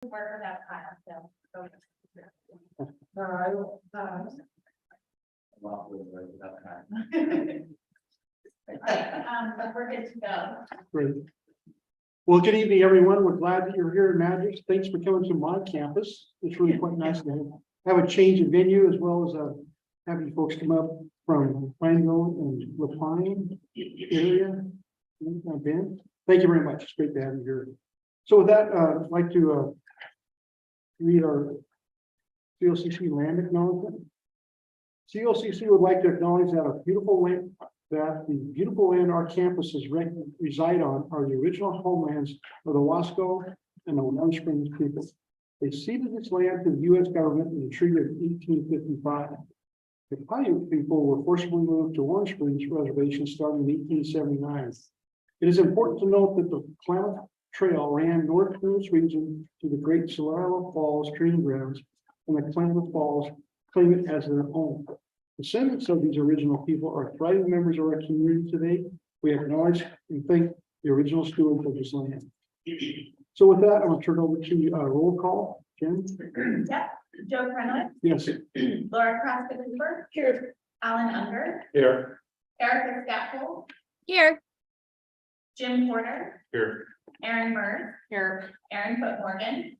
Work without time, so. But we're good to go. Great. Well, good evening, everyone. We're glad that you're here in Madras. Thanks for coming to my campus. It's really quite nice to have a change of venue as well as having folks come up from Pineville and LaPine area. Ben, thank you very much. It's great to have you here. So with that, I'd like to read our CLCC land acknowledgement. CLCC would like to acknowledge that the beautiful land our campuses reside on are the original homelands of the Wasco and the Warm Springs people. They ceded this land to the U.S. government in the Treaty of 1855. The Paiute people were forcibly moved to Warm Springs Reservation starting in 1879. It is important to note that the Klamath Trail ran north through this region to the Great Solaro Falls training grounds, and the Klamath Falls claim it as their home. Descendants of these original people are thriving members of our community today. We acknowledge and thank the original stewards of this land. So with that, I'm going to turn over to roll call. Jen? Yep. Joe Crenwick, Yes. Laura Kraska Cooper. Here. Alan Unger, Here. Erica Scapel, Here. Jim Porter, Here. Aaron Murr. Here. Aaron Foot Morgan,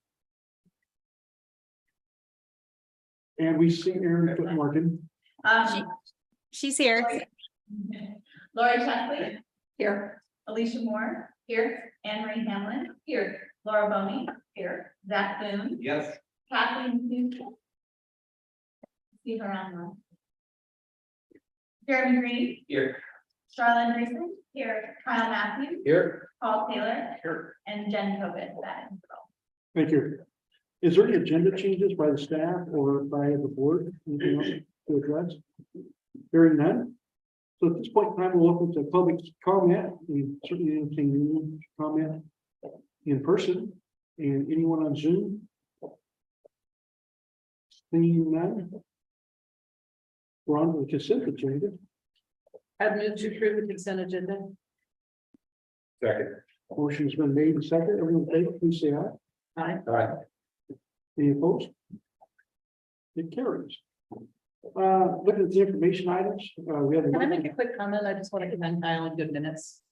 And we see Aaron Morgan. She's here. Lori Chesley. Here. Alicia Moore. Here. Anne Marie Hamlin. Here. Laura Boney. Here. Zach Boone. Yes. Kathleen Houston. See her online. Jeremy Green. Here. Charlotte Andreessen. Here. Kyle Matthews. Here. Paul Taylor. Here. And Jen Tobin. Thank you. Is there any agenda changes by the staff or by the board? Anything else to address? Hearing none. So at this point in time, we'll open to public comment. We certainly anything you need to comment in person and anyone on Zoom. Seeing none. We're on to the consent agenda. I've moved to approve the consent agenda. Second. Motion's been made and seconded. Everyone in favor, please say aye. Aye. All right. Any opposed? It carries. Looking at the information items, we have. Can I make a quick comment? I just want to commend Kyle on good minutes.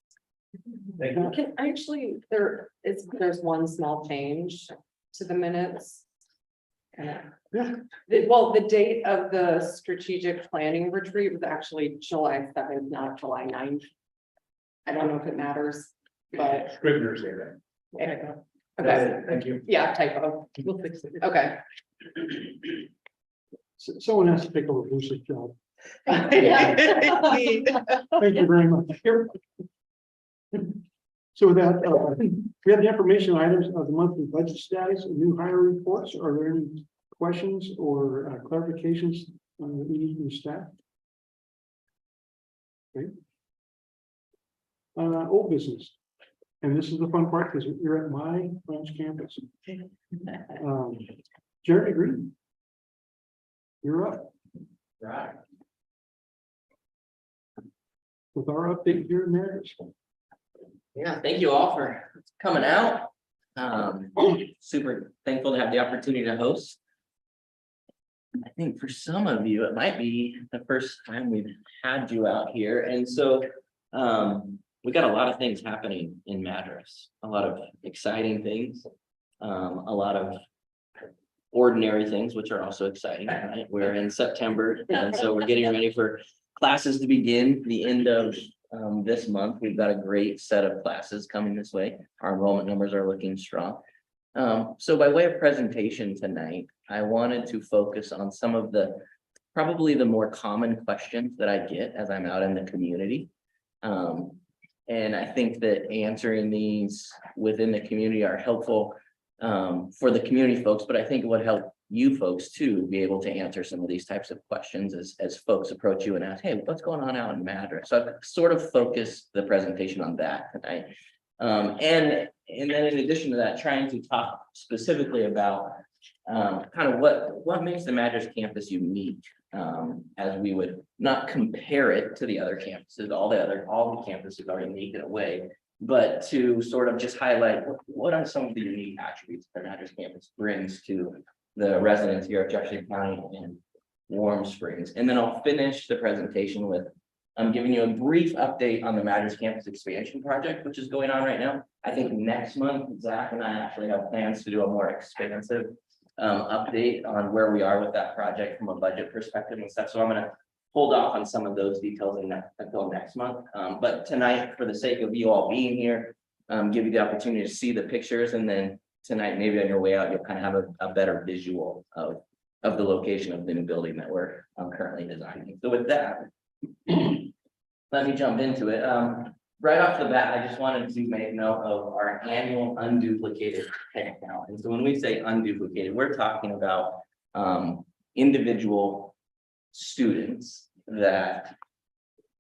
Thank you. Can actually, there's one small change to the minutes. Yeah. Well, the date of the strategic planning retreat was actually July 7th, not July 9th. I don't know if it matters, but. Scrivener say that. Okay, Thank you. yeah, typo. We'll fix it. Okay. Someone has to take over Bruce's job. Yeah. Thank you very much. So with that, we have the information items of the monthly budget status and new hire reports. Are there any questions or clarifications that we need from staff? Okay. Old business. And this is the fun part because you're at my branch campus. Jeremy Green. You're up Right. with our update here in Madras. Yeah, thank you all for coming out. Super thankful to have the opportunity to host. I think for some of you, it might be the first time we've had you out here. And so we got a lot of things happening in Madras, a lot of exciting things, a lot of ordinary things, which are also exciting, right? We're in September, and so we're getting ready for classes to begin the end of this month. We've got a great set of classes coming this way. Our enrollment numbers are looking strong. So by way of presentation tonight, I wanted to focus on some of probably the more common questions that I get as I'm out in the community. And I think that answering these within the community are helpful for the community folks, but I think it would help you folks to be able to answer some of these types of questions as folks approach you and ask, hey, what's going on out in Madras? So I've sort of focused the presentation on that tonight. And then in addition to that, trying to talk specifically about kind of what makes the Madras campus unique, as we would not compare it to the other campuses. All the campuses are unique in a way, But to sort of just highlight what are some of the unique attributes that Madras campus brings to the residents here of Jefferson County and Warm Springs. And then I'll finish the presentation with, I'm giving you a brief update on the Madras campus expansion project, which is going on right now. I think next month, Zach and I actually have plans to do a more expansive update on where we are with that project from a budget perspective and stuff. So I'm gonna hold off on some of those details until next month. But tonight, for the sake of you all being here, give you the opportunity to see the pictures, and then tonight, maybe on your way out, you'll kind of have a better visual of the location of the new building that we're currently designing. So with that, let me jump into it. Right off the bat, I just wanted to make note of our annual unduplicated head count. And so when we say unduplicated, we're talking about individual students that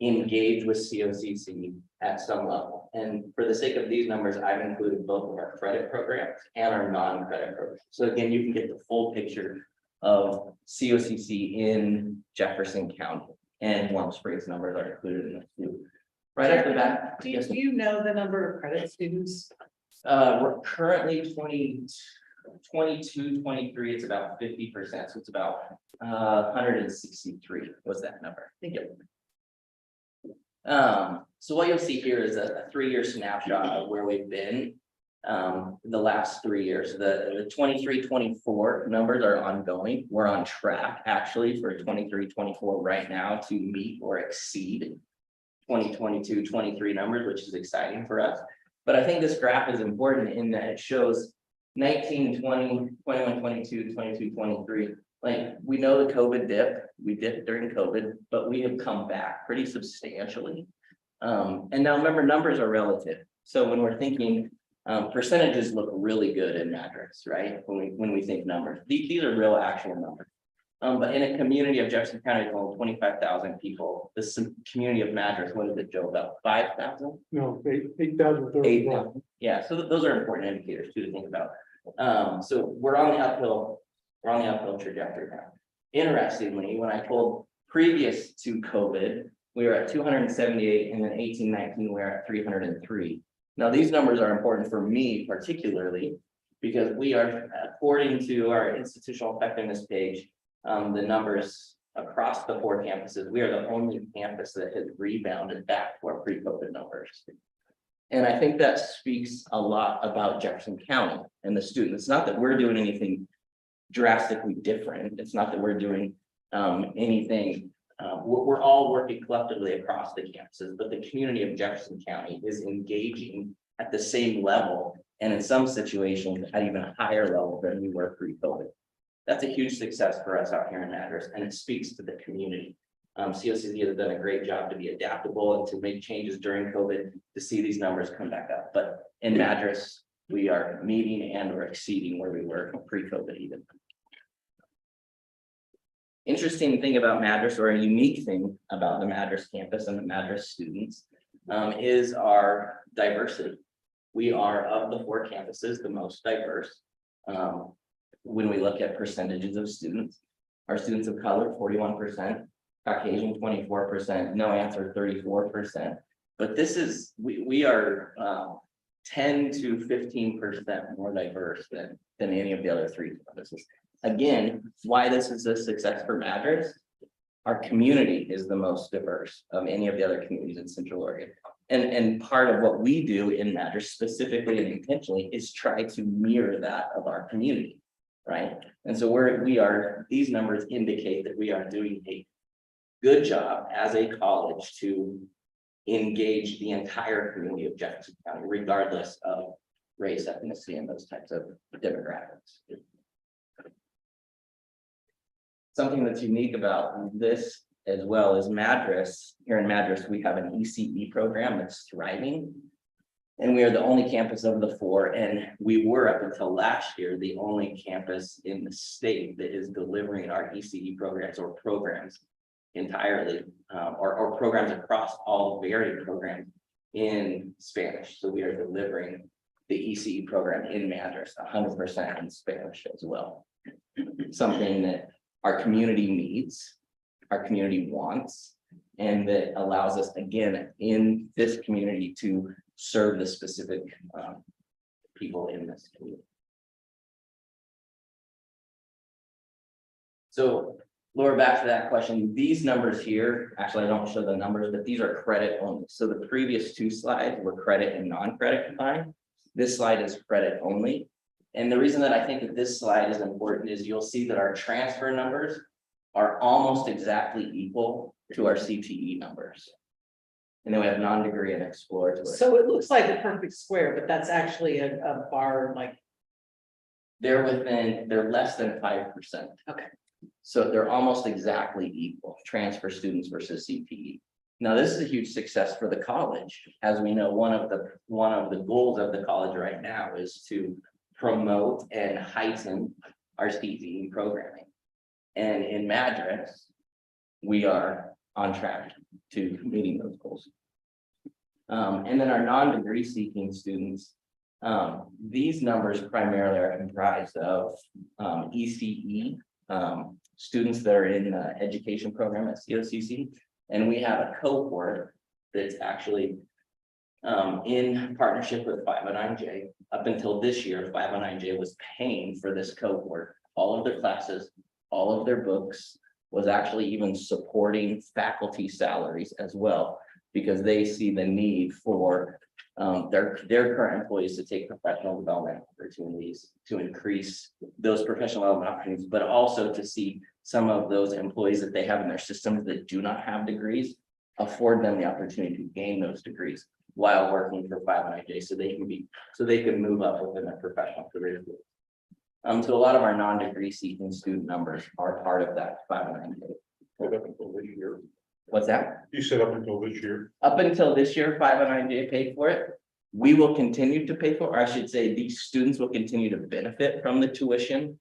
engage with COCC at some level. And for the sake of these numbers, I've included both of our credit programs and our non-credit programs. So again, you can get the full picture of COCC in Jefferson County, and Warm Springs numbers are included in this too. Right off the bat, Do yes, you know the number of credit students? we're currently 22, 23, it's about 50%, so it's about 163 was that number. I think it. So what you'll see here is a 3-year snapshot of where we've been the last 3 years. The 23-24 numbers are ongoing. We're on track actually for 23-24 right now to meet or exceed 2022-23 numbers, which is exciting for us. But I think this graph is important in that it shows 19, 20, 21, 22, 22, 23. Like, we know the COVID dip, we dipped during COVID, but we have come back pretty substantially. And now remember, numbers are relative. So when we're thinking, percentages look really good in Madras, right? When we think numbers, these are real actual numbers. But in a community of Jefferson County, it's only 25,000 people. This community of Madras, what is it, Joe, about 5,000? No, 8,000. 8,000. Yeah, so those are important indicators too to think about. So we're on the uphill trajectory now. Interestingly, when I told previous to COVID, we were at 278, and then 18-19, we're at 303. Now, these numbers are important for me particularly because we are, according to our institutional effectiveness page, the numbers across the 4 campuses, we are the only campus that has rebounded back to our pre-COVID numbers. And I think that speaks a lot about Jefferson County and the students. It's not that we're doing anything drastically different. It's not that we're doing anything. We're all working collectively across the campuses, but the community of Jefferson County is engaging at the same level, and in some situations at even a higher level than we were pre-COVID. That's a huge success for us out here in Madras, and it speaks to the community. COCC has done a great job to be adaptable and to make changes during COVID to see these numbers come back up. But in Madras, we are meeting and or exceeding where we were pre-COVID even. Interesting thing about Madras, or a unique thing about the Madras campus and the Madras students, is our diversity. We are, of the 4 campuses, the most diverse. When we look at percentages of students, our students of color, 41%, Caucasian, 24%, no answer, 34%. But this is, we are 10 to 15% more diverse than any of the other 3 campuses. Again, why this is a success for Madras, our community is the most diverse of any of the other communities in Central Oregon. And part of what we do in Madras specifically and intentionally is try to mirror that of our community, right? And so these numbers indicate that we are doing a good job as a college to engage the entire community of Jefferson County, regardless of race, ethnicity, and those types of demographics. Something that's unique about this as well is Madras. Here in Madras, we have an ECE program that's thriving. And we are the only campus of the 4, and we were up until last year, the only campus in the state that is delivering our ECE programs or programs entirely, or programs across all varied programs in Spanish. So we are delivering the ECE program in Madras 100% in Spanish as well. Something that our community needs, our community wants, and that allows us, again, in this community to serve the specific people in this community. So Laura, back to that question, these numbers here, actually, I don't show the numbers, but these are credit only. So the previous two slides were credit and non-credit combined. This slide is credit only. And the reason that I think that this slide is important is you'll see that our transfer numbers are almost exactly equal to our CTE numbers. And then we have non-degree and exploratory. So it looks like a perfect square, but that's actually a bar, like, They're less than 5%. Okay. So they're almost exactly equal, transfer students versus CTE. Now, this is a huge success for the college. As we know, one of the goals of the college right now is to promote and heighten our CTE programming. And in Madras, we are on track to meeting those goals. And then our non-degree seeking students, these numbers primarily are comprised of ECE, students that are in the education program at COCC. And we have a cohort that's actually in partnership with 509J. Up until this year, 509J was paying for this cohort, all of their classes, all of their books, was actually even supporting faculty salaries as well, because they see the need for their current employees to take professional development opportunities to increase those professional development opportunities, but also to see some of those employees that they have in their systems that do not have degrees, afford them the opportunity to gain those degrees while working for 509J, so they can move up within their professional career. So a lot of our non-degree seeking student numbers are part of that 509J. Up until this year. What's that? You said up until this year. Up until this year, 509J paid for it. We will continue to pay for, or I should say, these students will continue to benefit from the tuition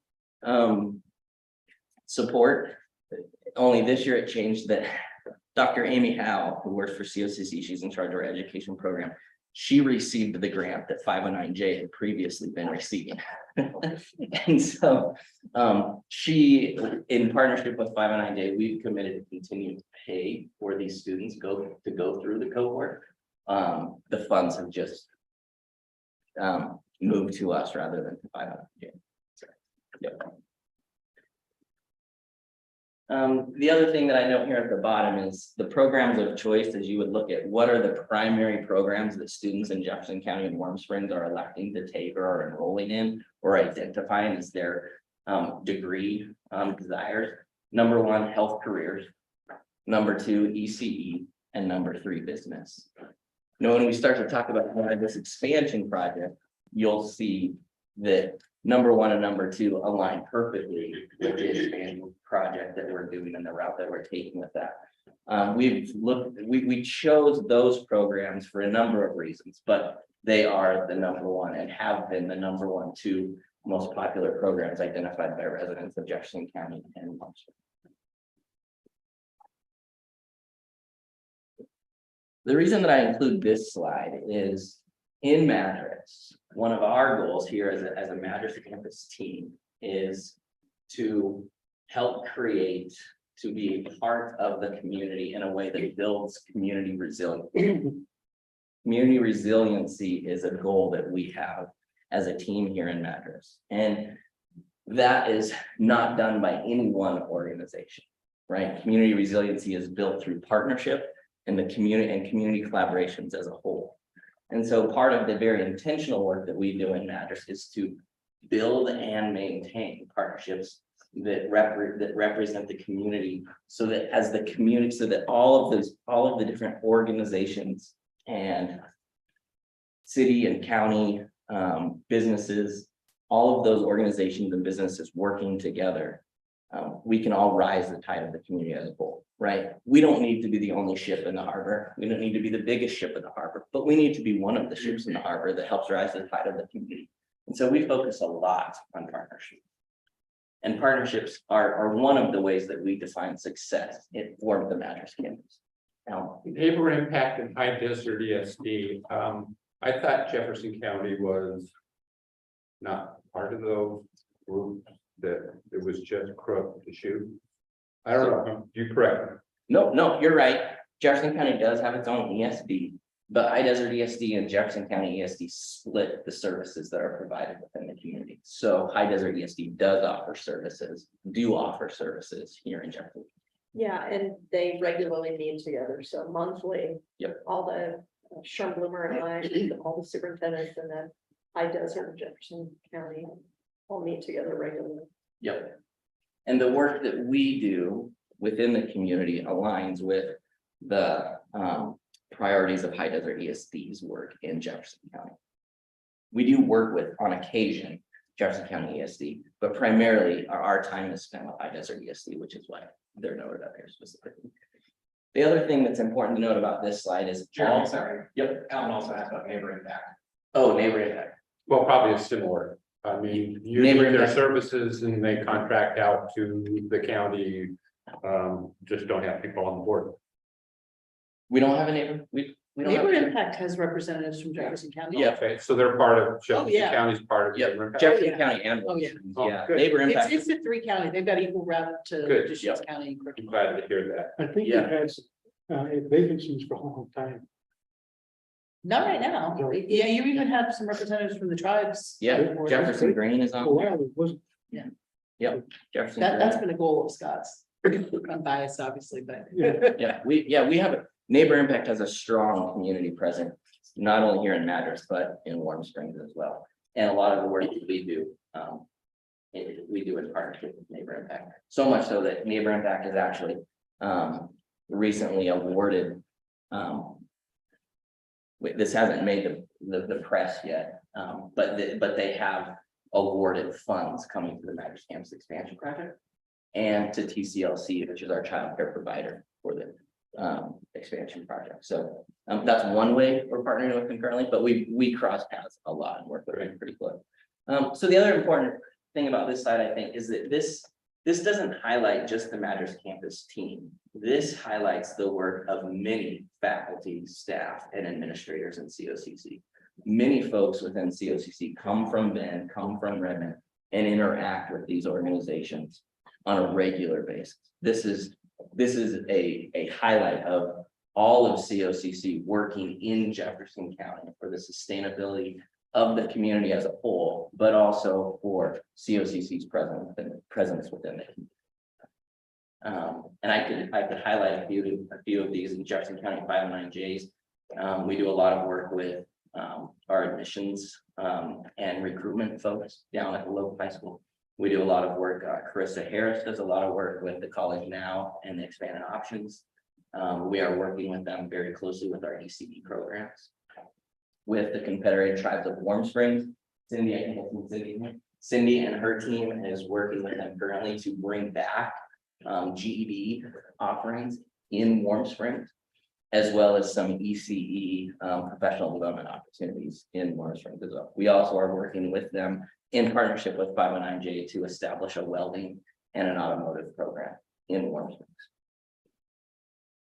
support. Only this year it changed that Dr. Amy Howe, who works for COCC, she's in charge of our education program. She received the grant that 509J had previously been receiving. And so she, in partnership with 509J, we've committed to continue to pay for these students to go through the cohort. The funds have just moved to us rather than to 509J. Yep. The other thing that I note here at the bottom is the programs of choice, as you would look at what are the primary programs that students in Jefferson County and Warm Springs are electing to take or are enrolling in or identifying as their degree desires. Number one, health careers. Number two, ECE, and number three, business. Now, when we start to talk about this expansion project, you'll see that number one and number two align perfectly with the expanding project that we're doing and the route that we're taking with that. We chose those programs for a number of reasons, but they are the number one and have been the number one, two most popular programs identified by residents of Jefferson County and Munster. The reason that I include this slide is in Madras, one of our goals here as a Madras campus team is to help create, to be a part of the community in a way that builds community resilience. Community resiliency is a goal that we have as a team here in Madras. And that is not done by any one organization, right? Community resiliency is built through partnership and the community and community collaborations as a whole. And so part of the very intentional work that we do in Madras is to build and maintain partnerships that represent the community, so that as the community, so that all of the different organizations and city and county businesses, all of those organizations and businesses working together, we can all rise the tide of the community as a whole, right? We don't need to be the only ship in the harbor. We don't need to be the biggest ship in the harbor, but we need to be one of the ships in the harbor that helps rise the tide of the community. And so we focus a lot on partnerships. And partnerships are one of the ways that we define success for the Madras campus. Now, Neighbor impact and high desert ESD. I thought Jefferson County was not part of those groups, that it was just Crook to shoot. I don't know, you correct me. no, you're right. Jefferson County does have its own ESD. But High Desert ESD and Jefferson County ESD split the services that are provided within the community. So High Desert ESD do offer services here in Jefferson. Yeah, and they regularly meet together, so monthly. Yep. All the Bloomer and I, all the superintendents, and then High Desert and Jefferson County all meet together regularly. Yep. And the work that we do within the community aligns with the priorities of High Desert ESD's work in Jefferson County. We do work with, on occasion, Jefferson County ESD, but primarily our time is spent with High Desert ESD, which is why they're noted up here specifically. The other thing that's important to note about this slide is. Jeremy, sorry. Yep. Alan also asked about neighbor impact. Oh, neighbor impact. Well, probably a similar, I mean, you Neighbor need their impact. services and they contract out to the county. Just don't have people on the board. We don't have a neighbor, we don't have. Neighbor Impact has representatives from Jefferson County. Yeah. Okay, so they're part of Jefferson yeah. County's part of. Yep, Neighbor Impact. Jefferson yeah. County and. Oh, yeah. Oh, Yeah, good. neighbor impact. It's the three county, they've got equal route to Good. Deschutes County. I'm glad to hear that. I think Yeah. we've had vacancies for a long time. Not right now, No. yeah, you even have some representatives from the tribes. Yeah, Jefferson Green is For a on there. while, it wasn't. Jefferson. That's Green. been a goal of Scott's. I'm biased, obviously, but. Yeah. We have a neighbor impact has a strong community presence, not only here in Madras, but in Warm Springs as well. And a lot of the work that we do, we do in partnership with Neighbor Impact. So much so that Neighbor Impact is actually recently awarded. This hasn't made the press yet, but they have awarded funds coming to the Madras Campus Expansion Project and to TCLC, which is our child care provider for the expansion project. So that's one way we're partnering with them currently, but we cross paths a lot and work with them pretty close. So the other important thing about this side, I think, is that this doesn't highlight just the Madras campus team. This highlights the work of many faculty, staff, and administrators in COCC. Many folks within COCC come from Bend, come from Redmond, and interact with these organizations on a regular basis. This is a highlight of all of COCC working in Jefferson County for the sustainability of the community as a whole, but also for COCC's presence within it. And I could highlight a few of these in Jefferson County 509Js. We do a lot of work with our admissions and recruitment folks down at the local high school. We do a lot of work. Carissa Harris does a lot of work with the College Now and the Expanded Options. We are working with them very closely with our ECE programs. With the Confederated Tribes of Warm Springs, Cindy and her team is working with them currently to bring back GED offerings in Warm Springs, as well as some ECE professional development opportunities in Warm Springs as well. We also are working with them in partnership with 509J to establish a welding and an automotive program in Warm Springs.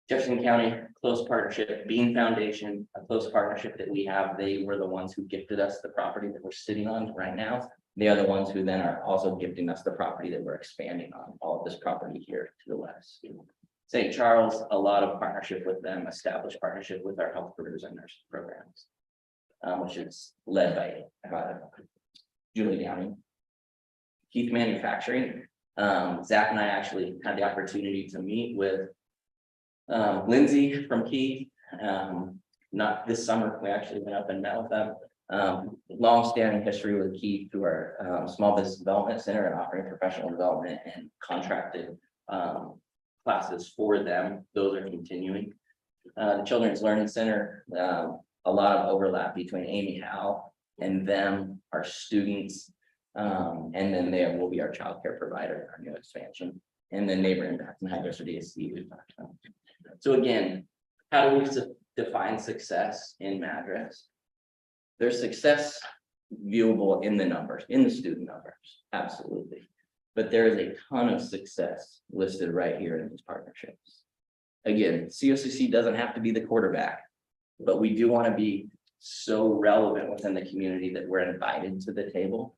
Jefferson County, close partnership, Bean Foundation, a close partnership that we have. They were the ones who gifted us the property that we're sitting on right now. They are the ones who then are also gifting us the property that we're expanding on, all of this property here to the west. St. Charles, a lot of partnership with them, established partnership with our health careers and nursing programs, which is led by Julie Downing. Keith Manufacturing, Zach and I actually had the opportunity to meet with Lindsay from Keith, not this summer, we actually went up and met with them. Long-standing history with Keith through our Small Business Development Center and offering professional development and contracted classes for them. Those are continuing. The Children's Learning Center, a lot of overlap between Amy Howe and them, our students, and then they will be our child care provider, our new expansion, and then Neighbor Impact and High Desert ESD we've talked about. So again, how do we define success in Madras? There's success viewable in the numbers, in the student numbers, absolutely. But there is a ton of success listed right here in these partnerships. Again, COCC doesn't have to be the quarterback, but we do want to be so relevant within the community that we're invited to the table.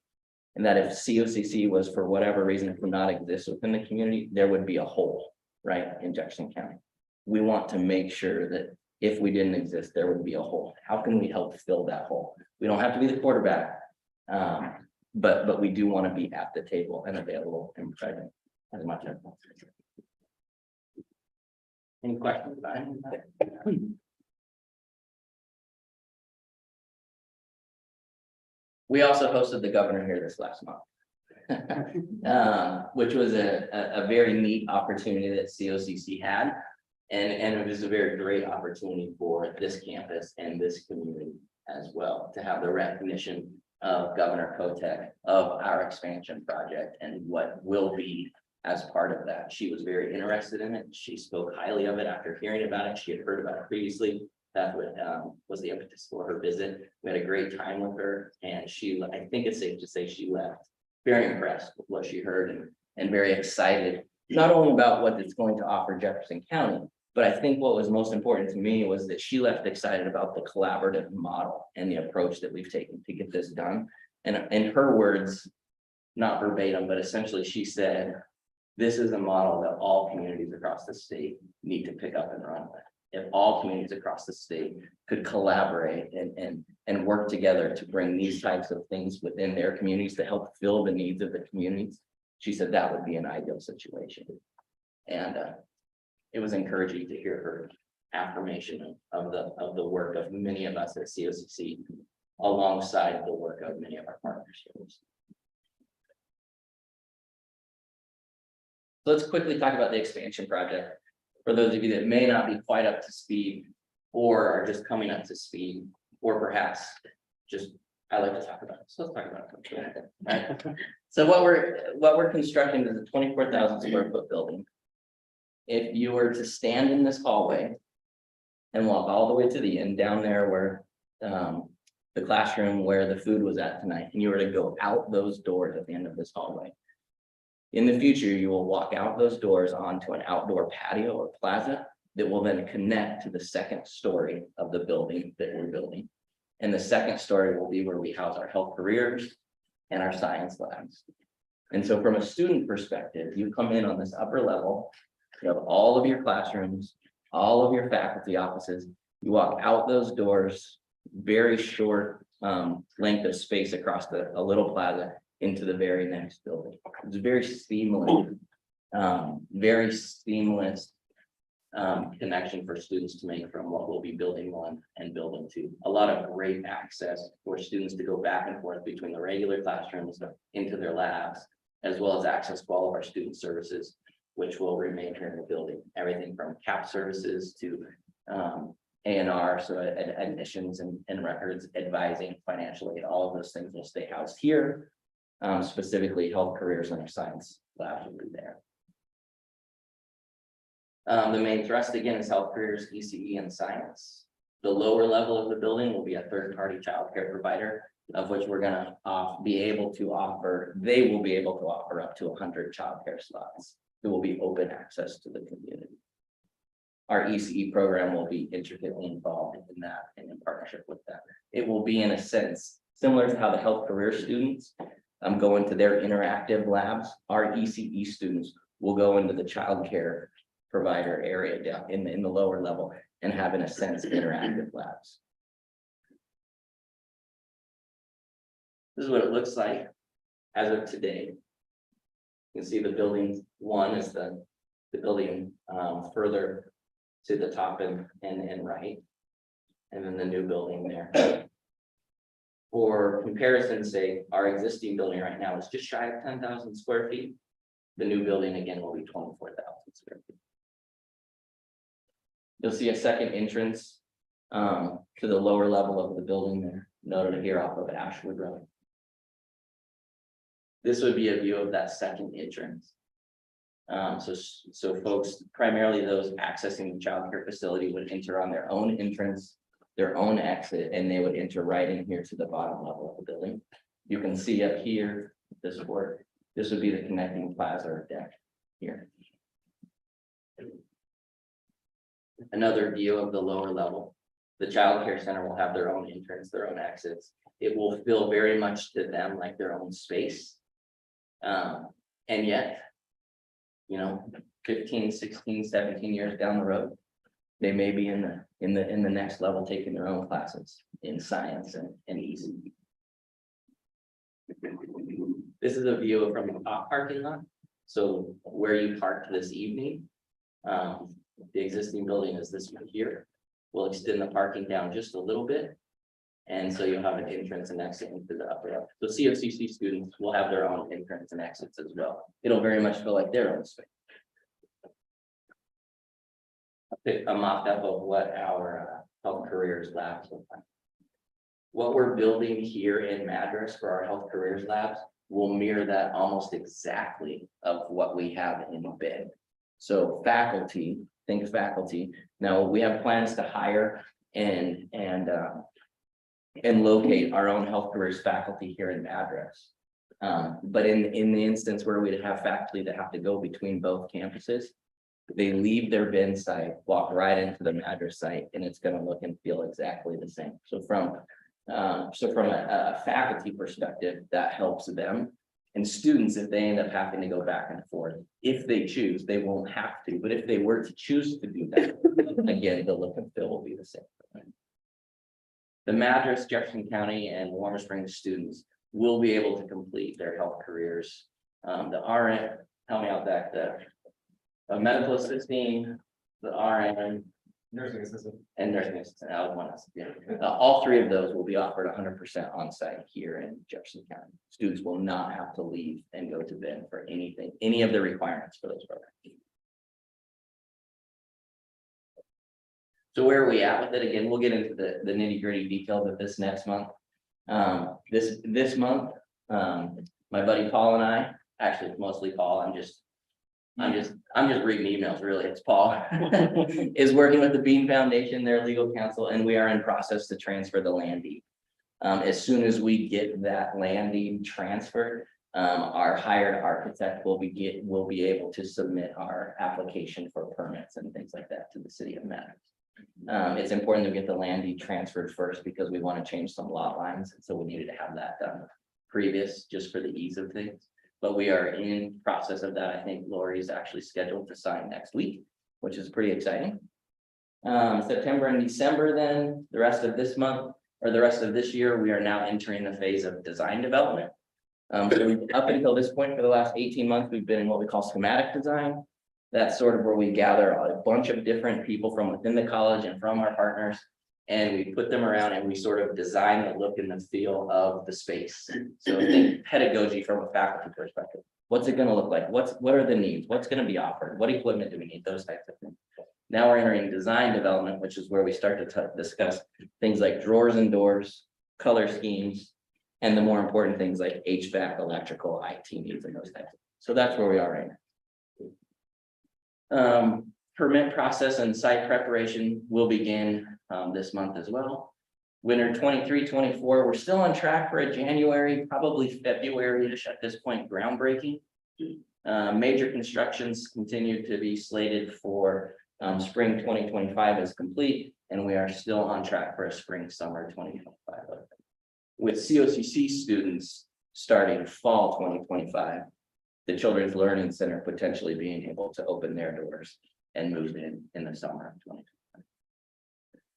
And that if COCC was, for whatever reason, if not exist within the community, there would be a hole, right, in Jefferson County. We want to make sure that if we didn't exist, there would be a hole. How can we help fill that hole? We don't have to be the quarterback. But we do want to be at the table and available and present as much as possible. Any questions about any of that? We also hosted the governor here this last month. Which was a very neat opportunity that COCC had. And it was a very great opportunity for this campus and this community as well, to have the recognition of Governor Kotek of our expansion project and what will be as part of that. She was very interested in it. She spoke highly of it after hearing about it. She had heard about it previously. That was the impetus for her visit. We had a great time with her, and I think it's safe to say she left very impressed with what she heard and very excited, not only about what it's going to offer Jefferson County, but I think what was most important to me was that she left excited about the collaborative model and the approach that we've taken to get this done. And in her words, not verbatim, but essentially she said, this is a model that all communities across the state need to pick up and run with. If all communities across the state could collaborate and work together to bring these types of things within their communities to help fill the needs of the communities, she said that would be an ideal situation. And it was encouraging to hear her affirmation of the work of many of us at COCC alongside the work of many of our partners. Let's quickly talk about the expansion project. For those of you that may not be quite up to speed or are just coming up to speed, or perhaps just, I like to talk about it. So let's talk about it. Right. So what we're constructing is a 24,000 square foot building. If you were to stand in this hallway and walk all the way to the end down there where the classroom where the food was at tonight, and you were to go out those doors at the end of this hallway. In the future, you will walk out those doors onto an outdoor patio or plaza that will then connect to the second story of the building that we're building. And the second story will be where we house our health careers and our science labs. And so from a student perspective, you come in on this upper level, you have all of your classrooms, all of your faculty offices, you walk out those doors, very short length of space across a little plaza into the very next building. It's very seamless connection for students to make from what will be building 1 and building 2. A lot of great access for students to go back and forth between the regular classrooms into their labs, as well as access to all of our student services, which will remain here in the building. Everything from CAP services to A&R, so admissions and records, advising, financial aid, all of those things will stay housed here. Specifically health careers and our science labs will be there. The main thrust again is health careers, ECE and science. The lower level of the building will be a third-party childcare provider, of which we're gonna be able to offer, they will be able to offer up to 100 childcare slots. It will be open access to the community. Our ECE program will be intricately involved in that and in partnership with that. It will be in a sense similar to how the health career students go into their interactive labs. Our ECE students will go into the childcare provider area down in the lower level and have, in a sense, interactive labs. This is what it looks like as of today. You can see the building 1 is the building further to the top and right, and then the new building there. For comparison's sake, our existing building right now is just shy of 10,000 square feet. The new building again will be 24,000 square feet. You'll see a second entrance to the lower level of the building there, noted here off of Ashwood Road. This would be a view of that second entrance. So folks, primarily those accessing the childcare facility would enter on their own entrance, their own exit, and they would enter right in here to the bottom level of the building. You can see up here, this would be the connecting plaza or deck here. Another view of the lower level. The child care center will have their own entrance, their own exits. It will feel very much to them like their own space. And yet, 15, 16, 17 years down the road, They may be in the next level, taking their own classes in science and EC. This is a view from the top parking lot, so where you parked this evening. The existing building is this one here. We'll extend the parking down just a little bit. And so you'll have an entrance and exit into the upper level. So COCC students will have their own entrance and exits as well. It'll very much feel like their own space. A mock-up of what our health careers labs look like. What we're building here in Madras for our health careers labs will mirror that almost exactly of what we have in Bend. So faculty, think faculty. Now we have plans to hire and locate our own health careers faculty here in Madras. But in the instance where we'd have faculty that have to go between both campuses, they leave their Bend site, walk right into the Madras site, and it's going to look and feel exactly the same. So from a faculty perspective, that helps them. And students, if they end up having to go back and forth, if they choose, they won't have to. But if they were to choose to do that, again, the look and feel will be the same. The Madras, Jefferson County, and Warm Springs students will be able to complete their health careers. The RN, help me out back there. Medical assisting, the RN. Nursing assistant. And nursing assistant, that was one else, yeah. All three of those will be offered 100% on site here in Jefferson County. Students will not have to leave and go to Bend for anything, any of the requirements for those programs. So where are we at with it? Again, we'll get into the nitty gritty details of this next month. This month, my buddy Paul and I, actually it's mostly Paul, I'm just reading emails, really, it's Paul, is working with the Bean Foundation, their legal counsel, and we are in process to transfer the land deed. As soon as we get that land deed transferred, our hired architect will be able to submit our application for permits and things like that to the city of Madras. It's important to get the land deed transferred first because we want to change some lot lines, and so we needed to have that done previous, just for the ease of things. But we are in process of that. I think Lori is actually scheduled to sign next week, which is pretty exciting. September and December, then the rest of this month or the rest of this year, we are now entering the phase of design development. So up until this point, for the last 18 months, we've been in what we call schematic design. That's sort of where we gather a bunch of different people from within the college and from our partners, and we put them around and we sort of design the look and the feel of the space. So think pedagogy from a faculty perspective. What's it going to look like? What are the needs? What's going to be offered? What equipment do we need? Those types of things. Now we're entering design development, which is where we start to discuss things like drawers and doors, color schemes, and the more important things like HVAC, electrical, IT needs, and those types. So that's where we are right now. Permit process and site preparation will begin this month as well. Winter 23-24, we're still on track for a January, probably February-ish at this point, groundbreaking. Major constructions continue to be slated for spring 2025 is complete, and we are still on track for a spring summer 2025. With COCC students starting fall 2025, the Children's Learning Center potentially being able to open their doors and move in the summer of 2025.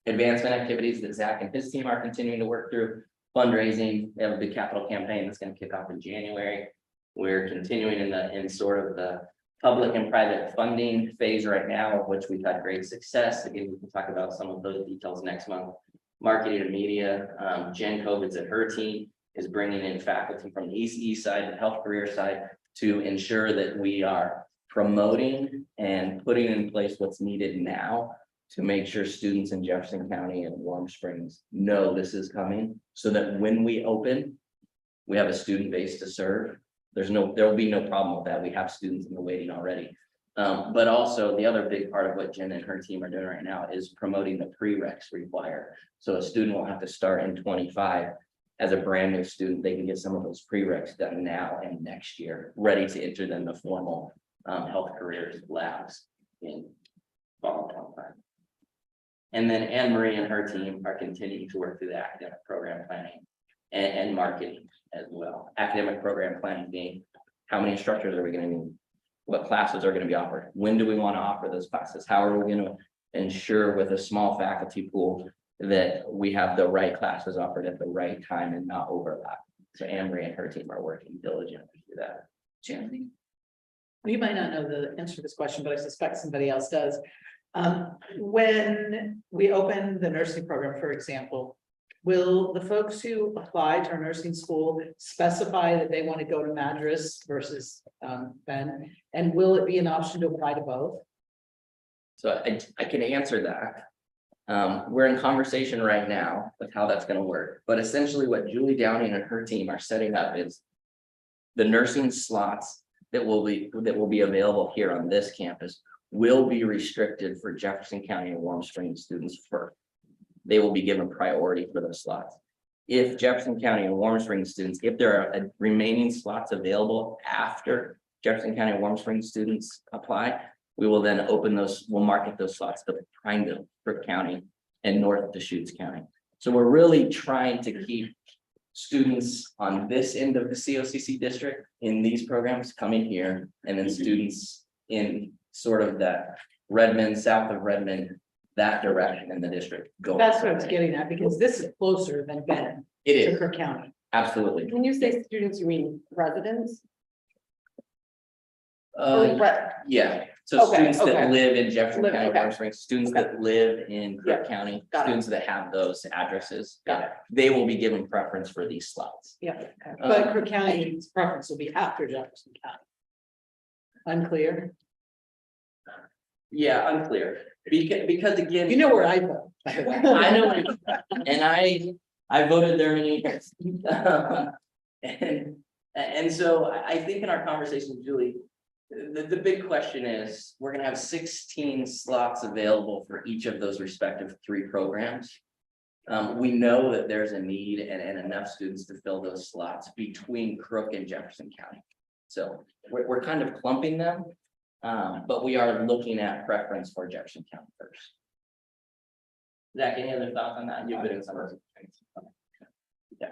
Advancement activities that Zach and his team are continuing to work through. Fundraising, they have a big capital campaign that's going to kick off in January. We're continuing in sort of the public and private funding phase right now, of which we've had great success. Again, we can talk about some of those details next month. Marketing and media, Jen Kovitz and her team is bringing in faculty from the East side, the health career side, to ensure that we are promoting and putting in place what's needed now to make sure students in Jefferson County and Warm Springs know this is coming, so that when we open, we have a student base to serve. There will be no problem with that. We have students in the waiting already. But also the other big part of what Jen and her team are doing right now is promoting the prereqs required. So a student will have to start in 25 as a brand new student. They can get some of those prereqs done now and next year, ready to enter then the formal health careers labs in fall 25. And then Anne Marie and her team are continuing to work through the academic program planning and marketing as well. Academic program planning being how many instructors are we going to need? What classes are going to be offered? When do we want to offer those classes? How are we going to ensure with a small faculty pool that we have the right classes offered at the right time and not overlap. So Anne Marie and her team are working diligently to do that. Jane? You might not know the answer to this question, but I suspect somebody else does. When we open the nursing program, for example, will the folks who apply to our nursing school specify that they want to go to Madras versus Ben? And will it be an option to apply to both? So I can answer that. We're in conversation right now with how that's gonna work, but essentially what Julie Downing and her team are setting up is the nursing slots that will be available here on this campus will be restricted for Jefferson County and Warm Springs students first. They will be given priority for those slots. If Jefferson County and Warm Springs students, if there are remaining slots available after Jefferson County and Warm Springs students apply, we will then open those, we'll market those slots to Prineville, Crook County, and North Deschutes County. So we're really trying to keep students on this end of the COCC district in these programs coming here, and then students in sort of that Redmond, south of Redmond, that direction in the district. Going That's what I was getting at, because this is closer than Ben It to is, Kirk County. absolutely. When you say students, you mean residents? Or Yeah, so Okay, students that okay. live in Jefferson Live- County, okay. Warm Springs, students that live in Crook Yeah, County, got it. students that have those addresses. Got it. They will be given preference for these slots. Yeah, but Kirk County's preference will be after Jefferson County. Unclear. Yeah, unclear, because again. You know where I vote. by the way. I know, and I voted there many years. And so I think in our conversation with Julie, the big question is, we're gonna have 16 slots available for each of those respective 3 programs. We know that there's a need and enough students to fill those slots between Crook and Jefferson County. So we're kind of clumping them, but we are looking at preference for Jefferson County first. Zach, any other thoughts on that? You've been in some of those things. Yeah.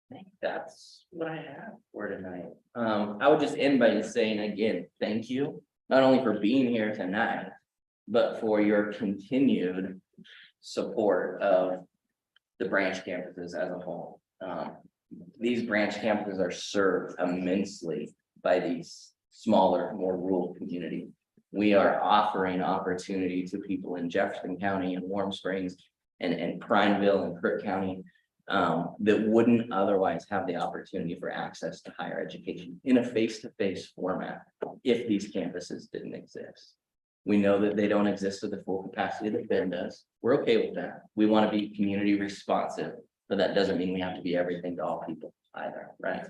I think that's what I have for tonight. I would just end by saying again, thank you, not only for being here tonight, but for your continued support of the branch campuses as a whole. These branch campuses are served immensely by these smaller, more rural communities. We are offering opportunity to people in Jefferson County and Warm Springs and Prineville and Crook County that wouldn't otherwise have the opportunity for access to higher education in a face-to-face format if these campuses didn't exist. We know that they don't exist at the full capacity that Ben does. We're okay with that. We want to be community responsive, but that doesn't mean we have to be everything to all people either, right?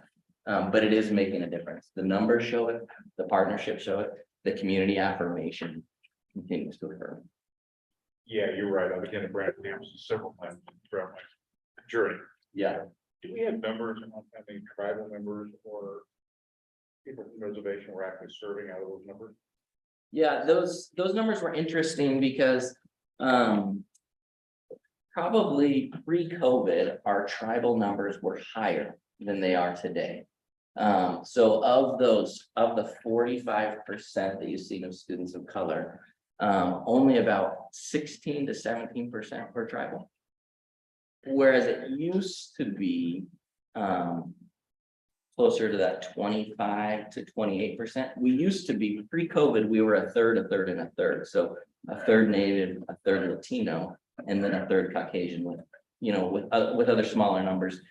But it is making a difference. The numbers show it, the partnerships show it, the community affirmation continues to occur. Yeah, you're right. I've been to Brad campuses several times throughout my journey. Yeah. Do we have numbers on how many tribal members or people from reservation were actually serving out of those numbers? Yeah, those numbers were interesting because probably pre-COVID, our tribal numbers were higher than they are today. So of the 45% that you've seen of students of color, only about 16 to 17% were tribal. Whereas it used to be closer to that 25 to 28%. We used to be pre-COVID, we were a third, and a third. So a third Native, a third Latino, and then a third Caucasian with, with other smaller numbers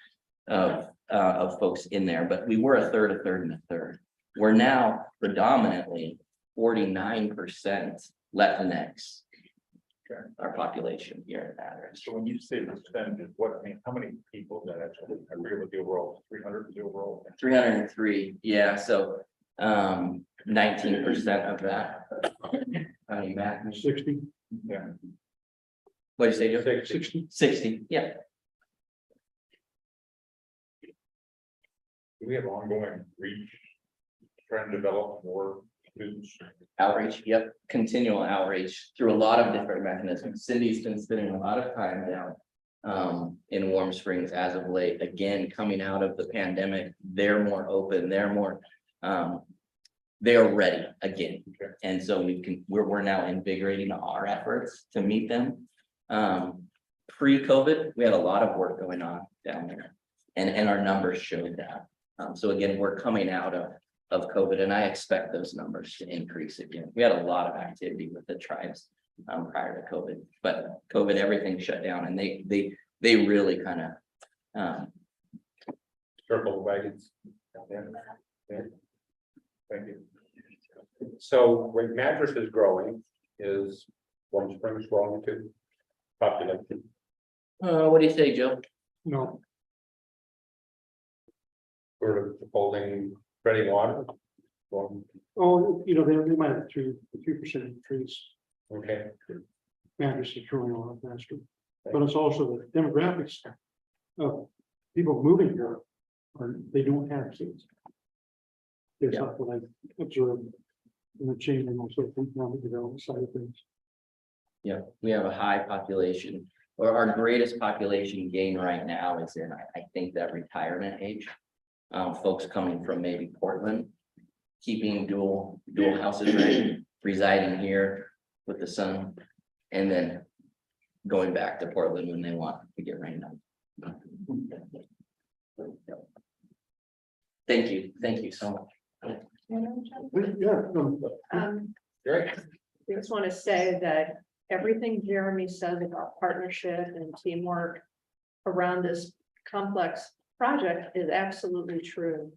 of folks in there, but we were a third, and a third. We're now predominantly 49% Latinx. Our population here in Madras. So when you say percentages, how many people that actually, I forget what the overall, 300 is the overall? 303, yeah, so 19% of that. How do you math? 60, Yeah. What'd you say, Joe? 60. 60, yeah. Do we have ongoing reach, trying to develop more students? Outreach, yep, continual outreach through a lot of different mechanisms. Cindy's been spending a lot of time down in Warm Springs as of late, again, coming out of the pandemic. They're more open, they're they're ready again. Okay. And so we're now invigorating our efforts to meet them. Pre-COVID, we had a lot of work going on down there and our numbers showed that. So again, we're coming out of COVID and I expect those numbers to increase again. We had a lot of activity with the tribes prior to COVID, but COVID, everything shut down and they really kind of Circle the wagons. Yeah. Yeah. Thank you. So when Madras is growing, is Warm Springs growing too? Population, what do you say, Joe? No, sort of holding, treading water? Well, oh, you know, they might have 3% increase. okay, Madras is growing a lot faster, but it's also the demographics of people moving here, or they don't have kids. There's Yeah. something I observed in the change and also from economic development side of things. Yeah, we have a high population, or our greatest population gain right now is in, I think that retirement age. Folks coming from maybe Portland, keeping dual houses, right, residing here with the son, and then going back to Portland when they want to get rained on. Thank you so much. Yeah, great. I just want to say that everything Jeremy said about partnership and teamwork around this complex project is absolutely true.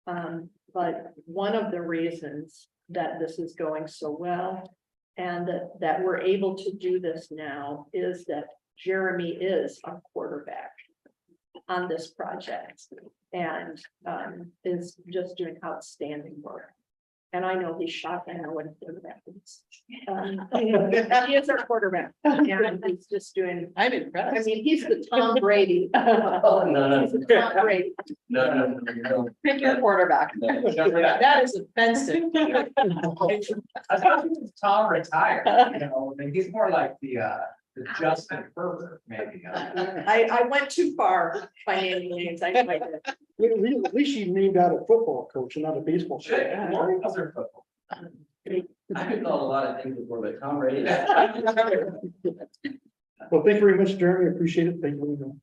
But one of the reasons that this is going so well and that we're able to do this now is that Jeremy is a quarterback on this project and is just doing outstanding work. And I know he's shocked. I know what a quarterback is. He is our quarterback and he's just doing, I'm I impressed. mean, he's the Tom Brady. Oh, no. He's the Tom Brady. No. Pick your quarterback. That is offensive. I thought Tom retired, you know, I mean, he's more like the Justin Herbert, maybe. I went too far by naming names. I know I did. at least you named out a football coach and not a baseball coach. Other football. I could call a lot of things before, but Tom Brady. Well, thank you very much, Jeremy. I appreciate it. Thank you very much.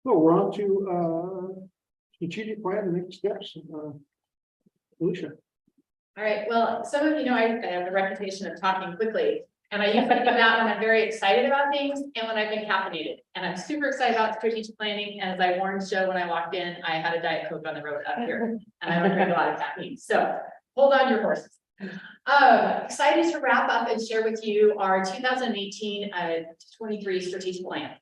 So we're on to strategic plan and next steps. Alicia. All right, well, some of you know, I have a reputation of talking quickly, and I usually do that when I'm very excited about things and when I've been caffeinated. And I'm super excited about strategic planning, and as I warned Joe when I walked in, I had a Diet Coke on the road up here, and I don't drink a lot of caffeine, so hold on your horses. Excited to wrap up and share with you our 2018-23 strategic plan.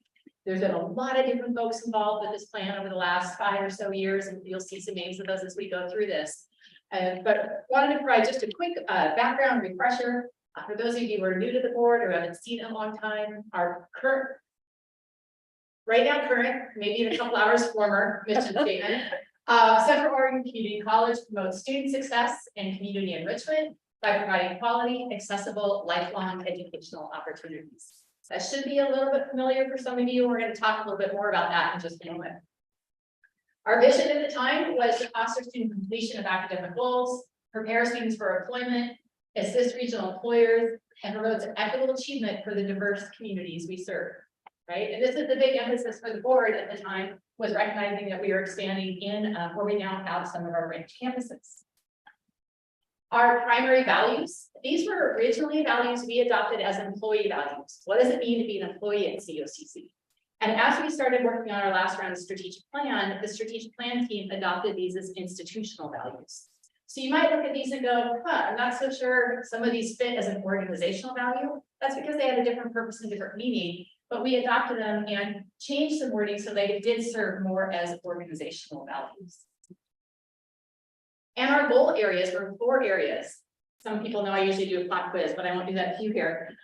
There's been a lot of different folks involved with this plan over the last 5 or so years, and you'll see some names of those as we go through this. But wanted to provide just a quick background refresher for those of you who are new to the board or haven't seen it in a long time. Our current, maybe in a couple hours former mission statement. Central Oregon Community College promotes student success and community enrichment by providing quality, accessible, lifelong educational opportunities. That should be a little bit familiar for some of you. We're going to talk a little bit more about that in just a moment. Our vision at the time was to foster student completion of academic goals, prepare students for employment, assist regional employers, and promote equitable achievement for the diverse communities we serve, right? And this is the big emphasis for the board at the time, was recognizing that we are expanding in where we now have some of our ranch campuses. Our primary values, these were originally values we adopted as employee values. What does it mean to be an employee at COCC? And as we started working on our last round of strategic plan, the strategic plan team adopted these as institutional values. So you might look at these and go, I'm not so sure some of these fit as an organizational value. That's because they had a different purpose and different meaning, but we adopted them and changed some wording so they did serve more as organizational values. And our goal areas were 4 areas. Some people know I usually do a pop quiz, but I won't do that to you here.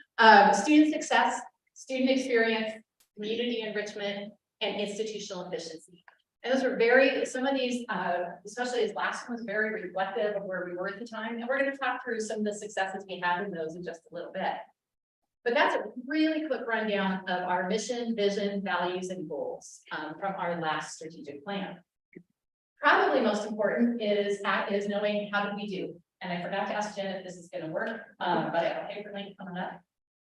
Student success, student experience, community enrichment, and institutional efficiency. And those were some of these, especially this last one was very reflective of where we were at the time. And we're going to talk through some of the successes we had in those in just a little bit. But that's a really quick rundown of our mission, vision, values, and goals from our last strategic plan. Probably most important is knowing how did we do? And I forgot to ask Jen if this is gonna work, but I have a paper link coming up.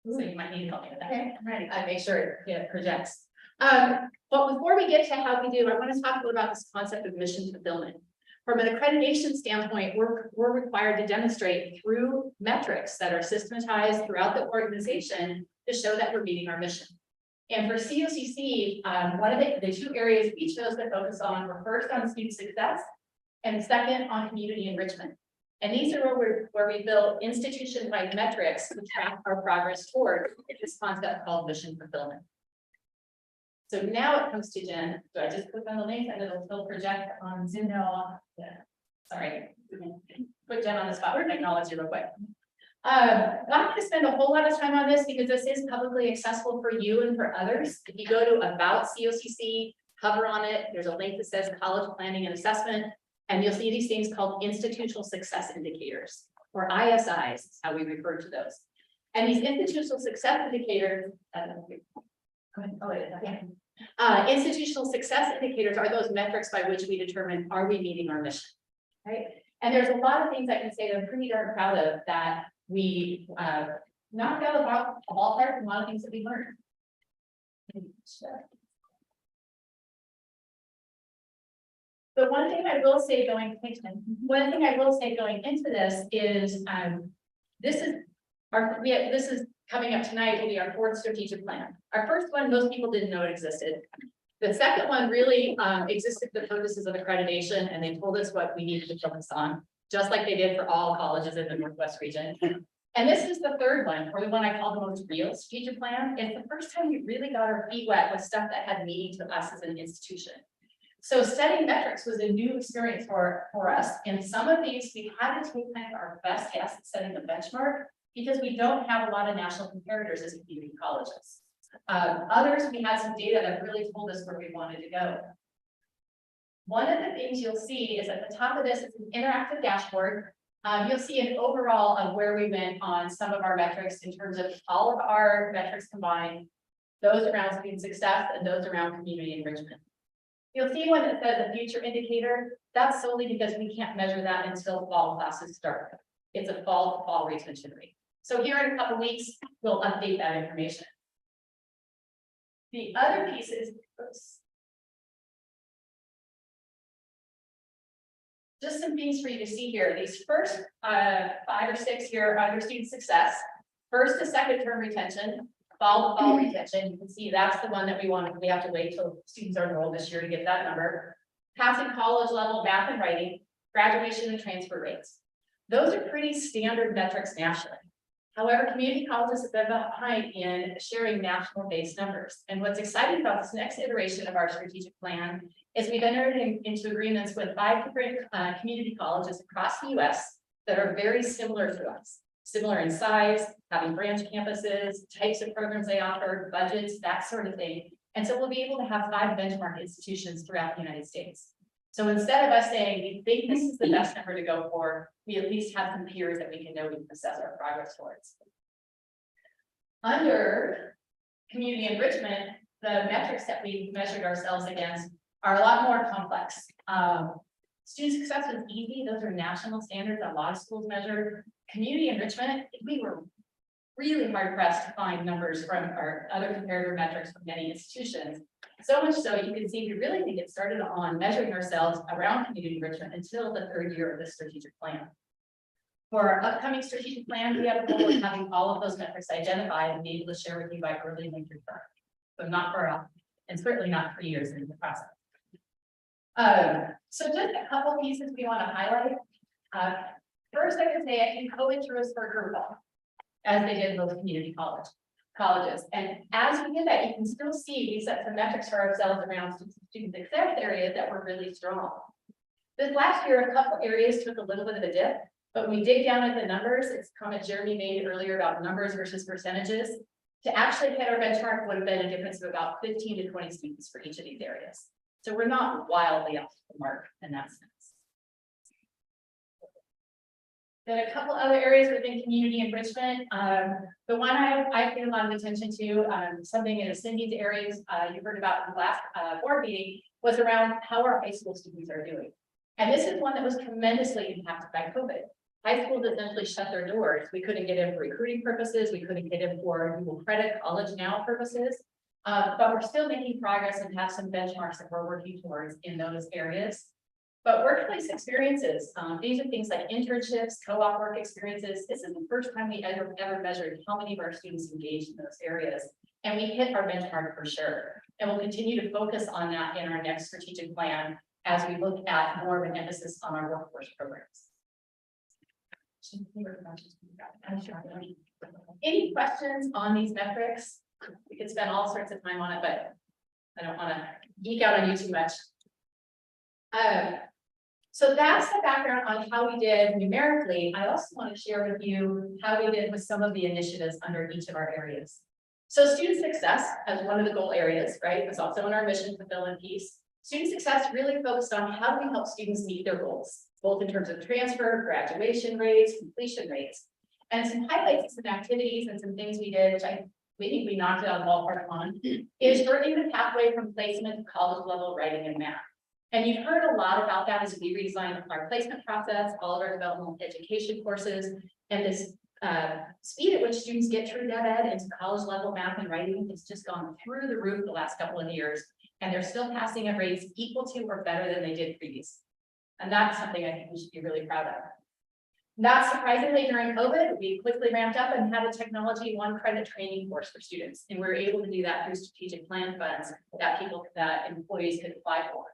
So you might need help with that. Okay, I'm ready. Make sure it projects. But before we get to how we do, I want to talk a little about this concept of mission fulfillment. From an accreditation standpoint, we're required to demonstrate through metrics that are systematized throughout the organization to show that we're meeting our mission. And for COCC, one of the two areas we chose to focus on were first on student success and second on community enrichment. And these are where we build institution-wide metrics to track our progress toward this concept called mission fulfillment. So now it comes to Jen. Do I just click on the link and it'll still project on Zoom? No, yeah. Sorry. Put Jen on the spot with technology real quick. I'm not going to spend a whole lot of time on this because this is publicly accessible for you and for others. If you go to About COCC, hover on it, there's a link that says College Planning and Assessment, and you'll see these things called Institutional Success Indicators, or ISIs, is how we refer to those. And these institutional success indicators, institutional success indicators are those metrics by which we determine, are we meeting our mission, right? And there's a lot of things I can say that I'm pretty darn proud of that we knocked out of the ballpark and a lot of things that we learned. The one thing I will say going into this is this is coming up tonight will be our fourth strategic plan. Our first one, most people didn't know it existed. The second one really existed for the purposes of accreditation, and they told us what we needed to focus on, just like they did for all colleges in the Northwest region. And this is the third one, or the one I call the most real strategic plan. It's the first time we really got our feet wet with stuff that had meaning to us as an institution. So setting metrics was a new experience for us. And some of these, we had to take kind of our best guess at setting the benchmark because we don't have a lot of national comparators as community colleges. Others, we had some data that really told us where we wanted to go. One of the things you'll see is at the top of this is an interactive dashboard. You'll see an overall of where we went on some of our metrics in terms of all of our metrics combined, those around student success and those around community enrichment. You'll see one that says a future indicator. That's solely because we can't measure that until fall classes start. It's a fall to fall retention rate. So here in a couple weeks, we'll update that information. The other piece is, just some things for you to see here. These first 5 or 6 here are under student success. First to second term retention, fall to fall retention. You can see that's the one that we have to wait till students are enrolled this year to get that number. Passing college level math and writing, graduation and transfer rates. Those are pretty standard metrics nationally. However, community colleges have been behind in sharing national based numbers. And what's exciting about this next iteration of our strategic plan is we've entered into agreements with 5 different community colleges across the US that are very similar to us. Similar in size, having branch campuses, types of programs they offer, budgets, that sort of thing. And so we'll be able to have 5 benchmark institutions throughout the United States. So instead of us saying, we think this is the best number to go for, we at least have some peers that we can know we can assess our progress towards. Under community enrichment, the metrics that we measured ourselves against are a lot more complex. Student success was easy. Those are national standards that a lot of schools measure. Community enrichment, we were really hard pressed to find numbers from our other comparator metrics from many institutions. So much so you can see we really didn't get started on measuring ourselves around community enrichment until the 3rd year of this strategic plan. For our upcoming strategic plan, we have a goal of having all of those metrics identified and be able to share with you by early winter term. So not far off, and certainly not 3 years into the process. So just a couple pieces we want to highlight. First, I would say I think COVID threw us for a curveball, as they did those community colleges. And as we did that, you can still see we set some metrics for ourselves around student success areas that were really strong. This last year, a couple areas took a little bit of a dip, but when we dig down at the numbers, it's a comment Jeremy made earlier about numbers versus percentages. To actually hit our benchmark would have been a difference of about 15 to 20 students for each of these areas. So we're not wildly off the mark in that sense. Then a couple other areas within community enrichment. The one I paid a lot of attention to, something in Cindy's areas you heard about in the last board meeting, was around how our high school students are doing. And this is one that was tremendously impacted by COVID. High schools essentially shut their doors. We couldn't get in for recruiting purposes. We couldn't get in for dual credit college now purposes. But we're still making progress and have some benchmarks that we're working towards in those areas. But workplace experiences, these are things like internships, co-op work experiences. This is the first time we ever measured how many of our students engaged in those areas. And we hit our benchmark for sure. And we'll continue to focus on that in our next strategic plan as we look at more of an emphasis on our workforce programs. Any questions on these metrics? We could spend all sorts of time on it, but I don't want to geek out on you too much. So that's the background on how we did numerically. I also want to share with you how we did with some of the initiatives under each of our areas. So student success as one of the goal areas, right? It's also in our mission fulfillment piece. Student success really focused on how do we help students meet their goals, both in terms of transfer, graduation rates, completion rates, and some highlights of some activities and some things we did, which we think we knocked it out of the ballpark on, is shortening the pathway from placement to college level writing and math. And you've heard a lot about that as we redesigned our placement process, all of our developmental education courses, and this speed at which students get through that ed into college level math and writing has just gone through the roof the last couple of years. And they're still passing at rates equal to or better than they did previously. And that's something I think we should be really proud of. Not surprisingly, during COVID, we quickly ramped up and had a technology 1 credit training course for students. And we were able to do that through strategic plan funds that employees could apply for.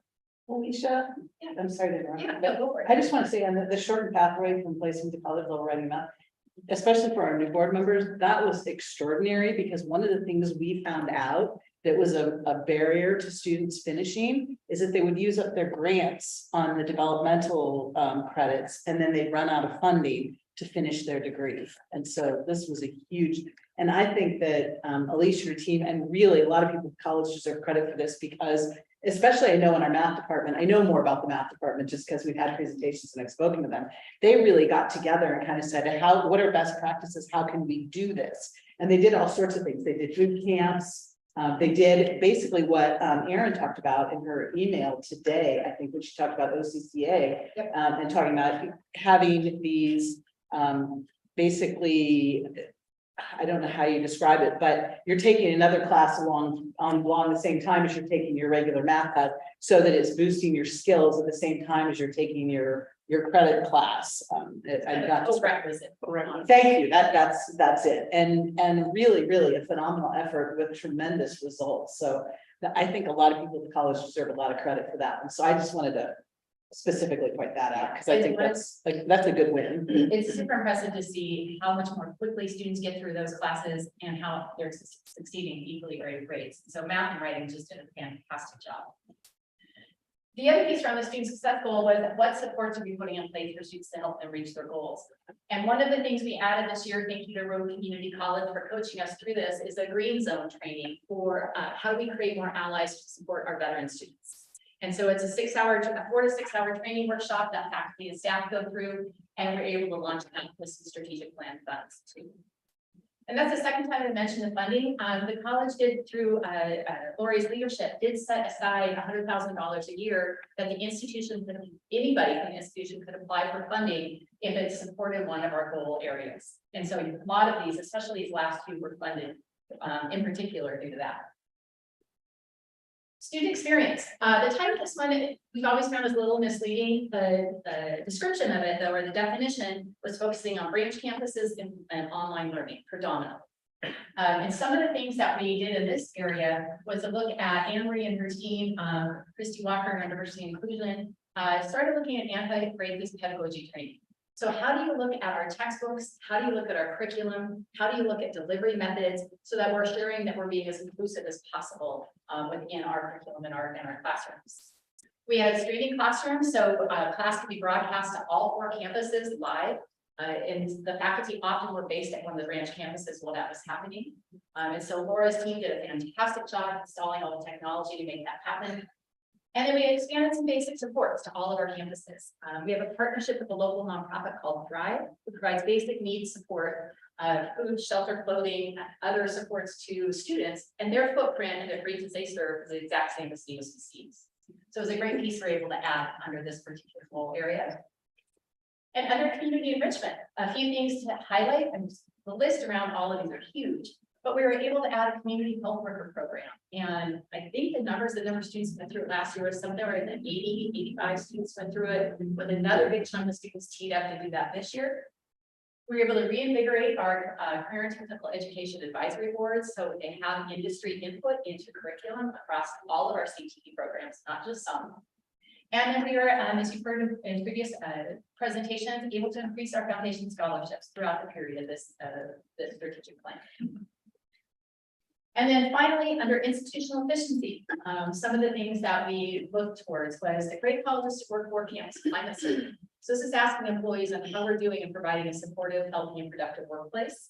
Alicia, Yeah. I'm sorry to interrupt. Yeah, go for it. I just want to say on the shortened pathway from placement to college level writing math, especially for our new board members, that was extraordinary because one of the things we found out that was a barrier to students finishing is that they would use up their grants on the developmental credits and then they'd run out of funding to finish their degree. And so this was a huge, and I think that Alicia, your team, and really a lot of people in college deserve credit for this because especially I know in our math department, I know more about the math department just because we've had presentations and I've spoken to them. They really got together and kind of said, what are best practices? How can we do this? And they did all sorts of things. They did boot camps. They did basically what Erin talked about in her email today, I think, when she talked about OCCA and talking about having these basically, I don't know how you describe it, but you're taking another class along the same time as you're taking your regular math class so that it's boosting your skills at the same time as you're taking your credit class. Thank you. That's it. And really a phenomenal effort with tremendous results. So I think a lot of people at the college deserve a lot of credit for that. And so I just wanted to specifically point that out because I think that's a good win. It's super impressive to see how much more quickly students get through those classes and how they're succeeding equally great grades. So math and writing just did a fantastic job. The other piece around the student success goal was what supports are we putting in place for students to help them reach their goals. And one of the things we added this year, thank you to Road Community College for coaching us through this, is a green zone training for how do we create more allies to support our veteran students. And so it's a 4 to 6 hour training workshop that faculty and staff go through, and we're able to launch that with some strategic plan funds too. And that's the second time I mentioned the funding. The college did through Lori's leadership did set aside $100,000 a year that the institution, anybody in the institution could apply for funding if it supported one of our goal areas. And so a lot of these, especially these last two, were funded in particular due to that. Student experience. The title of this one, we've always found is a little misleading. The description of it, though, or the definition, was focusing on branch campuses and online learning predominantly. And some of the things that we did in this area was to look at Anne Marie and her team, Christy Walker and Diversity and Inclusion, started looking at anti-racist pedagogy training. So how do you look at our textbooks? How do you look at our curriculum? How do you look at delivery methods so that we're ensuring that we're being as inclusive as possible within our curriculum and our classrooms? We had streaming classrooms, so class could be broadcast to all 4 campuses live. And the faculty often were based at one of the branch campuses while that was happening. And so Laura's team did a fantastic job installing all the technology to make that happen. And then we expanded some basic supports to all of our campuses. We have a partnership with a local nonprofit called Thrive, who provides basic needs support, food, shelter, clothing, other supports to students, and their footprint and the regions they serve is the exact same as Stevens and Steve's. So it was a great piece we're able to add under this particular goal area. And under community enrichment, a few things to highlight, and the list around all of these are huge, but we were able to add a community health worker program. And I think the number of students went through it last year was somewhere in the 80, 85 students went through it, with another big chunk of students teed up to do that this year. We were able to reinvigorate our career and technical education advisory boards, so they have industry input into curriculum across all of our CTE programs, not just some. And then we are, as you've heard in previous presentations, able to increase our foundation scholarships throughout the period of this strategic plan. And then finally, under institutional efficiency, some of the things that we looked towards was the great colleges to work for campus climate. So this is asking employees on how we're doing in providing a supportive, healthy, and productive workplace.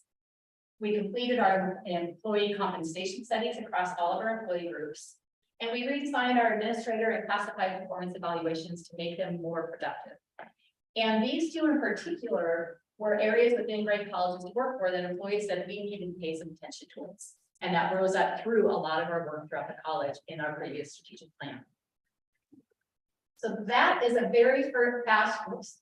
We completed our employee compensation studies across all of our employee groups. And we redesigned our administrator and classified performance evaluations to make them more productive. And these two in particular were areas within great colleges to work for that employees said we needed to pay some attention towards. And that rose up through a lot of our work throughout the college in our previous strategic plan. So that is a very fast, oops.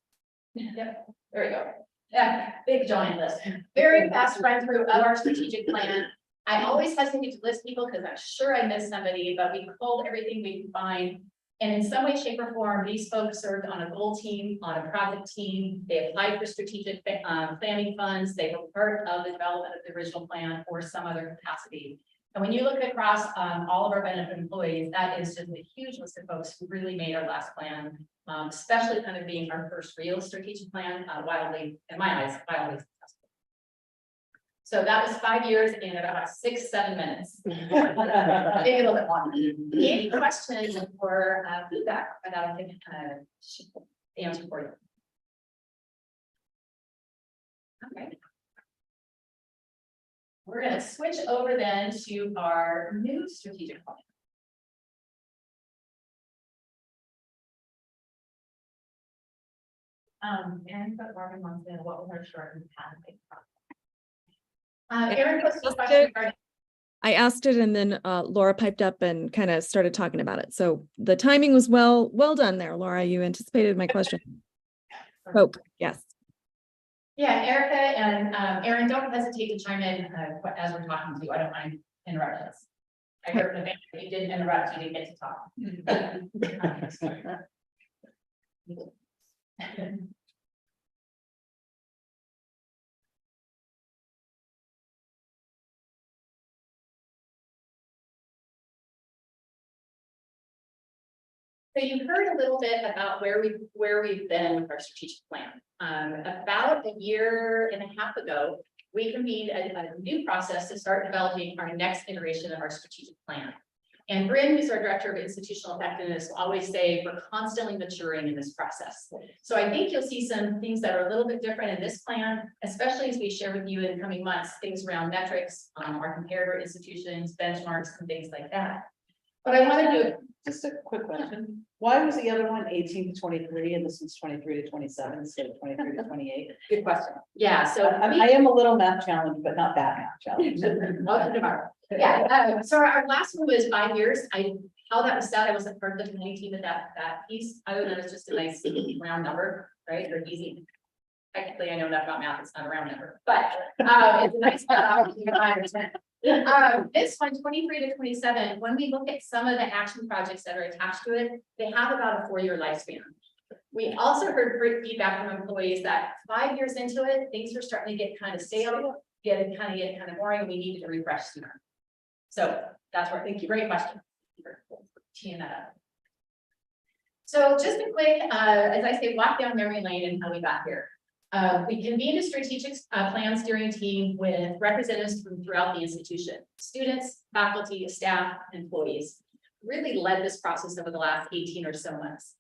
Yep, there we go. Yeah, big giant list. Very fast run through of our strategic plan. I always hesitate to list people because I'm sure I missed somebody, but we pulled everything we could find. And in some way, shape, or form, these folks served on a goal team, on a project team. They applied for strategic planning funds. They were part of the development of the original plan or some other capacity. And when you look across all of our benefit employees, that is just a huge list of folks who really made our last plan, especially kind of being our first real strategic plan, wildly, in my eyes, wildly successful. So that was 5 years in about 6-7 minutes. Maybe a little bit longer. Any questions or feedback that I can answer for you? Okay. We're going to switch over then to our new strategic plan. And but Marvin wants to know what was our short and path. Erin, what's the question? I asked it and then Laura piped up and kind of started talking about it. So the timing was well done there, Laura. You anticipated my question. Hope, yes. Yeah, Erica and Erin, don't hesitate to chime in as we're talking to you. I don't mind interruptions. I heard the if you didn't interrupt, you didn't get to talk. So you heard a little bit about where we've been with our strategic plan. About a year and a half ago, we convened a new process to start developing our next iteration of our strategic plan. And Bryn, who's our director of institutional effectiveness, will always say we're constantly maturing in this process. So I think you'll see some things that are a little bit different in this plan, especially as we share with you in the coming months, things around metrics, our comparator institutions, benchmarks, and things like that. But I want to do Just a quick question. Why was the other one 18 to 23 and this one's 23 to 27 instead of 23 to 28? good question. Yeah, so I am a little math challenged, but not that math challenged. welcome to Mark. Yeah, so our last one was 5 years. How that was set, I wasn't part of the planning team at that piece. Other than it's just a nice round number, right? Or easy. Technically, I know enough about math, it's not a round number, but it's a nice this one, 23 to 27, when we look at some of the action projects that are attached to it, they have about a 4-year lifespan. We also heard great feedback from employees that 5 years into it, things are starting to get kind of stale, get kind of boring, and we needed to refresh sooner. So that's where, thank you, great question. For teeing that up. So just a quick, as I say, walk down memory lane and how we got here. We convened a strategic plan steering team with representatives from throughout the institution, students, faculty, staff, employees, really led this process over the last 18 or so months.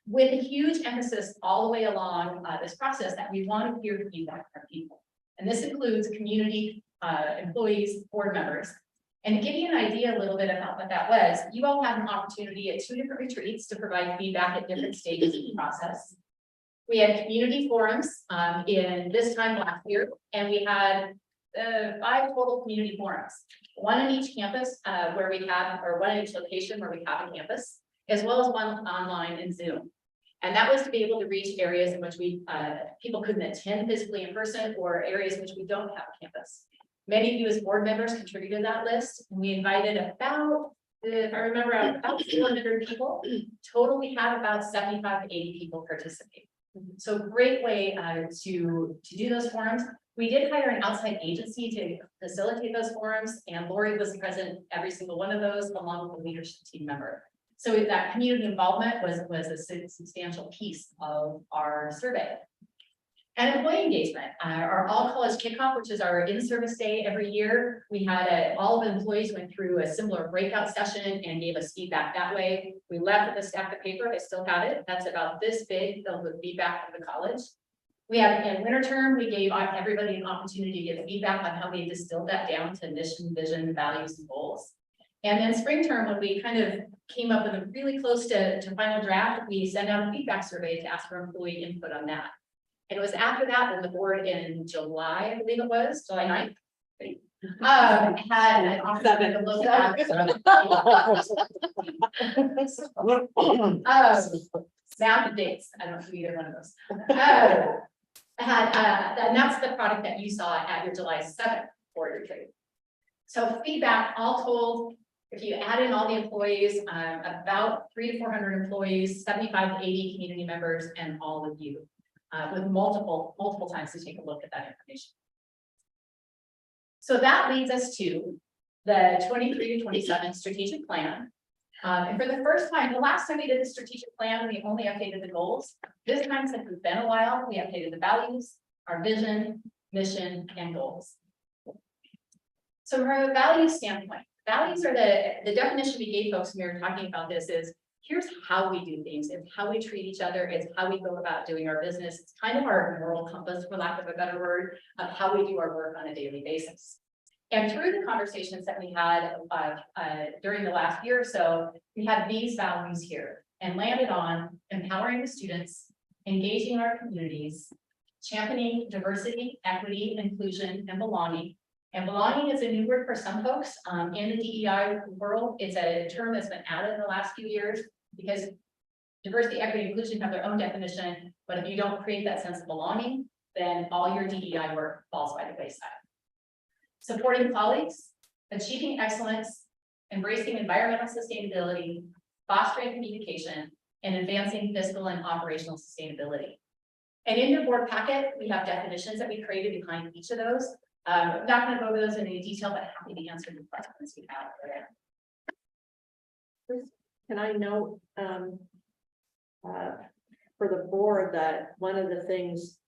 With a huge emphasis all the way along this process that we want to hear feedback from people. And this includes community, employees, board members. And to give you an idea a little bit about what that was, you all had an opportunity at 2 different retreats to provide feedback at different stages of the process. We had community forums in this time last year, and we had 5 total community forums. One in each campus, where we have, or one in each location where we have a campus, as well as one online in Zoom. And that was to be able to reach areas in which we, people couldn't attend physically in person, or areas in which we don't have a campus. Many of you as board members contributed to that list, and we invited about, if I remember, about 400 people. Total, we had about 75 to 80 people participate. So great way to do those forums. We did hire an outside agency to facilitate those forums, and Lori was present every single one of those, along with a leadership team member. So that community involvement was a substantial piece of our survey. And employee engagement, our all college kickoff, which is our in-service day every year. We had all of the employees went through a similar breakout session and gave us feedback that way. We left with a stack of paper. I still have it. That's about this big, filled with feedback from the college. We had in winter term, we gave everybody an opportunity to give feedback on how we distilled that down to mission, vision, values, and goals. And then spring term, when we kind of came up with a really close to final draft, we sent out a feedback survey to ask for employee input on that. And it was after that that the board in July, I believe it was, July 9th. Had an opportunity to look at. Sound of dates, I don't do either one of those. And that's the product that you saw at your July 7th board retreat. So feedback, all told, if you add in all the employees, about 300 to 400 employees, 75 to 80 community members, and all of you, with multiple times to take a look at that information. So that leads us to the 23 to 27 strategic plan. And for the first time, the last time we did the strategic plan, we only updated the goals. This time, since it's been a while, we updated the values, our vision, mission, and goals. So from a value standpoint, values are the definition we gave folks when we were talking about this is, here's how we do things, it's how we treat each other, it's how we go about doing our business. It's kind of our moral compass, for lack of a better word, of how we do our work on a daily basis. And through the conversations that we had during the last year or so, we had these values here and landed on empowering the students, engaging our communities, championing diversity, equity, inclusion, and belonging. And belonging is a new word for some folks in the DEI world. It's a term that's been added in the last few years because diversity, equity, inclusion have their own definition. But if you don't create that sense of belonging, then all your DEI work falls by the wayside. Supporting colleagues, achieving excellence, embracing environmental sustainability, fostering communication, and advancing fiscal and operational sustainability. And in your board packet, we have definitions that we created behind each of those. I'm not going to go over those in any detail, but happy to answer the questions you have there. Can I note for the board that one of the things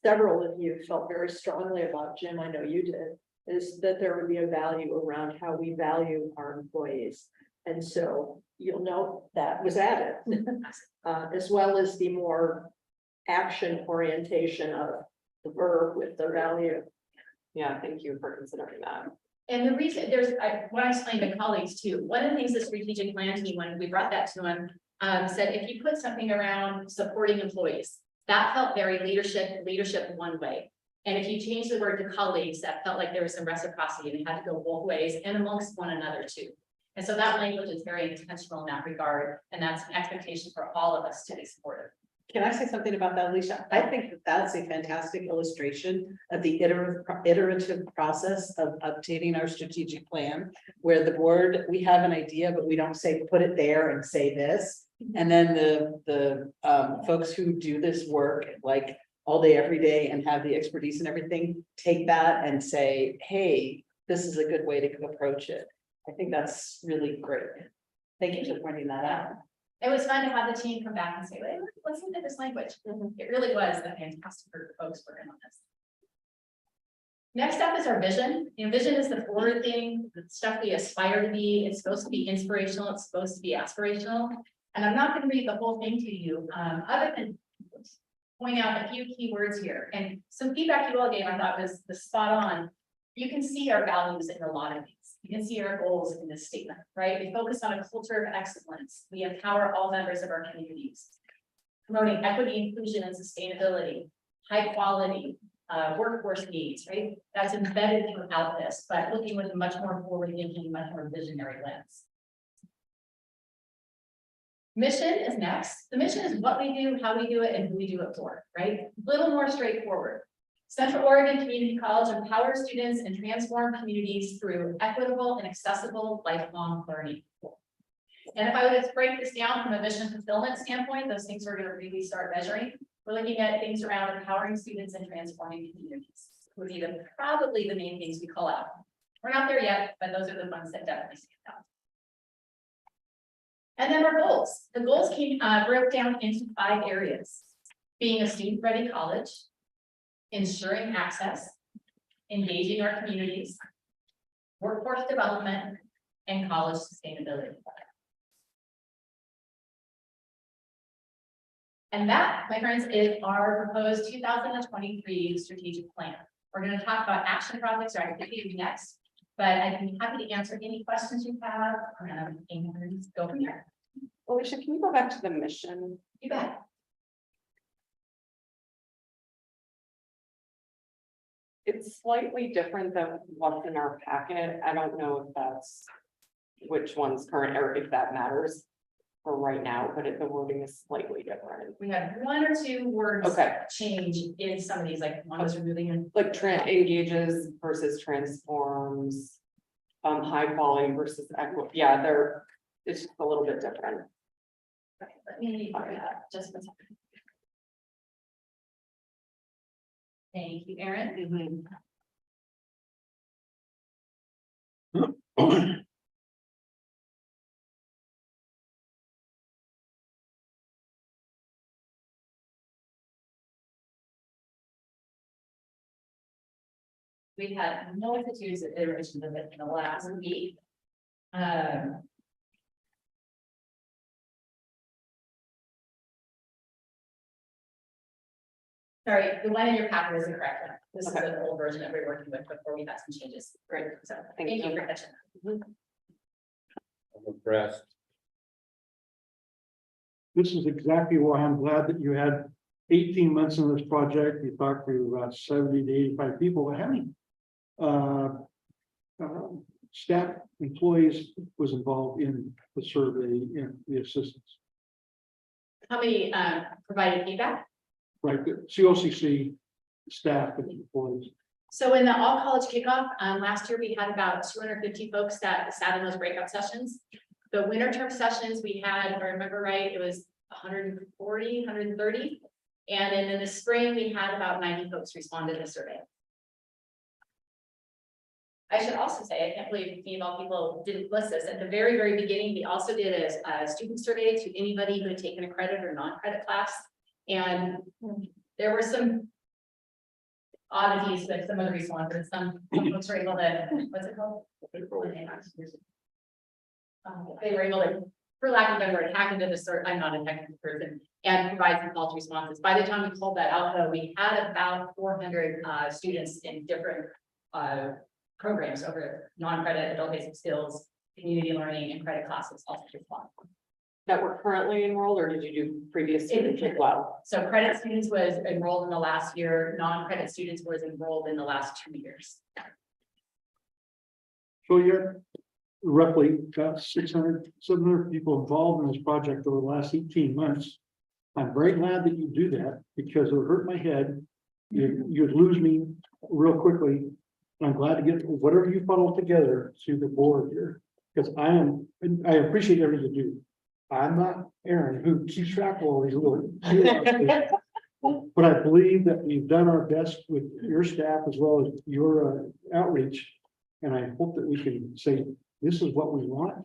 several of you felt very strongly about, Jim, I know you did, is that there would be a value around how we value our employees. And so you'll note that was added, as well as the more action orientation of the verb with the value. Yeah, thank you for considering that. And the reason when I explained to colleagues too, one of the things the strategic plan team, when we brought that to them, said, if you put something around supporting employees, that felt very leadership one way. And if you change the word to colleagues, that felt like there was some reciprocity and it had to go both ways and amongst one another too. And so that language is very intentional in that regard. And that's an expectation for all of us to be supportive. Can I say something about that, Alicia? I think that that's a fantastic illustration of the iterative process of updating our strategic plan, where the board, we have an idea, but we don't say, put it there and say this. And then the folks who do this work like all day, every day, and have the expertise and everything, take that and say, hey, this is a good way to approach it. I think that's really great. Thank you for pointing that out. It was fun to have the team come back and say, wait, let's look at this language. It really was a fantastic group of folks working on this. Next up is our vision. And vision is the forward thing, the stuff we aspire to be. It's supposed to be inspirational. It's supposed to be aspirational. And I'm not going to read the whole thing to you, other than point out a few key words here. And some feedback you all gave, I thought was spot on. You can see our values in a lot of these. You can see our goals in this statement, right? We focus on a culture of excellence. We empower all members of our communities, promoting equity, inclusion, and sustainability, high quality, workforce needs, right? That's embedded throughout this, but looking with a much more forward-thinking, much more visionary lens. Mission is next. The mission is what we do, how we do it, and who we do it for, right? A little more straightforward. Central Oregon Community College empowers students and transform communities through equitable and accessible lifelong learning. And if I would just break this down from a mission fulfillment standpoint, those things we're going to really start measuring. We're looking at things around empowering students and transforming communities. Would be probably the main things we call out. We're not there yet, but those are the ones that definitely stand out. And then our goals. The goals broke down into 5 areas: being a student-ready college, ensuring access, engaging our communities, workforce development, and college sustainability. And that, my friends, is our proposed 2023 strategic plan. We're going to talk about action projects or activities next, but I'd be happy to answer any questions you have and go from there. Alicia, can you go back to the mission? You bet. It's slightly different than what's in our packet. I don't know if that's which one's current or if that matters for right now, but the wording is slightly different. We have 1 or 2 words Okay. change in some of these, like one was removing and Like engages versus transforms, high quality versus equity. Yeah, it's just a little bit different. let me just one second. Thank you, Erin. We've had multitudes of iterations of it in the last week. Sorry, the one in your packet is incorrect. This is the old version that we're working with before we had some changes. Great. So thank you for catching that. I'm impressed. This is exactly why I'm glad that you had 18 months in this project. You talked to about 70 to 85 people, but how many staff employees was involved in the survey and the assistance? How many provided feedback? Right, the COCC staff and employees. So in the all college kickoff, last year we had about 250 folks that sat in those breakout sessions. The winter term sessions we had, if I remember right, it was 140, 130. And then in the spring, we had about 90 folks respond to the survey. I should also say, I can't believe people didn't list this. At the very, very beginning, we also did a student survey to anybody who had taken a credit or non-credit class. And there were some oddities with some of the responses. Some folks were able to, what's it called? They were able to, for lack of a better word, hack into the sort, I'm not a technical person, and provide some false responses. By the time we pulled that out, though, we had about 400 students in different programs over non-credit, adult basic skills, community learning, and credit classes also respond. That were currently enrolled, or did you do previous students as well? So credit students was enrolled in the last year, non-credit students was enrolled in the last 2 years. So you're roughly got 600, 700 people involved in this project over the last 18 months. I'm very glad that you do that because it would hurt my head. You'd lose me real quickly. I'm glad to get whatever you funnel together to the board here, because I appreciate everything you do. I'm not Aaron who keeps track of all these little. But I believe that we've done our best with your staff as well as your outreach. And I hope that we can say, this is what we want.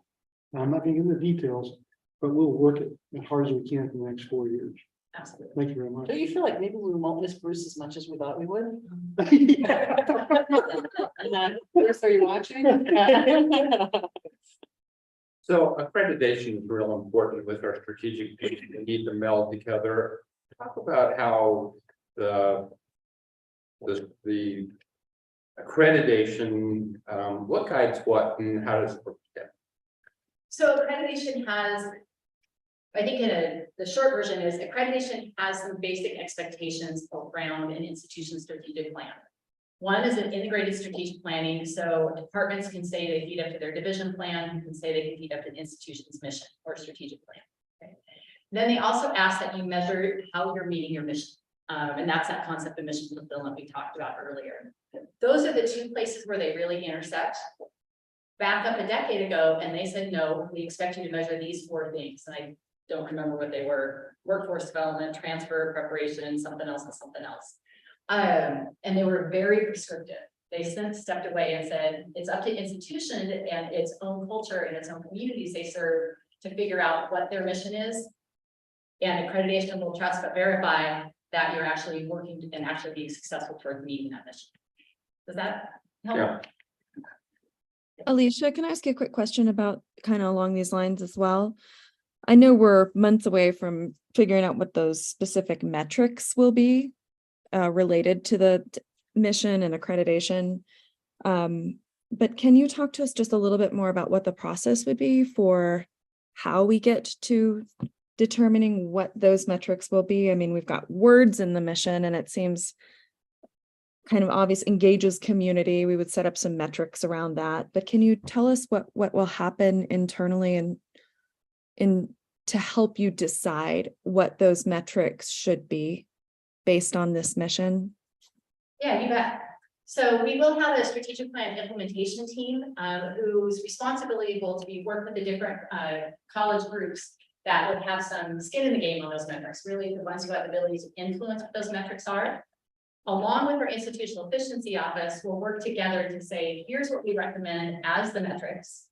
And I'm not gonna get into the details, but we'll work it as hard as we can for the next 4 years. Absolutely. Thank you very much. Don't you feel like maybe we won't miss Bruce as much as we thought we would? Bruce, are you watching? So accreditation is real important with our strategic piece. We need to meld together. Talk about how the accreditation, what guides what and how does it work together? So accreditation has I think the short version is accreditation has some basic expectations around an institution's strategic plan. One is an integrated strategic planning, so departments can say they feed up to their division plan, can say they can feed up to the institution's mission or strategic plan. Okay. Then they also ask that you measure how you're meeting your mission. And that's that concept of mission fulfillment we talked about earlier. Those are the two places where they really intersect. Back up a decade ago, and they said, no, we expect you to measure these 4 things. And I don't remember what they were: workforce development, transfer, preparation, something else, and something else. And they were very prescriptive. They since stepped away and said, it's up to institution and its own culture and its own communities they serve to figure out what their mission is. And accreditation will trust but verify that you're actually working and actually being successful towards meeting that mission. Does that help? Yeah. Alicia, can I ask you a quick question about kind of along these lines as well? I know we're months away from figuring out what those specific metrics will be related to the mission and accreditation. But can you talk to us just a little bit more about what the process would be for how we get to determining what those metrics will be? I mean, we've got words in the mission and it seems kind of obvious, engages community. We would set up some metrics around that, but can you tell us what will happen internally and to help you decide what those metrics should be based on this mission? Yeah, you bet. So we will have a strategic plan implementation team whose responsibility will to be work with the different college groups that would have some skin in the game on those metrics, really the ones who have the ability to influence what those metrics are. Along with our institutional efficiency office, we'll work together to say, here's what we recommend as the metrics.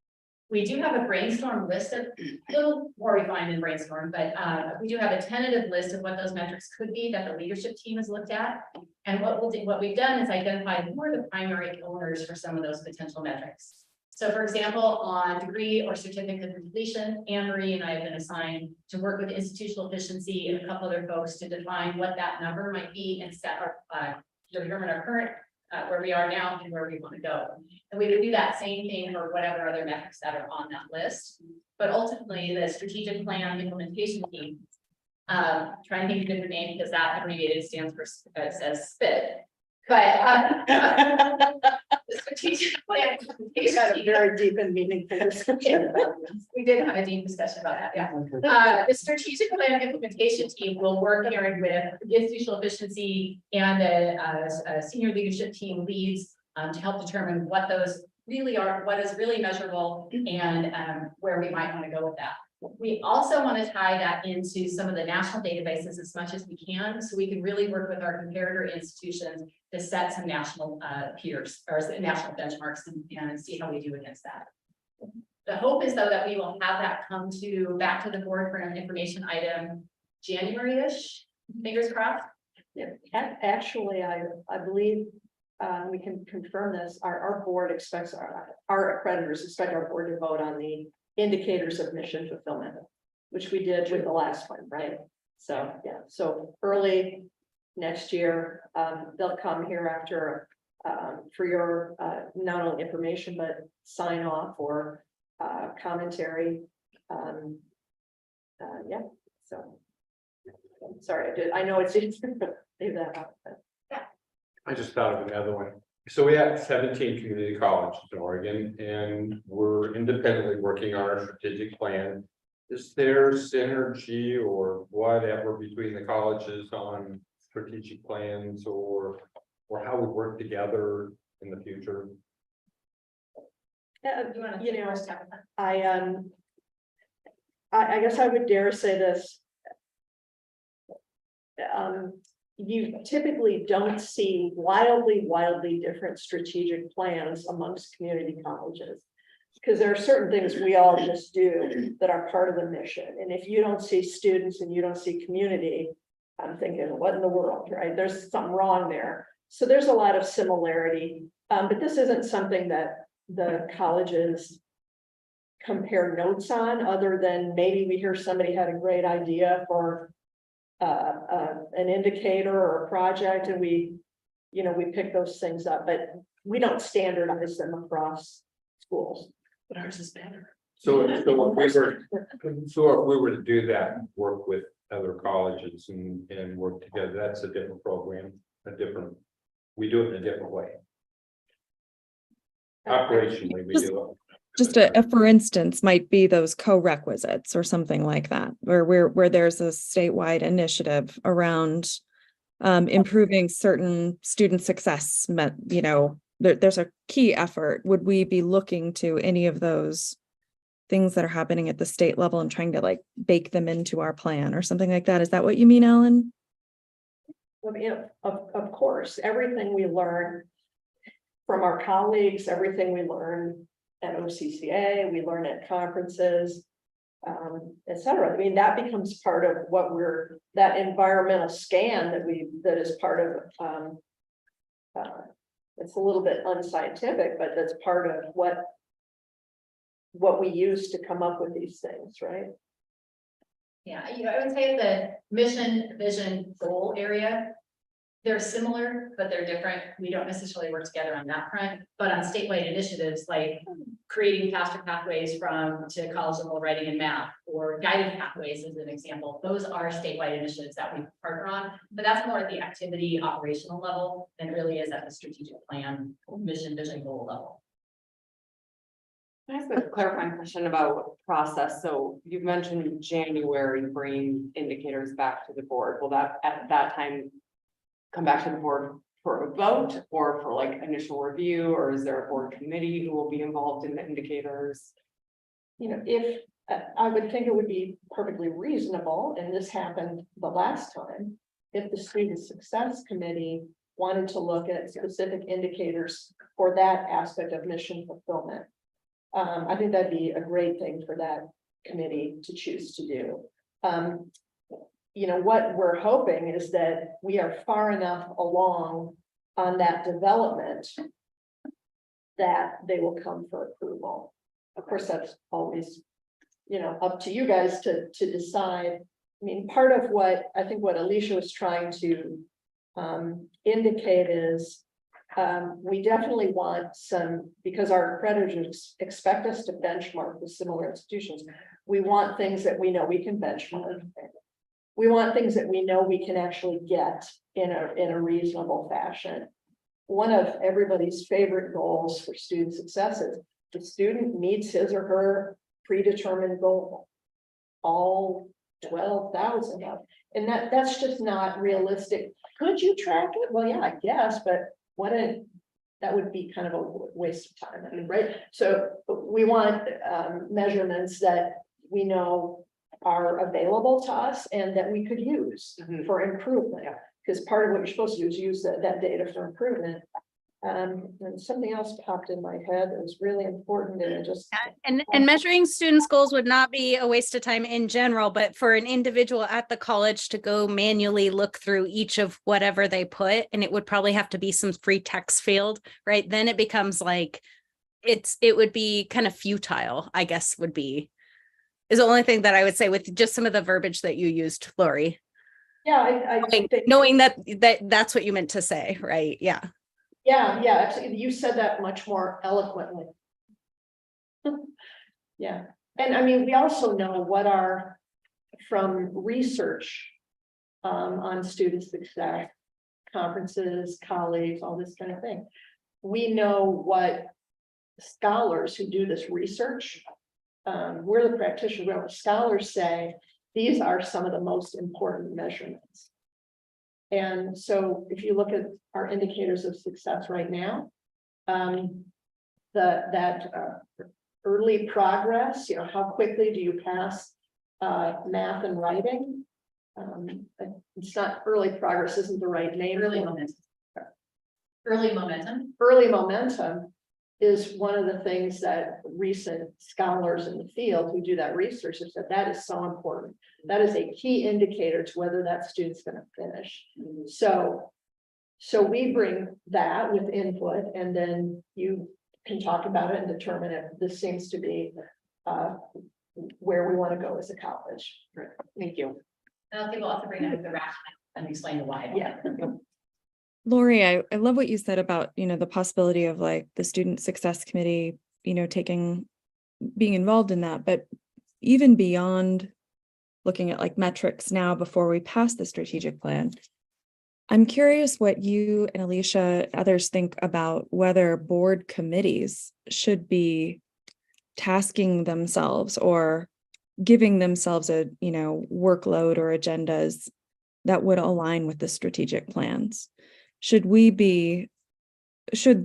We do have a brainstorm list of, a little more refined than brainstorm, but we do have a tentative list of what those metrics could be that the leadership team has looked at. And what we've done is identified who are the primary owners for some of those potential metrics. So for example, on degree or certificate of completion, Anne-Marie and I have been assigned to work with institutional efficiency and a couple other folks to define what that number might be and set our, determine our current, where we are now and where we want to go. And we would do that same thing for whatever other metrics that are on that list. But ultimately, the strategic plan implementation team, trying to think of a different name because that abbreviated stands for, says SPIT. But the strategic plan. You got a very deep and meaningful discussion about this. We did have a deep discussion about that, yeah. The strategic plan implementation team will work here with the institutional efficiency and the senior leadership team leads to help determine what those really are, what is really measurable and where we might want to go with that. We also want to tie that into some of the national databases as much as we can, so we can really work with our comparator institutions to set some national peers or national benchmarks and see how we do against that. The hope is though that we will have that come back to the board for an information item January-ish, fingers crossed. Yeah, actually, I believe we can confirm this. Our board expects our accreditors expect our board to vote on the indicators of mission fulfillment, which we did with the last one, right? So, yeah, so early next year, they'll come here after for your not only information, but sign off or commentary. Yeah, so sorry, I know it's easier, but leave that out. I just thought of another one. So we have 17 community colleges in Oregon and we're independently working on our strategic plan. Is there synergy or whatever between the colleges on strategic plans or how we work together in the future? You know, I guess I would dare say this. You typically don't see wildly different strategic plans amongst community colleges. Because there are certain things we all just do that are part of the mission. And if you don't see students and you don't see community, I'm thinking, what in the world, right? There's something wrong there. So there's a lot of similarity, but this isn't something that the colleges compare notes on, other than maybe we hear somebody had a great idea for an indicator or a project, and we pick those things up, but we don't standardize them across schools. But ours is better. So if we were to do that, work with other colleges and work together, that's a different program, we do it in a different way. Operationally, we do it. Just a for instance, might be those co-requisites or something like that, where there's a statewide initiative around improving certain student success, there's a key effort. Would we be looking to any of those things that are happening at the state level and trying to like bake them into our plan or something like that? Is that what you mean, Ellen? I mean, of course, everything we learn from our colleagues, everything we learn at OCCA, we learn at conferences, et cetera. I mean, that becomes part of what that environmental scan that is part of, it's a little bit unscientific, but that's part of what we use to come up with these things, right? Yeah, I would say the mission, vision, goal area, they're similar, but they're different. We don't necessarily work together on that front, but on statewide initiatives like creating faster pathways to college level writing and math, or guided pathways as an example, those are statewide initiatives that we partner on, but that's more at the activity operational level than it really is at the strategic plan, mission, vision, goal level. Can I ask a clarifying question about process? So you've mentioned in January bringing indicators back to the board. Will that at that time come back to the board for a vote or for like initial review, or is there a board committee who will be involved in the indicators? If I would think it would be perfectly reasonable, and this happened the last time, if the student success committee wanted to look at specific indicators for that aspect of mission fulfillment. I think that'd be a great thing for that committee to choose to do. What we're hoping is that we are far enough along on that development that they will come for approval. Of course, that's always, up to you guys to decide. I mean, part of what I think what Alicia was trying to indicate is we definitely want some, because our creditors expect us to benchmark with similar institutions. We want things that we know we can benchmark. We want things that we know we can actually get in a reasonable fashion. One of everybody's favorite goals for student success is the student meets his or her predetermined goal. All 12,000 of, and that's just not realistic. Could you track it? Well, yeah, I guess, but that would be kind of a waste of time, right? So we want measurements that we know are available to us and that we could use for improvement. Because part of what you're supposed to do is use that data for improvement. And something else popped in my head that was really important, and it just and measuring students' goals would not be a waste of time in general, but for an individual at the college to go manually look through each of whatever they put, and it would probably have to be some free text field, right? Then it becomes like it would be kind of futile, I guess is the only thing that I would say with just some of the verbiage that you used, Lori. Yeah, I think knowing that's what you meant to say, right? Yeah. Yeah, absolutely. You said that much more eloquently. Yeah, and I mean, we also know what are from research on student success, conferences, colleagues, all this kind of thing. We know what scholars who do this research, we're the practitioners, what scholars say, these are some of the most important measurements. And so if you look at our indicators of success right now, early progress, how quickly do you pass math and writing? It's not early progress, isn't the right name. Early momentum. Early momentum. Early momentum is one of the things that recent scholars in the field who do that research have said that is so important. That is a key indicator to whether that student's going to finish. So we bring that with input, and then you can talk about it and determine if this seems to be where we want to go as a college. Right. Thank you. And people also bring up the rationale and explain the why. Yeah. Lori, I love what you said about, the possibility of like the student success committee, taking being involved in that, but even beyond looking at like metrics now before we pass the strategic plan, I'm curious what you and Alicia, others think about whether board committees should be tasking themselves or giving themselves a, workload or agendas that would align with the strategic plans. Should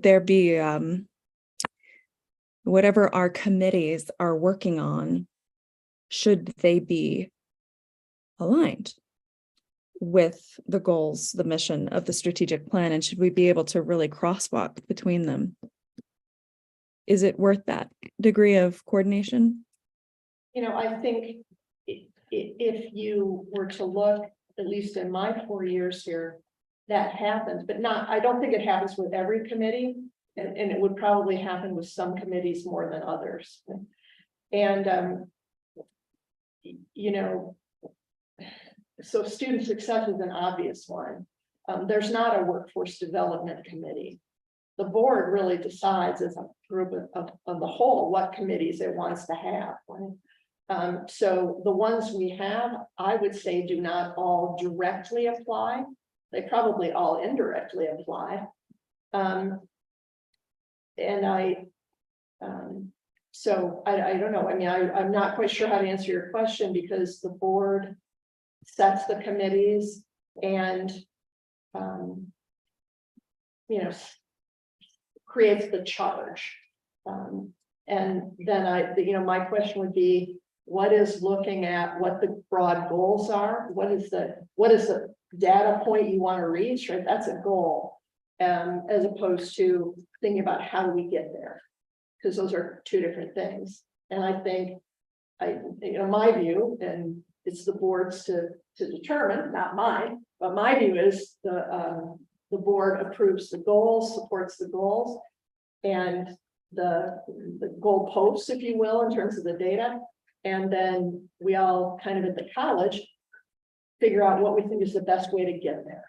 there be, whatever our committees are working on, should they be aligned with the goals, the mission of the strategic plan, and should we be able to really crosswalk between them? Is it worth that degree of coordination? I think if you were to look, at least in my 4 years here, that happens, but I don't think it happens with every committee. And it would probably happen with some committees more than others. And, so student success is an obvious one. There's not a workforce development committee. The board really decides as a group of the whole what committees it wants to have. Right? So the ones we have, I would say, do not all directly apply. They probably all indirectly apply. So I don't know. I mean, I'm not quite sure how to answer your question because the board sets the committees and, creates the charge. And then my question would be, what is looking at what the broad goals are? What is the data point you want to reach, right? That's a goal. As opposed to thinking about how do we get there, because those are two different things. And I think, my view, and it's the board's to determine, not mine, but my view is the board approves the goals, supports the goals, and the goal posts, if you will, in terms of the data, and then we all kind of at the college figure out what we think is the best way to get there.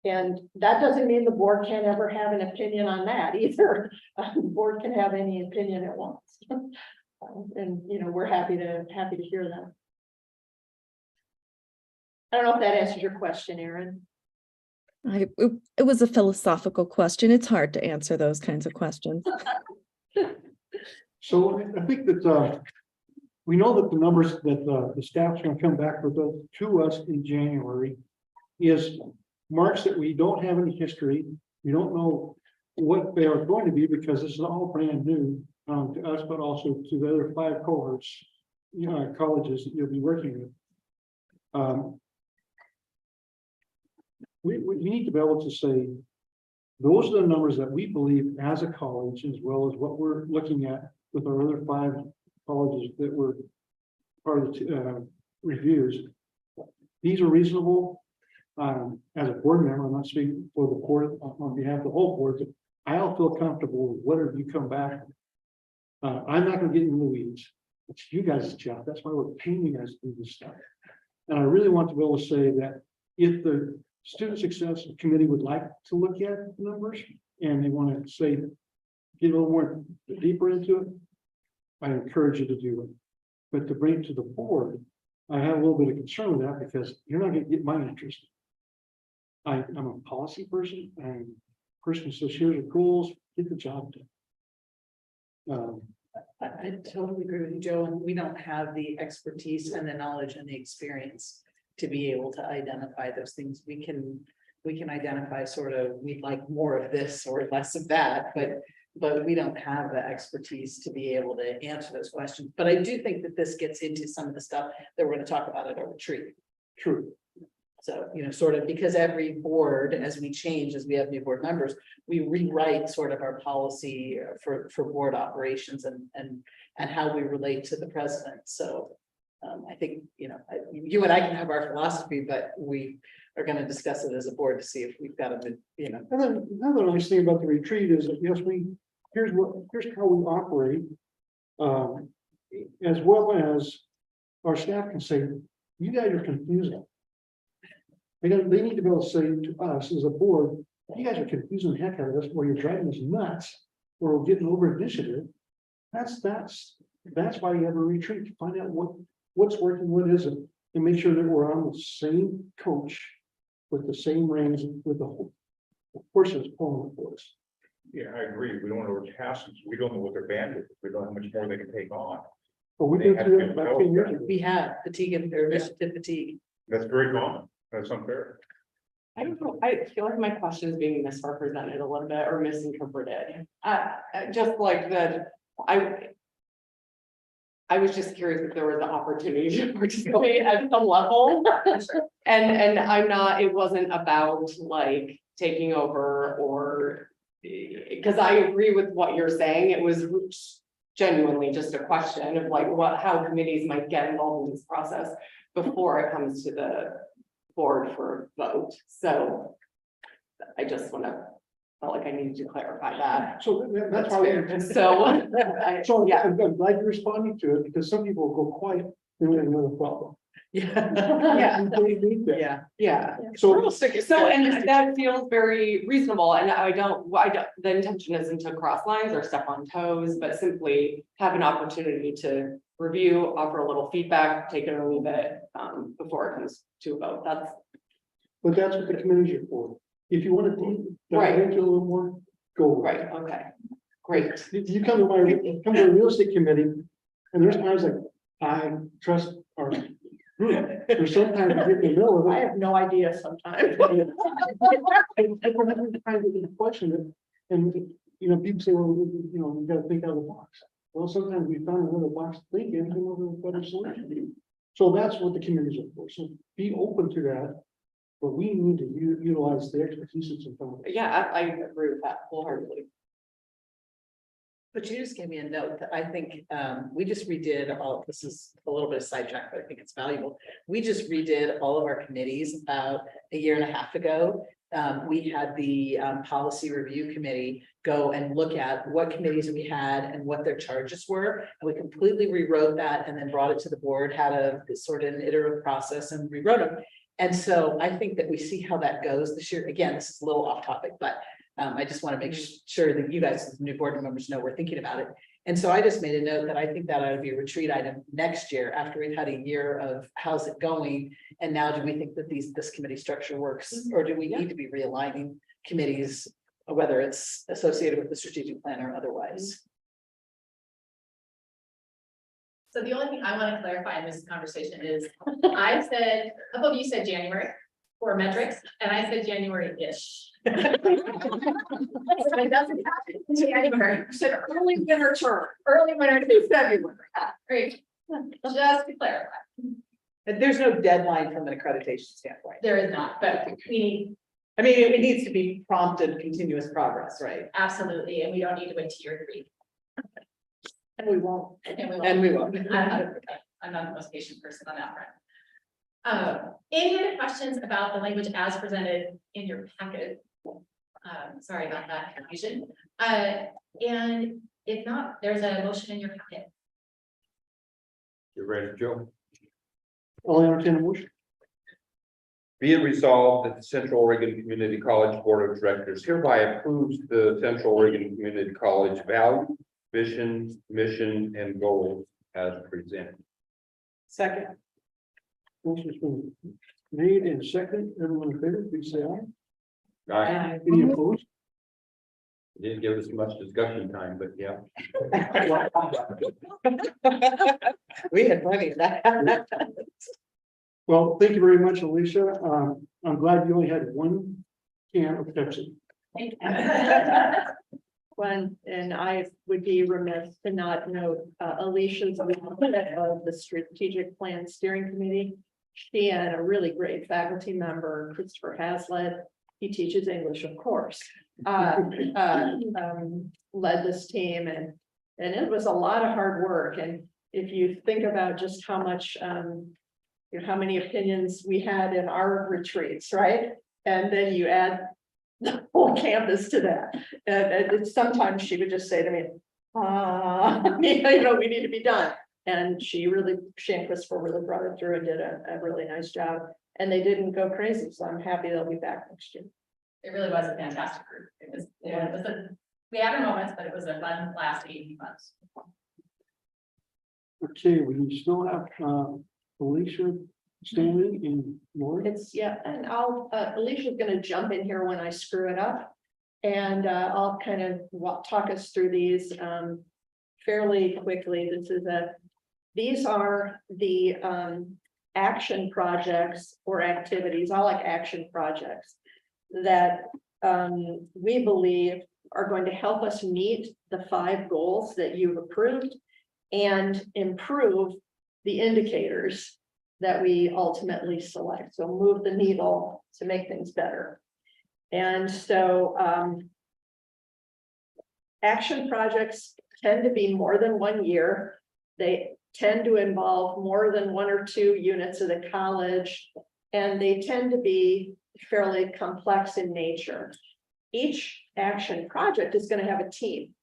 And that doesn't mean the board can't ever have an opinion on that either. The board can have any opinion it wants. And, we're happy to hear that. I don't know if that answers your question, Erin. It was a philosophical question. It's hard to answer those kinds of questions. So I think that we know that the numbers that the staff's going to come back with to us in January is marks that we don't have any history. We don't know what they are going to be because this is all brand new to us, but also to the other 5 cohorts, colleges that you'll be working with. We need to be able to say, those are the numbers that we believe as a college, as well as what we're looking at with our other 5 colleges that were part of the reviews. These are reasonable. As a board member, I'm not speaking for the board on behalf of the whole board, but I'll feel comfortable with whatever you come back. I'm not going to get into the weeds. It's you guys' job. That's why we're paying you guys to do this stuff. And I really want to be able to say that if the student success committee would like to look at numbers and they want to say, get a little more deeper into it, I encourage you to do it. But to bring it to the board, I have a little bit of concern with that because you're not going to get my interest. I'm a policy person and person who says, here's the goals, get the job done. I totally agree with you, Joe, and we don't have the expertise and the knowledge and the experience to be able to identify those things. We can identify sort of, we'd like more of this or less of that, but we don't have the expertise to be able to answer those questions. But I do think that this gets into some of the stuff that we're going to talk about at our retreat. True. So, sort of because every board, as we change, as we have new board members, we rewrite sort of our policy for board operations and how we relate to the president. So I think, you and I can have our philosophy, but we are going to discuss it as a board to see if we've got a, And then another nice thing about the retreat is that, yes, here's how we operate. As well as our staff can say, you guys are confusing. They need to be able to say to us as a board, you guys are confusing the heck out of us, or you're driving us nuts, or we're getting over initiative. That's that's why you have a retreat, to find out what's working, what isn't, and make sure that we're on the same coach with the same reins, with the whole. Of course, it's pulling for us. Yeah, I agree. We don't know what tasks, we don't know what their bandwidth is, we don't know how much more they can take on. But we've They been have through to that about develop 10 years that. ago. We have fatigue and or initiative fatigue. That's very common. That's unfair. I don't know, I feel like my question is being misrepresented a little bit or misinterpreted. Just like I was just curious if there was an opportunity to participate at some level. And I'm not, it wasn't about like taking over or, because I agree with what you're saying, it was genuinely just a question of like how committees might get involved in this process before it comes to the board for vote, so I just felt like I needed to clarify that. So that's why. fair. So, So yeah. I'm glad you're responding to it, because some people go quiet, and we have another problem. Yeah. Yeah. We need that. Yeah. Yeah, So, so, and that feels very reasonable, and I don't, the intention isn't to cross lines or step on toes, but simply have an opportunity to review, offer a little feedback, take it or leave it, before it comes to a vote, but that's what the committees are for. If you want to dive Right. into a little more, go. right, okay, great. You come to a real estate committee, and there's times like, I trust our group. There's sometimes you get in the middle of it. I have no idea sometimes. And we're having to kind of question it, and, you know, people say, well, we gotta think out of the box. Well, sometimes we found another box to think in, and come up with a better solution. So that's what the committees are for, so be open to that, but we need to utilize the expertise that's in front of us. Yeah, I agree with that wholeheartedly. But you just gave me a note that I think we just redid all, this is a little bit of sidetrack, but I think it's valuable. We just redid all of our committees about a year and a half ago. We had the policy review committee go and look at what committees we had and what their charges were. And we completely rewrote that and then brought it to the board, had a sort of an iterative process and rewrote them. And so I think that we see how that goes this year. Again, this is a little off topic, but I just want to make sure that you guys, as new board members, know we're thinking about it. And so I just made a note that I think that ought to be a retreat item next year after we've had a year of how's it going? And now do we think that this committee structure works, or do we need to be realigning committees, whether it's associated with the strategic plan or otherwise? So the only thing I want to clarify in this conversation is, I said, a couple of you said January for metrics, and I said January-ish. It doesn't happen in January. Said early winter term. Early winter to February. Great. Just to clarify, And there's no deadline from an accreditation standpoint. there is not, but we need I mean, it needs to be prompted continuous progress, right? absolutely, and we don't need to wait to year 3. And we won't. And we won't. I'm not the most patient person on that front. Any other questions about the language as presented in your packet? Sorry about that confusion. And if not, there's a motion in your packet. You ready, Joe? I'll entertain a motion. Be it resolved that the Central Oregon Community College Board of Directors hereby approves the Central Oregon Community College value, vision, mission, and goals as presented. Second. Motion's been made and second. Everyone in favor, please say aye. I Any opposed? didn't give us much discussion time, but yeah. We had plenty of that. Well, thank you very much, Alicia. I'm glad you only had one can of Pepsi. Thank you. And I would be remiss to not note Alicia's of the strategic plan steering committee. She and a really great faculty member, Christopher Haslett, he teaches English, of course, led this team, and it was a lot of hard work. And if you think about just how much how many opinions we had in our retreats, right? And then you add the whole campus to that. And sometimes she would just say to me, we need to be done. And she and Christopher really brought it through and did a really nice job. And they didn't go crazy, so I'm happy they'll be back next year. It really was a fantastic group. We had our moments, but it was a fun last 18 months. Okay, we still have Alicia standing and Lori. It's, yeah, and Alicia's gonna jump in here when I screw it up. And I'll kind of talk us through these fairly quickly. These are the action projects or activities. I like action projects that we believe are going to help us meet the 5 goals that you've approved and improve the indicators that we ultimately select. So move the needle to make things better. And so action projects tend to be more than 1 year. They tend to involve more than 1 or 2 units of the college, and they tend to be fairly complex in nature. Each action project is going to have a team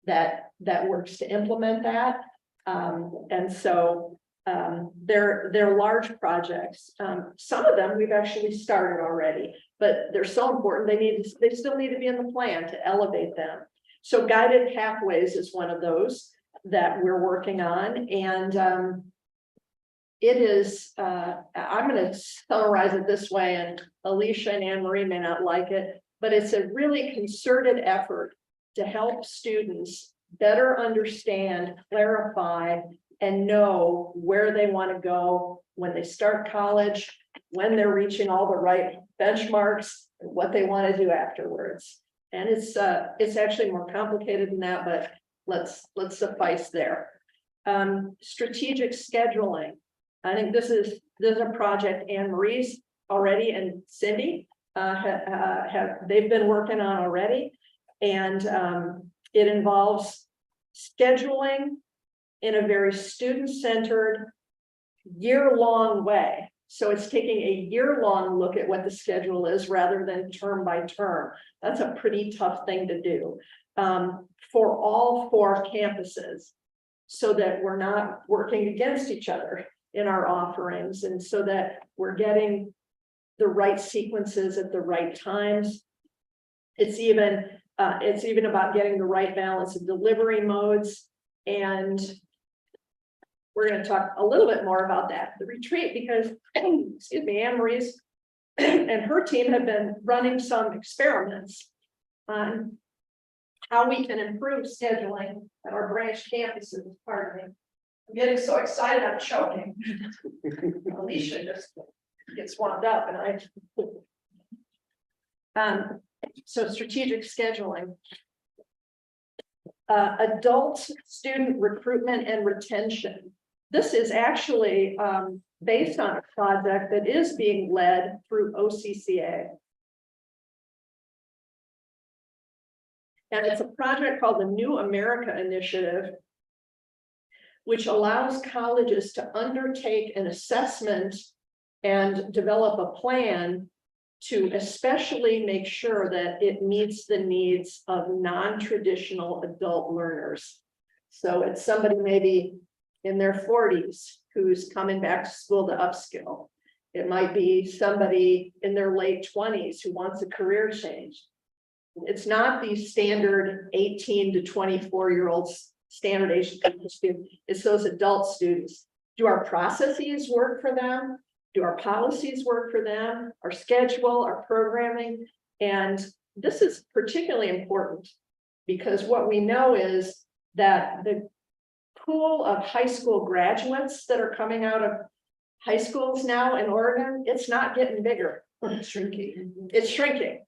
that works to implement that. And so they're large projects. Some of them we've actually started already, but they're so important, they still need to be in the plan to elevate them. So guided pathways is one of those that we're working on. And it is, I'm going to summarize it this way, and Alicia and Anne Marie may not like it, but it's a really concerted effort to help students better understand, clarify, and know where they want to go when they start college, when they're reaching all the right benchmarks, and what they want to do afterwards. And it's actually more complicated than that, but let's suffice there. Strategic scheduling. I think this is a project Anne Marie's already and Cindy they've been working on already. And it involves scheduling in a very student-centered, year-long way. So it's taking a year-long look at what the schedule is rather than term by term. That's a pretty tough thing to do for all 4 campuses, so that we're not working against each other in our offerings, and so that we're getting the right sequences at the right times. It's even about getting the right balance of delivery modes. And we're going to talk a little bit more about that, the retreat, because excuse me, Anne Marie's and her team have been running some experiments on how we can improve scheduling at our branch campuses. Pardon me. I'm getting so excited I'm choking. Alicia just gets wound up, and so strategic scheduling. Adult student recruitment and retention. This is actually based on a project that is being led through OCCA. And it's a project called the New America Initiative, which allows colleges to undertake an assessment and develop a plan to especially make sure that it meets the needs of non-traditional adult learners. So it's somebody maybe in their 40s who's coming back to school to upskill. It might be somebody in their late 20s who wants a career change. It's not the standard 18 to 24-year-old standard age student. It's those adult students. Do our processes work for them? Do our policies work for them? Our schedule, our programming? And this is particularly important because what we know is that the pool of high school graduates that are coming out of high schools now in Oregon, it's not getting bigger. It's shrinking. It's shrinking.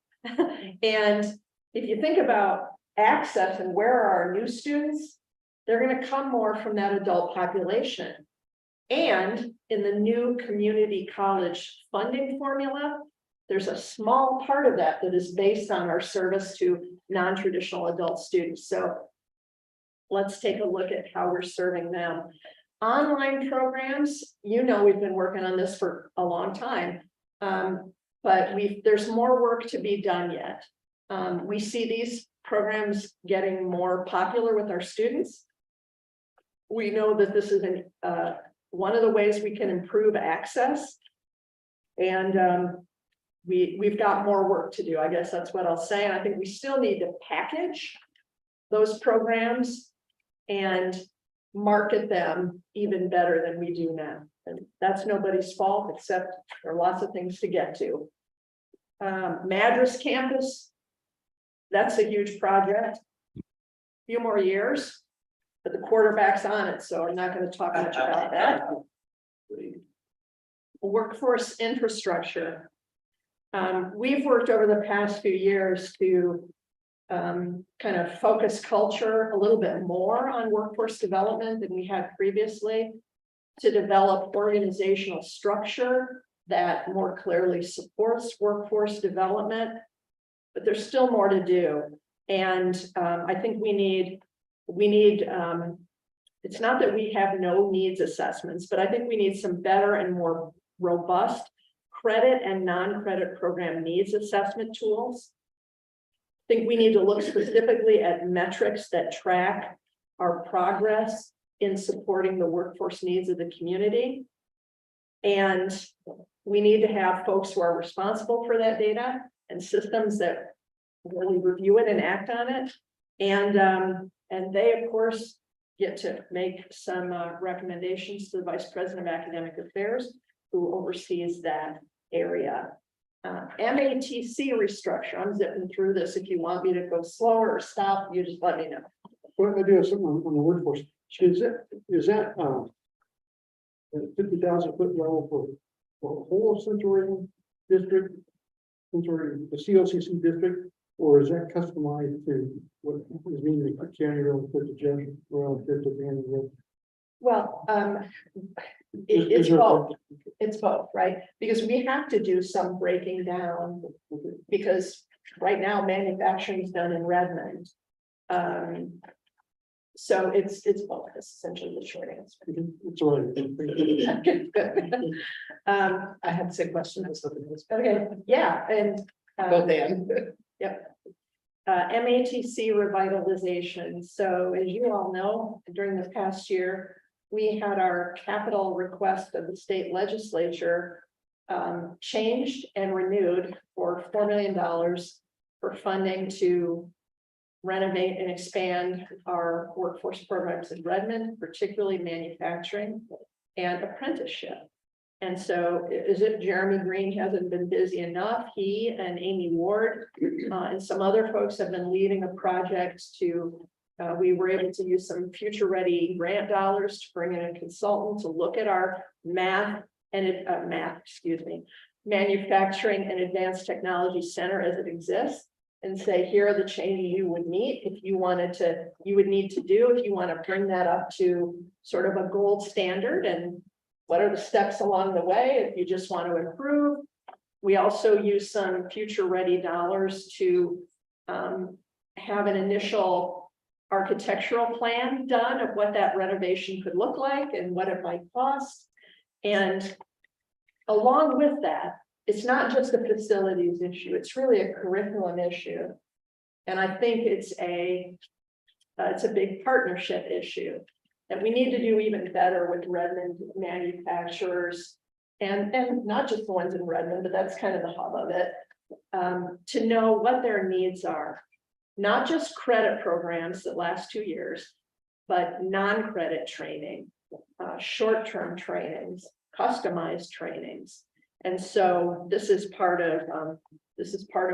And if you think about access and where are our new students, they're going to come more from that adult population. And in the new community college funding formula, there's a small part of that that is based on our service to non-traditional adult students. So let's take a look at how we're serving them. Online programs, you know, we've been working on this for a long time, but there's more work to be done yet. We see these programs getting more popular with our students. We know that this is one of the ways we can improve access. And we've got more work to do. I guess that's what I'll say. And I think we still need to package those programs and market them even better than we do now. And that's nobody's fault, except there are lots of things to get to. Madras campus, that's a huge project. Few more years, but the quarterback's on it, so I'm not going to talk much about that. Workforce infrastructure. We've worked over the past few years to kind of focus culture a little bit more on workforce development than we had previously, to develop organizational structure that more clearly supports workforce development. But there's still more to do. And I think we need, it's not that we have no needs assessments, but I think we need some better and more robust credit and non-credit program needs assessment tools. I think we need to look specifically at metrics that track our progress in supporting the workforce needs of the community. And we need to have folks who are responsible for that data and systems that really review it and act on it. And they, of course, get to make some recommendations to the Vice President of Academic Affairs, who oversees that area. MATC restructure. I'm zipping through this. If you want me to go slower or stop, you just let me know. What I do is something on the workforce. Is that 50,000 foot level for the whole of Central Oregon district, the COCC district, or is that customized to what is meaning the county relative to Jeff, relative to Vanderbilt? Well, it's both. It's both, right? Because we have to do some breaking down, because right now manufacturing is done in Redmond. So it's both. That's essentially the short answer. It's all right. I had the same question. I was looking at this. Okay, yeah, and Both and. MATC revitalization. So as you all know, during this past year, we had our capital request of the state legislature changed and renewed for $4 million for funding to renovate and expand our workforce programs in Redmond, particularly manufacturing and apprenticeship. And so is it Jeremy Green hasn't been busy enough? He and Amy Ward and some other folks have been leading a project to, we were able to use some future ready grant dollars to bring in a consultant to look at our manufacturing and advanced technology center as it exists, and say, here are the changes you would need if you wanted to, you would need to do if you want to bring that up to sort of a gold standard, and what are the steps along the way if you just want to improve. We also use some future ready dollars to have an initial architectural plan done of what that renovation could look like and what it might cost. And along with that, it's not just a facilities issue, it's really a curriculum issue. And I think it's a big partnership issue that we need to do even better with Redmond manufacturers, and not just the ones in Redmond, but that's kind of the hub of it, to know what their needs are. Not just credit programs that last 2 years, but non-credit training, short-term trainings, customized trainings. And so this is part of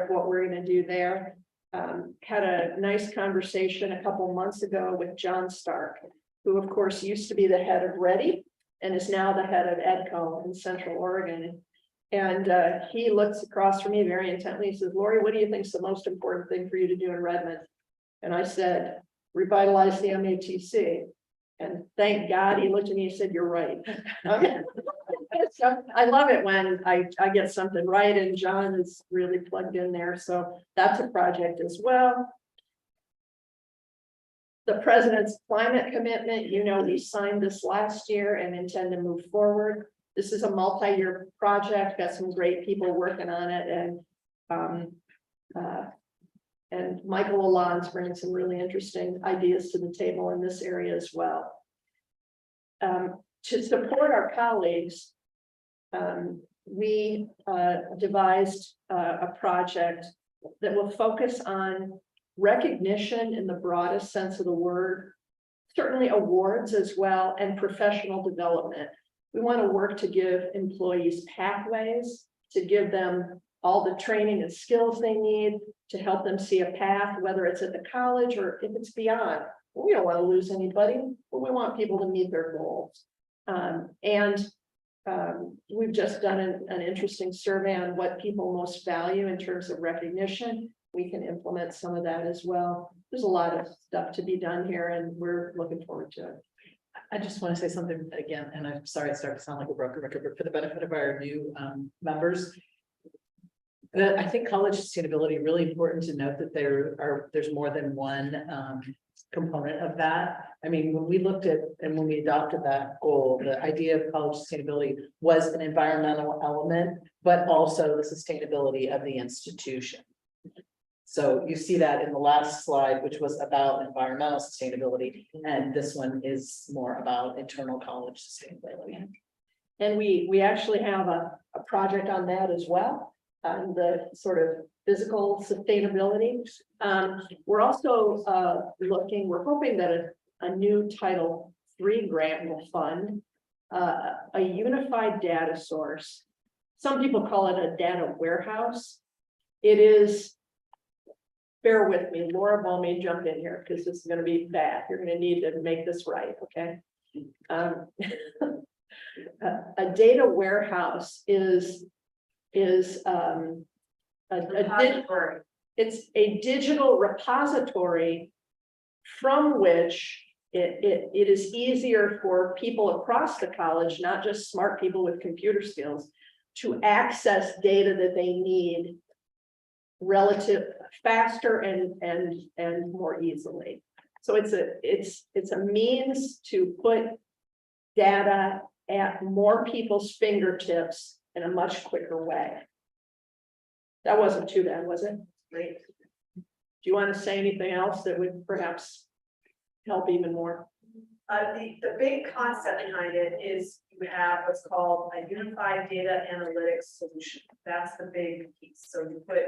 what we're going to do there. Had a nice conversation a couple months ago with John Stark, who of course used to be the head of Ready and is now the head of EDCO in Central Oregon. And he looks across from me very intently. He says, Lori, what do you think is the most important thing for you to do in Redmond? And I said, revitalize the MATC. And thank God he looked at me and said, you're right. So I love it when I get something right, and John is really plugged in there. So that's a project as well. The president's climate commitment, you know, we signed this last year and intend to move forward. This is a multi-year project, got some great people working on it, and Michael Lalonde's bringing some really interesting ideas to the table in this area as well. To support our colleagues, we devised a project that will focus on recognition in the broadest sense of the word certainly awards as well, and professional development. We want to work to give employees pathways, to give them all the training and skills they need, to help them see a path, whether it's at the college or if it's beyond. We don't want to lose anybody, but we want people to meet their goals. We've just done an interesting survey on what people most value in terms of recognition. We can implement some of that as well. There's a lot of stuff to be done here, and we're looking forward to it. I just want to say something again, and I'm sorry, it started to sound like a broken record, but for the benefit of our new members. I think college sustainability, really important to note that there's more than one component of that. I mean, when we looked at and when we adopted that goal, the idea of college sustainability was an environmental element, but also the sustainability of the institution. So you see that in the last slide, which was about environmental sustainability, and this one is more about internal college sustainability. And we actually have a project on that as well, on the sort of physical sustainability. We're also we're hoping that a new Title III grant will fund a unified data source. Some people call it a data warehouse. It is, bear with me, Laura Ball may jump in here because this is going to be bad. You're going to need to make this right, okay? A data warehouse is it's a digital repository from which it is easier for people across the college, not just smart people with computer skills, to access data that they need relative faster and more easily. So it's a means to put data at more people's fingertips in a much quicker way. That wasn't too bad, was it? Great. Do you want to say anything else that would perhaps help even more? The big concept behind it is you have what's called a unified data analytics solution. That's the big piece. So you put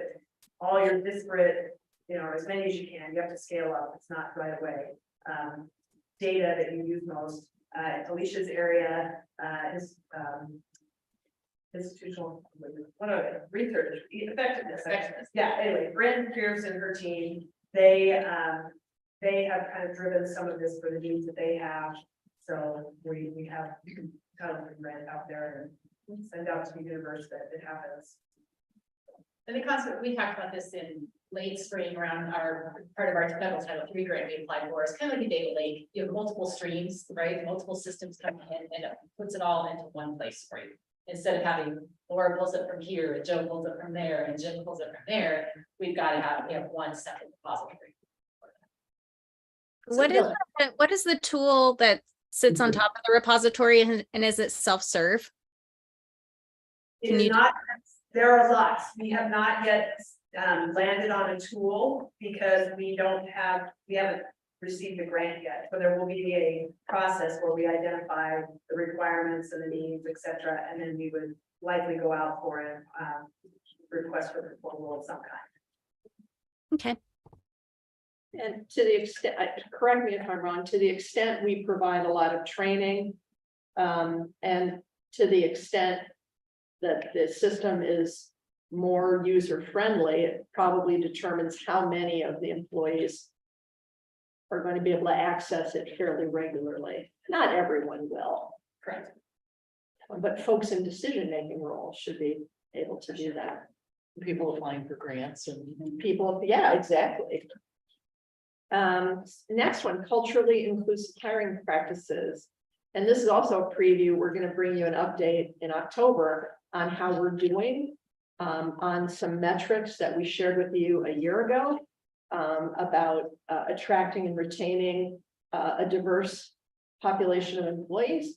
all your disparate, as many as you can, you have to scale up. It's not right away. Data that you use most. Alicia's area is institutional, research, effectiveness. Yeah, anyway, Bryn Pierce and her team, they have kind of driven some of this for the needs that they have. So we have kind of grant out there and send out to the universe that it happens. And the concept, we talked about this in late spring around part of our federal Title III grant we applied for. It's kind of like a data lake. You have multiple streams, right? Multiple systems coming in, and it puts it all into one place for you. Instead of having Laura pulls it from here, and Joe pulls it from there, and Jim pulls it from there, we have one separate repository. What is the tool that sits on top of the repository, and is it self-serve? There are lots. We have not yet landed on a tool because we haven't received the grant yet. So there will be a process where we identify the requirements and the needs, et cetera, and then we would likely go out for a request for proposal of some kind. Okay. And to the extent, correct me if I'm wrong, to the extent we provide a lot of training, and to the extent that the system is more user-friendly, it probably determines how many of the employees are going to be able to access it fairly regularly. Not everyone will. Correct. But folks in decision-making roles should be able to do that. People applying for grants and People, yeah, exactly. Next one, culturally inclusive hiring practices. And this is also a preview. We're going to bring you an update in October on how we're doing on some metrics that we shared with you a year ago about attracting and retaining a diverse population of employees.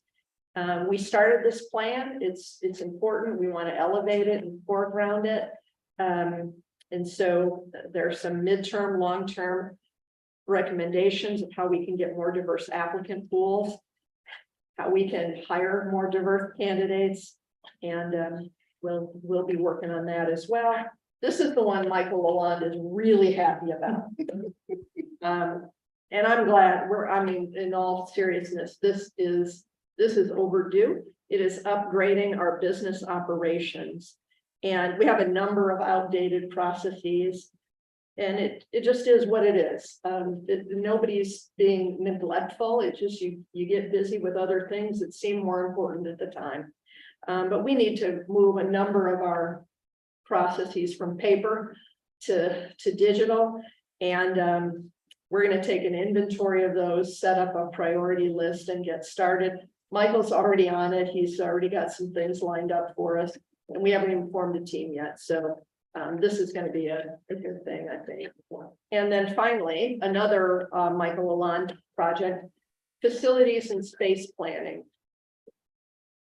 We started this plan. It's important. We want to elevate it and foreground it. And so there are some midterm, long-term recommendations of how we can get more diverse applicant pools, how we can hire more diverse candidates, and we'll be working on that as well. This is the one Michael Lalonde is really happy about. And I'm glad I mean, in all seriousness, this is overdue. It is upgrading our business operations. And we have a number of outdated processes. And it just is what it is. Nobody's being neglectful. It just, you get busy with other things that seem more important at the time. But we need to move a number of our processes from paper to digital. And we're going to take an inventory of those, set up a priority list and get started. Michael's already on it. He's already got some things lined up for us. And we haven't even formed a team yet. So this is going to be a good thing, I think. And then finally, another Michael Lalonde project, facilities and space planning.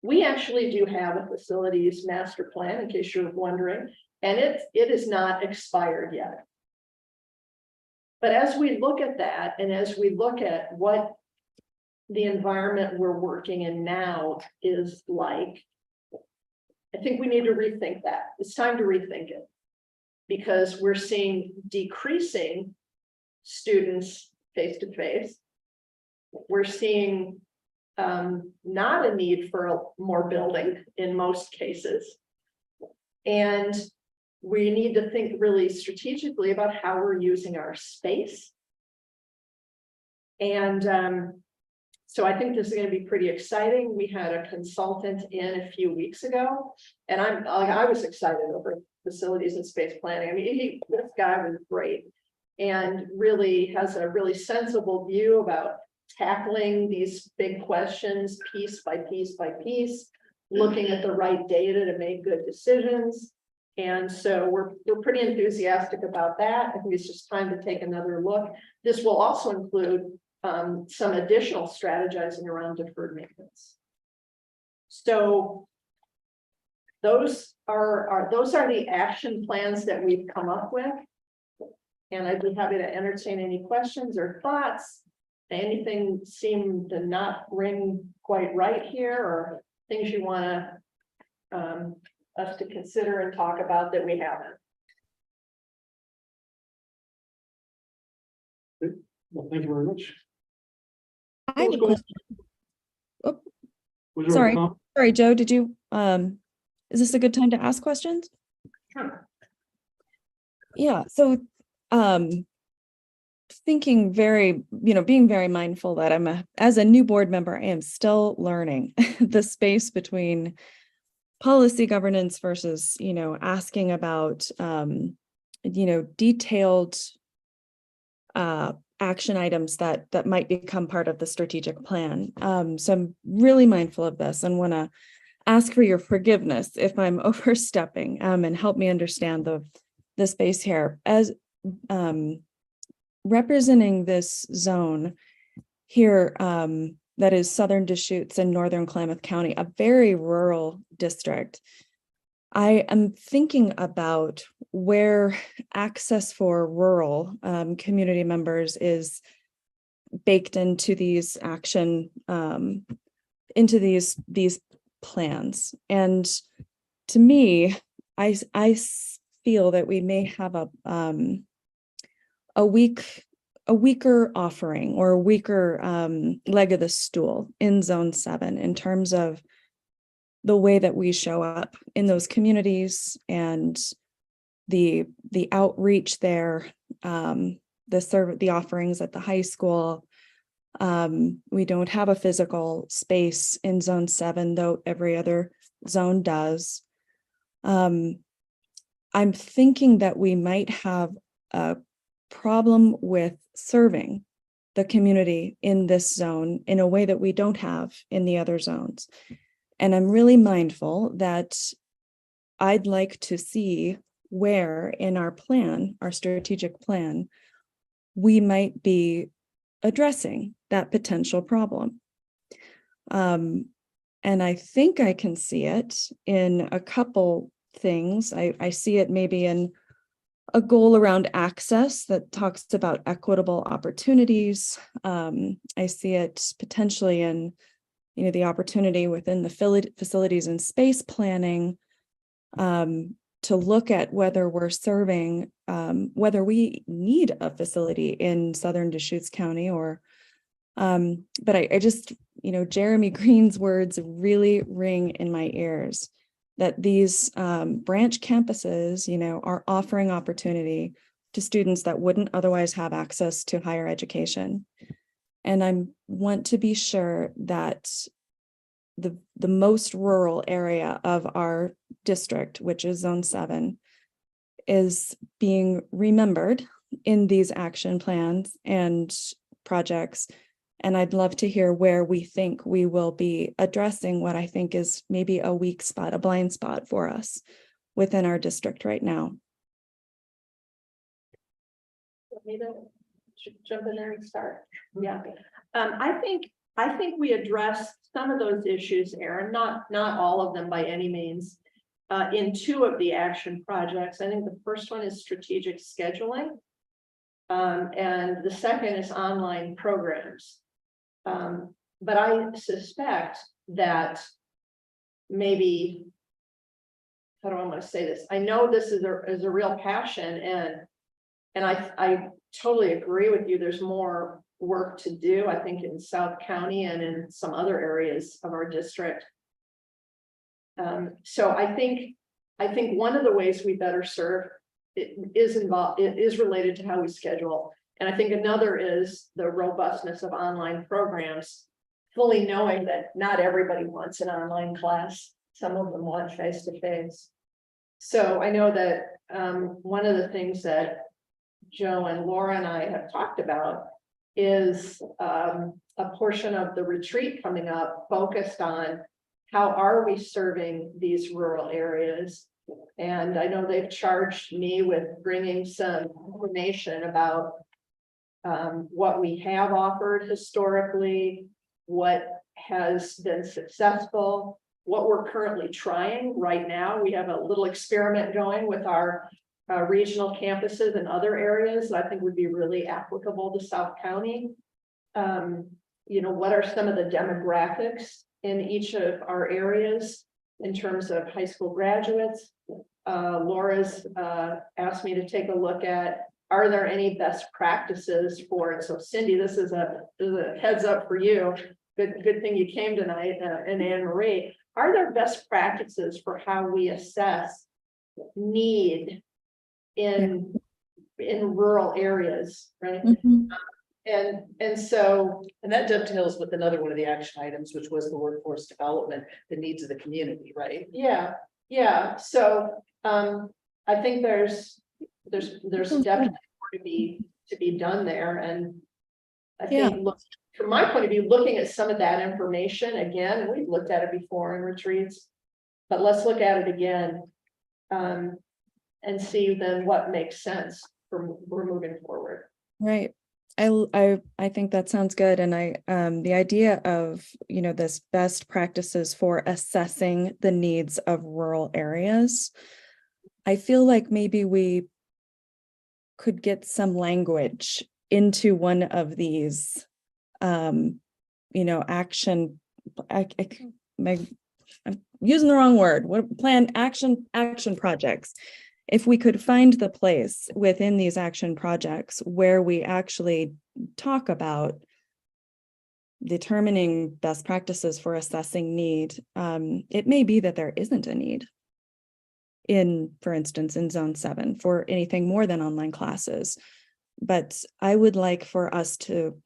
We actually do have a facilities master plan, in case you're wondering, and it is not expired yet. But as we look at that, and as we look at what the environment we're working in now is like, I think we need to rethink that. It's time to rethink it. Because we're seeing decreasing students face-to-face. We're seeing not a need for more building in most cases. And we need to think really strategically about how we're using our space. And so I think this is going to be pretty exciting. We had a consultant in a few weeks ago, and I was excited over facilities and space planning. I mean, this guy was great and really has a really sensible view about tackling these big questions piece by piece by piece, looking at the right data to make good decisions. And so we're pretty enthusiastic about that. I think it's just time to take another look. This will also include some additional strategizing around deferred maintenance. So those are the action plans that we've come up with. And I'd be happy to entertain any questions or thoughts. Anything seem to not ring quite right here, or things you want to us to consider and talk about that we haven't? Well, thank you very much. I have a question. Was there a Sorry. comment? Sorry, Joe, did you, is this a good time to ask questions? Sure. Yeah, so, thinking very, being very mindful that as a new board member, I am still learning the space between policy governance versus, asking about, detailed action items that might become part of the strategic plan. So I'm really mindful of this and want to ask for your forgiveness if I'm overstepping, and help me understand the space here. As representing this zone here, that is Southern Deschutes and Northern Klamath County, a very rural district. I am thinking about where access for rural community members is baked into these action, into these plans. And to me, I feel that we may have a weaker offering or a weaker leg of the stool in Zone 7 in terms of the way that we show up in those communities and the outreach there, the offerings at the high school. We don't have a physical space in Zone 7, though every other zone does. I'm thinking that we might have a problem with serving the community in this zone in a way that we don't have in the other zones. And I'm really mindful that I'd like to see where in our plan, our strategic plan, we might be addressing that potential problem. And I think I can see it in a couple things. I see it maybe in a goal around access that talks about equitable opportunities. I see it potentially in the opportunity within the facilities and space planning to look at whether we're serving whether we need a facility in Southern Deschutes County or, but I just, Jeremy Green's words really ring in my ears that these branch campuses, are offering opportunity to students that wouldn't otherwise have access to higher education. And I want to be sure that the most rural area of our district, which is Zone 7, is being remembered in these action plans and projects. And I'd love to hear where we think we will be addressing what I think is maybe a weak spot, a blind spot for us within our district right now. Want me to jump in there and start? Yeah. I think we addressed some of those issues, Erin, not all of them by any means. In 2 of the action projects. I think the first one is strategic scheduling. And the second is online programs. But I suspect that maybe, how do I want to say this? I know this is a real passion, and I totally agree with you. There's more work to do, I think, in South County and in some other areas of our district. So I think one of the ways we better serve it is related to how we schedule. And I think another is the robustness of online programs, fully knowing that not everybody wants an online class. Some of them want face-to-face. So I know that one of the things that Joe and Laura and I have talked about is a portion of the retreat coming up focused on how are we serving these rural areas? And I know they've charged me with bringing some information about what we have offered historically, what has been successful, what we're currently trying right now. We have a little experiment going with our regional campuses and other areas that I think would be really applicable to South County. What are some of the demographics in each of our areas in terms of high school graduates? Laura's asked me to take a look at, are there any best practices for it? So Cindy, this is a heads up for you. Good thing you came tonight, and Anne Marie. Are there best practices for how we assess need in rural areas, right? Mhm. And so, And that dovetails with another one of the action items, which was the workforce development, the needs of the community, right? yeah. So I think there's definitely more to be done there. And I think, look, from my point of view, looking at some of that information again, and we've looked at it before in retreats, but let's look at it again. And see then what makes sense for we're moving forward. Right. I think that sounds good. And the idea of, this best practices for assessing the needs of rural areas, I feel like maybe we could get some language into one of these, action, I'm using the wrong word, action projects. If we could find the place within these action projects where we actually talk about determining best practices for assessing need, it may be that there isn't a need for instance, in Zone 7 for anything more than online classes. But I would like for us to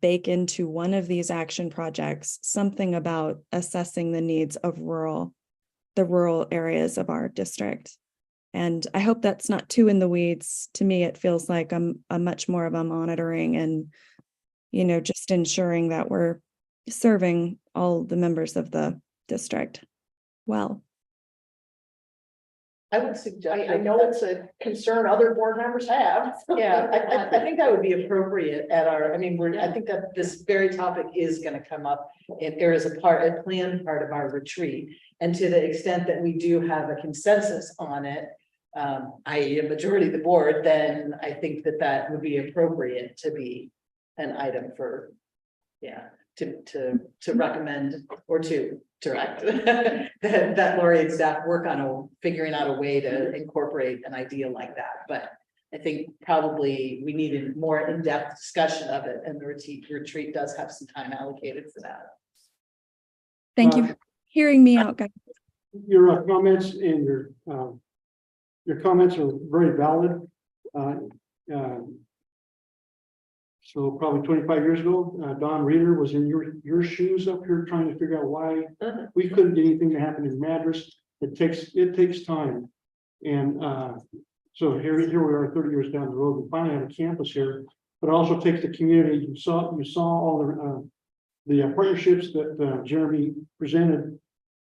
bake into one of these action projects something about assessing the needs of the rural areas of our district. And I hope that's not too in the weeds. To me, it feels like I'm a much more of a monitoring and, just ensuring that we're serving all the members of the district well. I would suggest. I know it's a concern other board members have. Yeah, I think that would be appropriate at I think that this very topic is going to come up if there is a planned part of our retreat. And to the extent that we do have a consensus on it, i.e. a majority of the board, then I think that would be appropriate to be an item for, to recommend or to direct that Lori and staff work on figuring out a way to incorporate an idea like that. But I think probably we needed more in-depth discussion of it, and the retreat does have some time allocated for that. Thank you for hearing me out, guys. Your comments and your comments are very valid. Uh, So probably 25 years ago, Don Reeder was in your shoes up here trying to figure out why we couldn't get anything to happen in Madras. It takes time. And so here we are 30 years down the road. We finally have a campus here, but it also takes the community. You saw all the partnerships that Jeremy presented.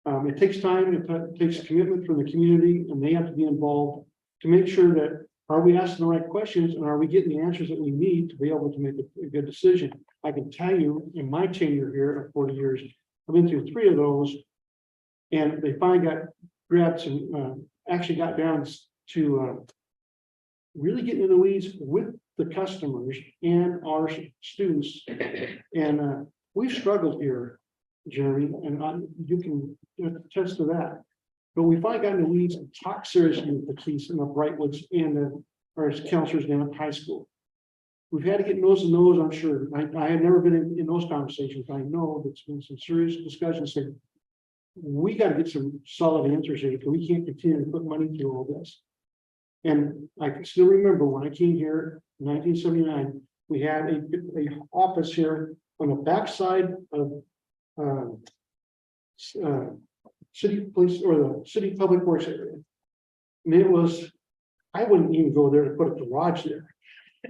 It takes time, it takes commitment from the community, and they have to be involved to make sure that are we asking the right questions and are we getting the answers that we need to be able to make a good decision? I can tell you in my tenure here of 40 years, I've been through 3 of those. And they finally grabbed some, actually got down to really getting in the weeds with the customers and our students. And we've struggled here, Jeremy, and you can attest to that. But we finally got in the weeds and talked seriously with the police and the Brightwoods and our counselors down at high school. We've had to get nose to nose, I'm sure. I have never been in those conversations. I know there's been some serious discussions saying, we got to get some solid answers here because we can't continue to put money through all this. And I can still remember when I came here in 1979, we had a office here on the backside of city police or the city public works area. And it was, I wouldn't even go there to put a garage there.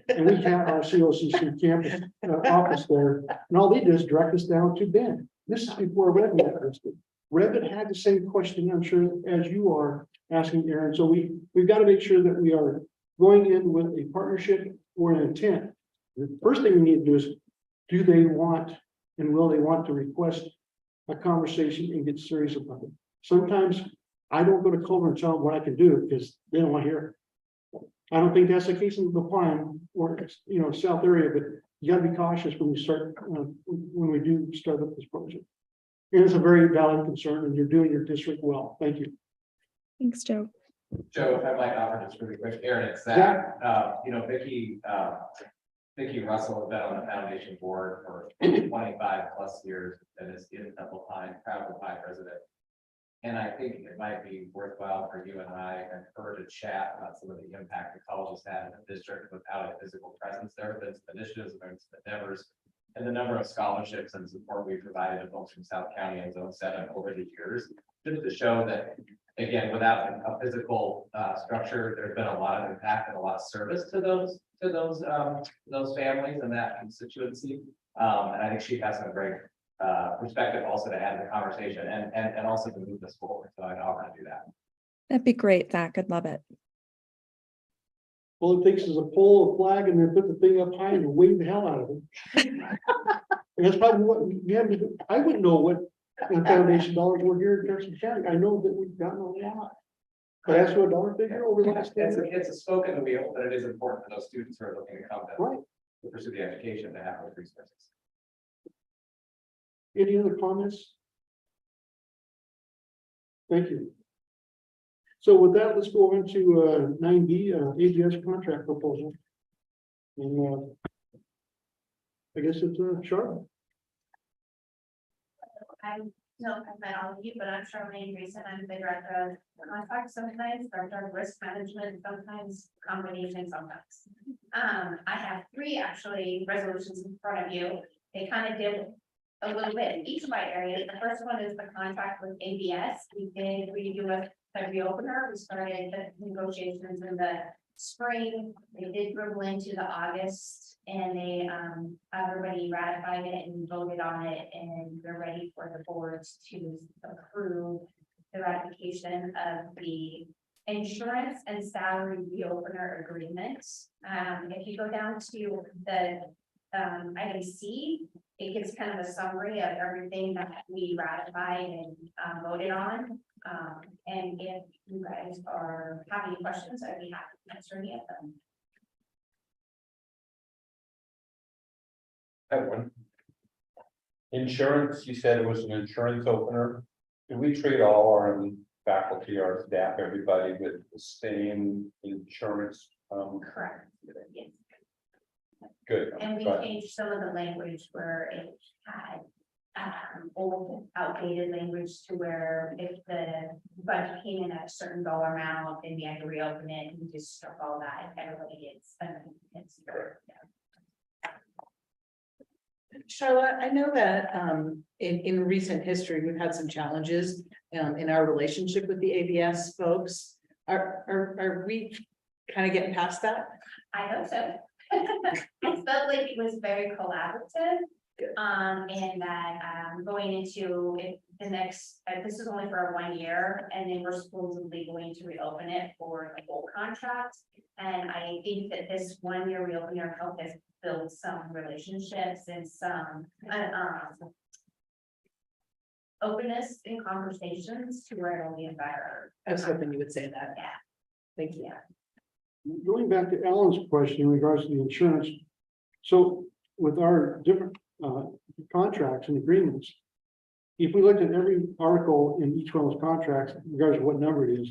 And we had our COCC campus office there, and all they did is direct us down to Ben. This is before Revit existed. Revit had the same question, I'm sure, as you are asking, Aaron. So we've got to make sure that we are going in with a partnership or an intent. The first thing we need to do is, do they want and will they want to request a conversation and get serious about it? Sometimes I don't go to Culver and tell them what I can do because they don't want to hear it. I don't think that's the case in the Pine or South area, but you got to be cautious when we start when we do start up this project. And it's a very valid concern, and you're doing your district well. Thank you. Thanks, Joe. Joe, if I might offer just really quick, Aaron, it's that, Vicki Russell has been on the foundation board for 25 plus years and is in Temple Pine, Travel Pine resident. And I think it might be worthwhile for you and I and her to chat about some of the impact the college has had in the district without a physical presence. There have been some initiatives, there's been endeavors, and the number of scholarships and support we provided to folks from South County and Zone 7 over the years, just to show that, again, without a physical structure, there's been a lot of impact and a lot of service to those families and that constituency. And I think she has some great perspective also to add to the conversation and also to move this forward. So I'd offer to do that. That'd be great, Zach. I'd love it. All it takes is a pole, a flag, and then put the thing up high and wave the hell out of it. And that's probably what we have to do. I wouldn't know what the foundation dollars were here in Jefferson County. I know that we've gotten a lot. But as to a dollar figure over the last 10 years. It's a spoke in the wheel, but it is important for those students who are looking to come Right. to pursue the education to have those resources. Any other comments? Thank you. So with that, let's go on to 9B, AGS contract proposal. And I guess it's Charlotte. I don't have met all of you, but I'm Charmaine Reason. I'm the director of contract sometimes, director of risk management, sometimes combination sometimes. I have 3 actually resolutions in front of you. They kind of deal a little bit in each of my areas. The first one is the contract with ABS. We did redo a reopener. We started the negotiations in the spring. They did dribble into the August, and they everybody ratified it and voted on it, and they're ready for the boards to approve the ratification of the insurance and salary reopener agreement. If you go down to the item C, it gives kind of a summary of everything that we ratified and voted on. And if you guys have any questions, I'd be happy to answer any of them. I have one. Insurance, you said it was an insurance opener. Do we treat all our faculty, our staff, everybody with the same insurance Correct. Yes. Good. And we But changed some of the language where it had old outdated language to where if the budget came in at a certain dollar amount, then we had to reopen it and we just struck all that. If everybody gets, it's. Charlotte, I know that in recent history, we've had some challenges in our relationship with the ABS folks. Are we kind of getting past that? I hope so. I felt like it was very collaborative. Good. And that, going into the next, this is only for 1 year, and then we're supposedly going to reopen it for the whole contract. And I think that this 1 year reopener helped us build some relationships and some, openness in conversations to where it'll be better. I was hoping you would say that. Yeah. Thank you. Going back to Alan's question in regards to the insurance. So with our different contracts and agreements, if we looked at every article in each one of those contracts, regardless of what number it is,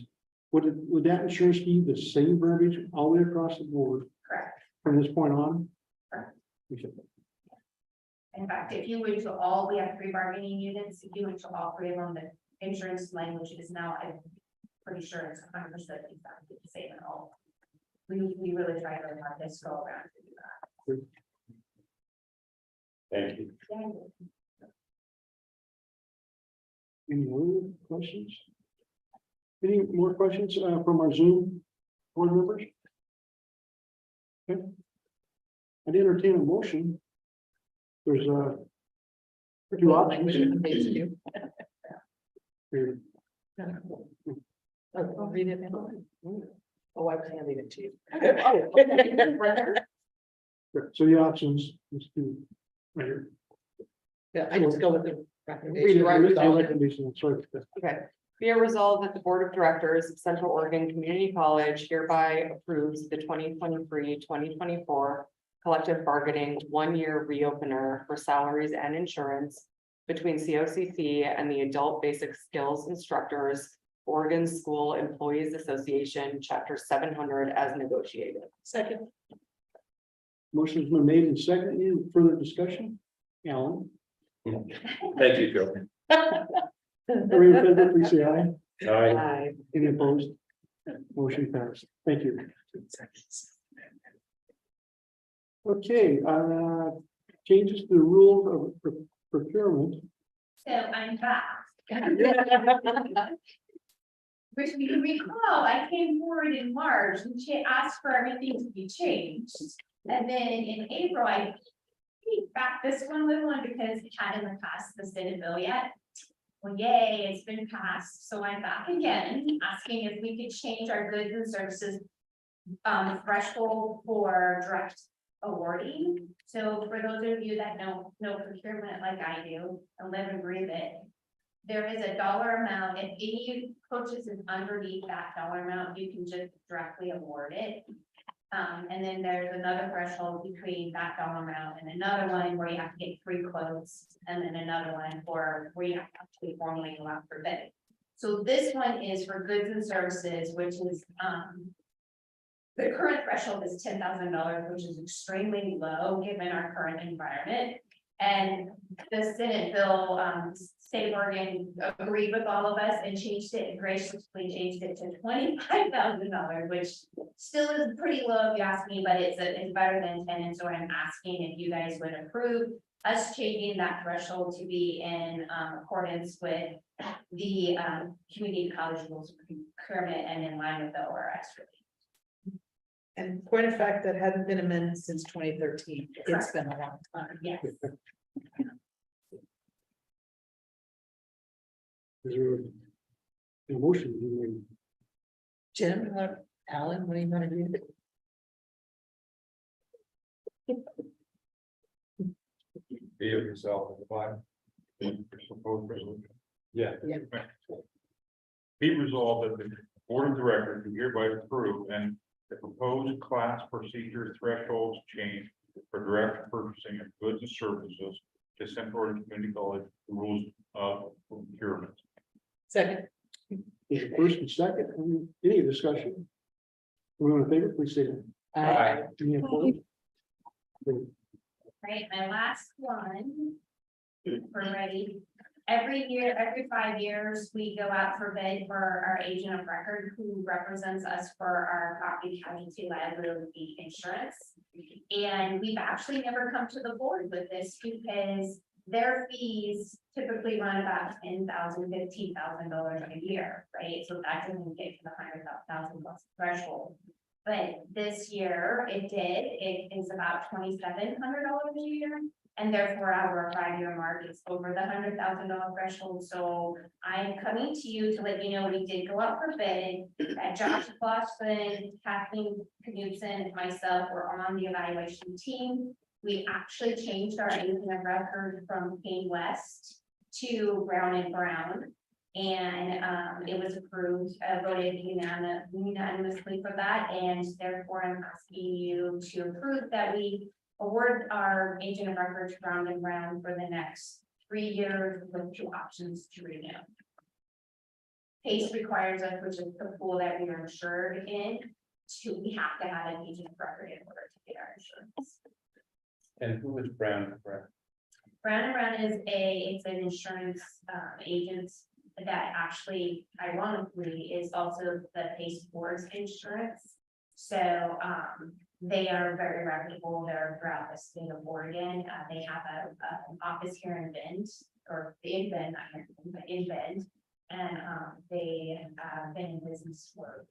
would that insurance be the same verbiage all the way across the board Correct. from this point on? Correct. Okay. In fact, if you went to all, we have 3 bargaining units, if you went to all 3 of them, the insurance language is now, I'm pretty sure it's 100% exactly the same at all. We really try to have this go around to do thank you. that. Any other questions? Any more questions from our Zoom board members? Okay. I'd entertain a motion. There's two options. Here. I'll read it now. Oh, I can't leave it to you. So the options is to. Right here. Yeah, I just go with the Read it, recommendation. read the recommendation, sorry. Okay. Be it resolved that the Board of Directors of Central Oregon Community College hereby approves the 2023-2024 collective bargaining 1 year reopener for salaries and insurance between COCC and the Adult Basic Skills Instructors, Oregon School Employees Association, Chapter 700 as negotiated. Second. Motion's been made and seconded. Any further discussion? Alan? Thank you, Joe. Everyone in favor, please say aye. Aye. Any opposed? Motion passed. Thank you. Okay, changes to the rule of procurement. So I'm back. Which we can recall, I came forward in March and she asked for everything to be changed. And then in April, I back this one little one because it hadn't passed the Senate bill yet. Well, yay, it's been passed. So I'm back again, asking if we could change our goods and services threshold for direct awarding. So for those of you that know procurement like I do and live and breathe it, there is a dollar amount. If any purchase is underneath that dollar amount, you can just directly award it. And then there's another threshold between that dollar amount and another one where you have to get 3 quotes, and then another one for where you have to actually formally go out for bid. So this one is for goods and services, which is the current threshold is $10,000, which is extremely low given our current environment. And the Senate bill, State of Oregon agreed with all of us and changed it, and graciously changed it to $25,000, which still is pretty low if you ask me, but it's better than 10. And so I'm asking if you guys would approve us changing that threshold to be in accordance with the community college rules of procurement and in line with the ORS release. And point of fact, that hadn't been amended since 2013. It's been a long time. Yes. Is there a motion? Jim, Alan, what do you want to do? Be it resolved by. Proposed resolution. Yeah. Yeah. Be resolved that the Board of Directors do hereby approve and the proposed class procedure thresholds change for direct purchasing of goods and services to Central Oregon Community College rules of procurement. Second. Is it first and second? Any discussion? Everyone in favor, please say aye. Aye. Any opposed? Right, my last one. We're ready. Every year, every 5 years, we go out for bid for our agent of record who represents us for our property casualty liability insurance. And we've actually never come to the board with this because their fees typically run about $10,000, $15,000 a year, right? So that doesn't get to the $100,000 threshold. But this year it did, it is about $2,700 a year. And therefore our 5-year mark is over the $100,000 threshold. So I'm coming to you to let you know, we did go out for bid. Josh Boston, Kathleen Knudsen, myself were on the evaluation team. We actually changed our agent of record from Kane West to Brown and Brown. And it was approved, voted unanimously for that, and therefore I'm asking you to approve that we award our agent of record to Brown and Brown for the next 3 years with 2 options to renew. PACE requires us, which is the pool that we are insured in, we have to have an agent of record in order to get our insurance. And who is Brown? Brown and Brown is it's an insurance agent that actually ironically is also the PACE Board's insurance. So they are very reputable. They're throughout the state of Oregon. They have an office here in Bend, or in Bend, not here, but in Bend. And they have been in business for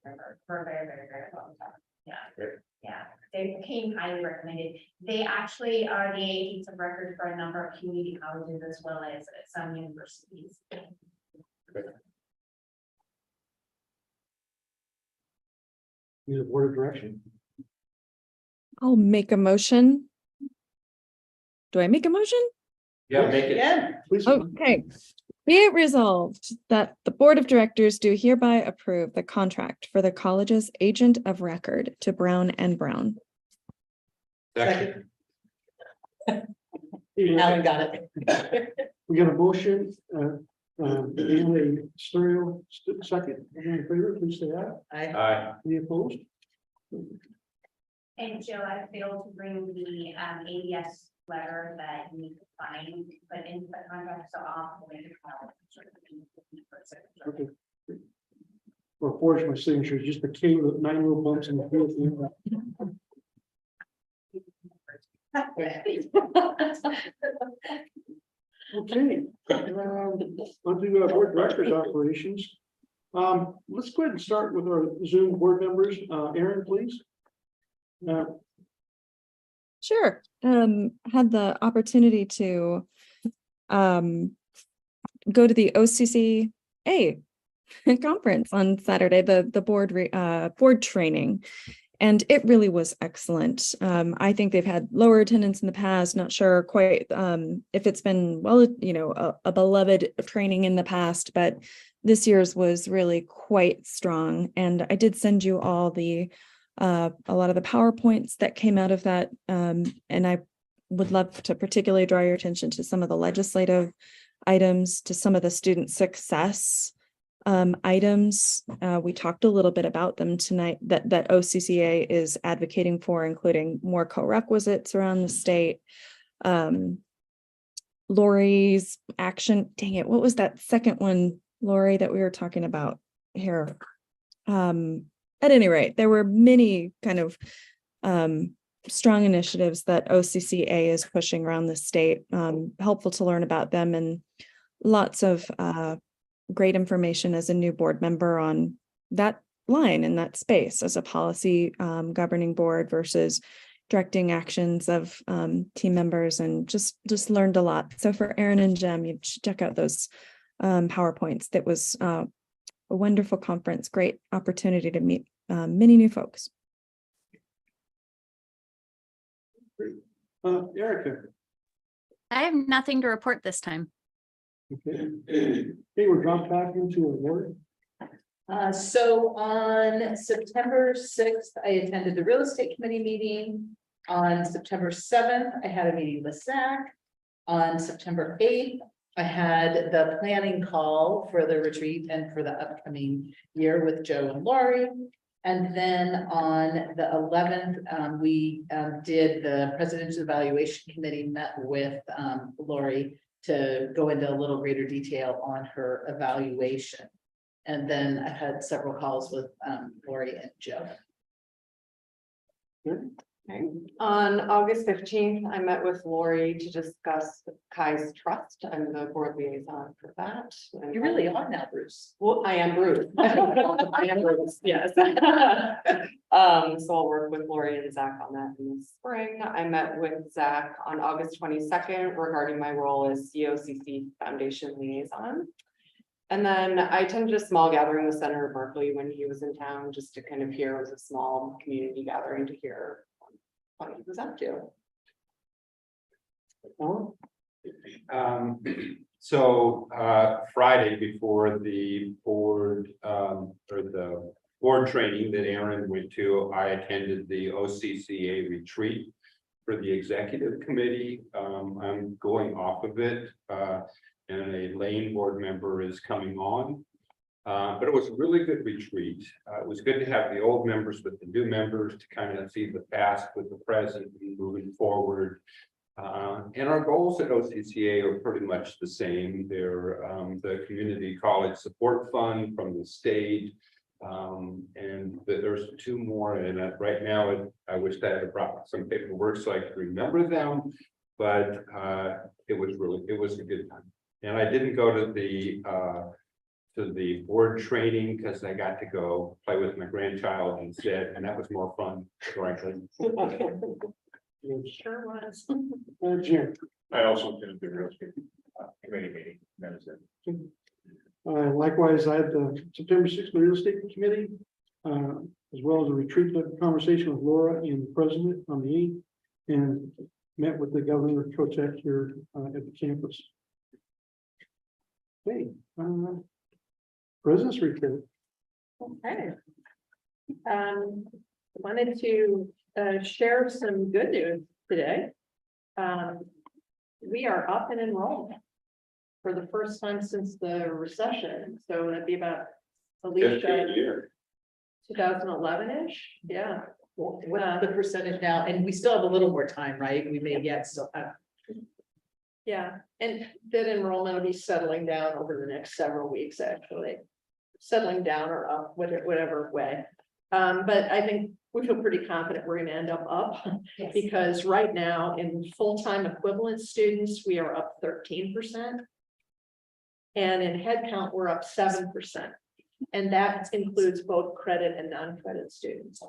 a very, very, very long time. Yeah. Great. Yeah, they became highly recommended. They actually are the agents of record for a number of community colleges as well as some universities. Need a board of direction? I'll make a motion. Do I make a motion? Yeah, make it. Yeah. Please. Okay. Be it resolved that the Board of Directors do hereby approve the contract for the college's agent of record to Brown and Brown. Second. Alan got it. We got a motion, and a stereo second. Everyone in favor, please say aye. Aye. Any opposed? And Joe, I failed to bring the ABS letter that you need to find, but in the contract, so I'll. Okay. Or forge my signature, just the K with 9 little bumps in the field. Okay. On to board directors operations. Let's go ahead and start with our Zoom board members. Aaron, please. Sure. Had the opportunity to go to the OCCA conference on Saturday, the board training. And it really was excellent. I think they've had lower attendance in the past, not sure quite if it's been, well, a beloved training in the past, but this year's was really quite strong. And I did send you all a lot of the PowerPoints that came out of that. And I would love to particularly draw your attention to some of the legislative items, to some of the student success items. We talked a little bit about them tonight that OCCA is advocating for, including more co-requisites around the state. Lori's action, dang it, what was that second one, Lori, that we were talking about here? At any rate, there were many kind of strong initiatives that OCCA is pushing around the state. Helpful to learn about them, and lots of great information as a new board member on that line in that space as a policy governing board versus directing actions of team members, and just learned a lot. So for Aaron and Jem, you should check out those PowerPoints. That was a wonderful conference, great opportunity to meet many new folks. Erica. I have nothing to report this time. Okay, we're dropped back into a word. So on September 6th, I attended the real estate committee meeting. On September 7th, I had a meeting with Zach. On September 8th, I had the planning call for the retreat and for the upcoming year with Joe and Laurie. And then on the 11th, we did the President's Evaluation Committee met with Lori to go into a little greater detail on her evaluation. And then I had several calls with Lori and Joe. Okay. On August 15th, I met with Lori to discuss Kai's trust. I'm the board liaison for that. You really are now, Bruce. Well, I am Bruce. I am Bruce, yes. So I'll work with Lori and Zach on that in the spring. I met with Zach on August 22nd regarding my role as COCC Foundation liaison. And then I attended a small gathering with Senator Berkeley when he was in town, just to kind of hear, it was a small community gathering to hear what he was up to. Friday before the board, or the board training that Aaron went to, I attended the OCCA retreat for the executive committee. I'm going off of it, and a Lane board member is coming on. But it was a really good retreat. It was good to have the old members with the new members to kind of see the past with the present and moving forward. And our goals at OCCA are pretty much the same. They're the Community College Support Fund from the state. And there's two more, and right now I wish that I had brought some paperwork so I could remember them. But it was a good time. And I didn't go to the board training because I got to go play with my grandchild instead, and that was more fun, frankly. Sure was. Jim. I also did the real estate committee meeting. That is it. Likewise, I had the September 6th Real Estate Committee, as well as a retreat conversation with Laura and the president on the 8th, and met with the governor Kotek here at the campus. Hey, president's report. Okay. Wanted to share some good news today. We are up and enrolled for the first time since the recession, so that'd be about Alicia, 2011-ish, yeah. What's the percentage now? And we still have a little more time, right? We may yet still have. Yeah, and that enrollment will be settling down over the next several weeks, actually. Settling down or up, whatever way. But I think we feel pretty confident we're gonna end up. Yes. Because right now in full-time equivalent students, we are up 13%. And in headcount, we're up 7%. And that includes both credit and non-credit students.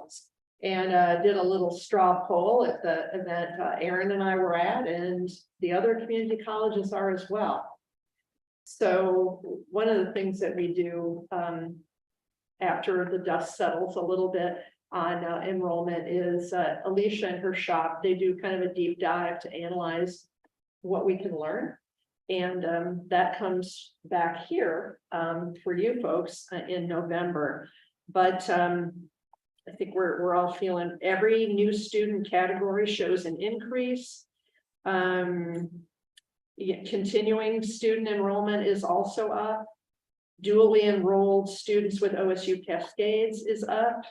And did a little straw poll at the event Aaron and I were at, and the other community colleges are as well. So one of the things that we do after the dust settles a little bit on enrollment is Alicia and her shop, they do kind of a deep dive to analyze what we can learn. And that comes back here for you folks in November. But I think we're all feeling every new student category shows an increase. Continuing student enrollment is also up. Dually enrolled students with OSU Cascades is up.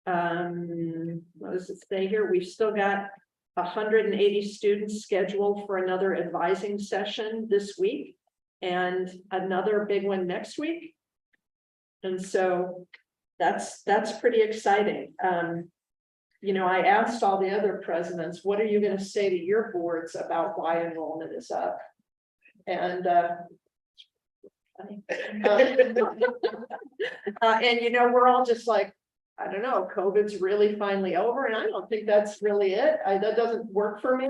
What does it say here? We've still got 180 students scheduled for another advising session this week and another big one next week. And so that's pretty exciting. You know, I asked all the other presidents, what are you going to say to your boards about why enrollment is up? And and you know, we're all just like, I don't know, COVID's really finally over, and I don't think that's really it. That doesn't work for me,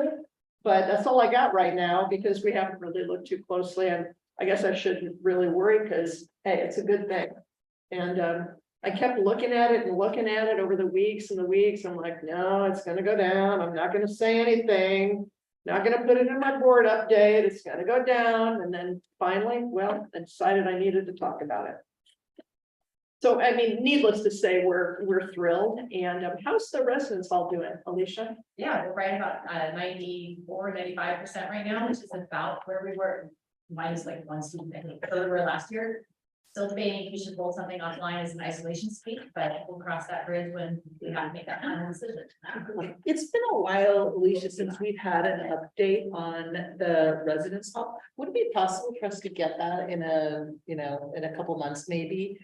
but that's all I got right now because we haven't really looked too closely, and I guess I shouldn't really worry because hey, it's a good thing. And I kept looking at it and looking at it over the weeks and the weeks. I'm like, no, it's going to go down. I'm not going to say anything. Not going to put it in my board update. It's going to go down. And then finally, well, I decided I needed to talk about it. So, I mean, needless to say, we're thrilled. And how's the residents all doing, Alicia? Yeah, we're right about 94-95% right now, which is about where we were, minus like one student, I think, where we were last year. still debating, we should roll something offline as an isolation speak, but we'll cross that bridge when we have to make that final decision. It's been a while, Alicia, since we've had an update on the residence hall. Would it be possible for us to get that in a couple months, maybe?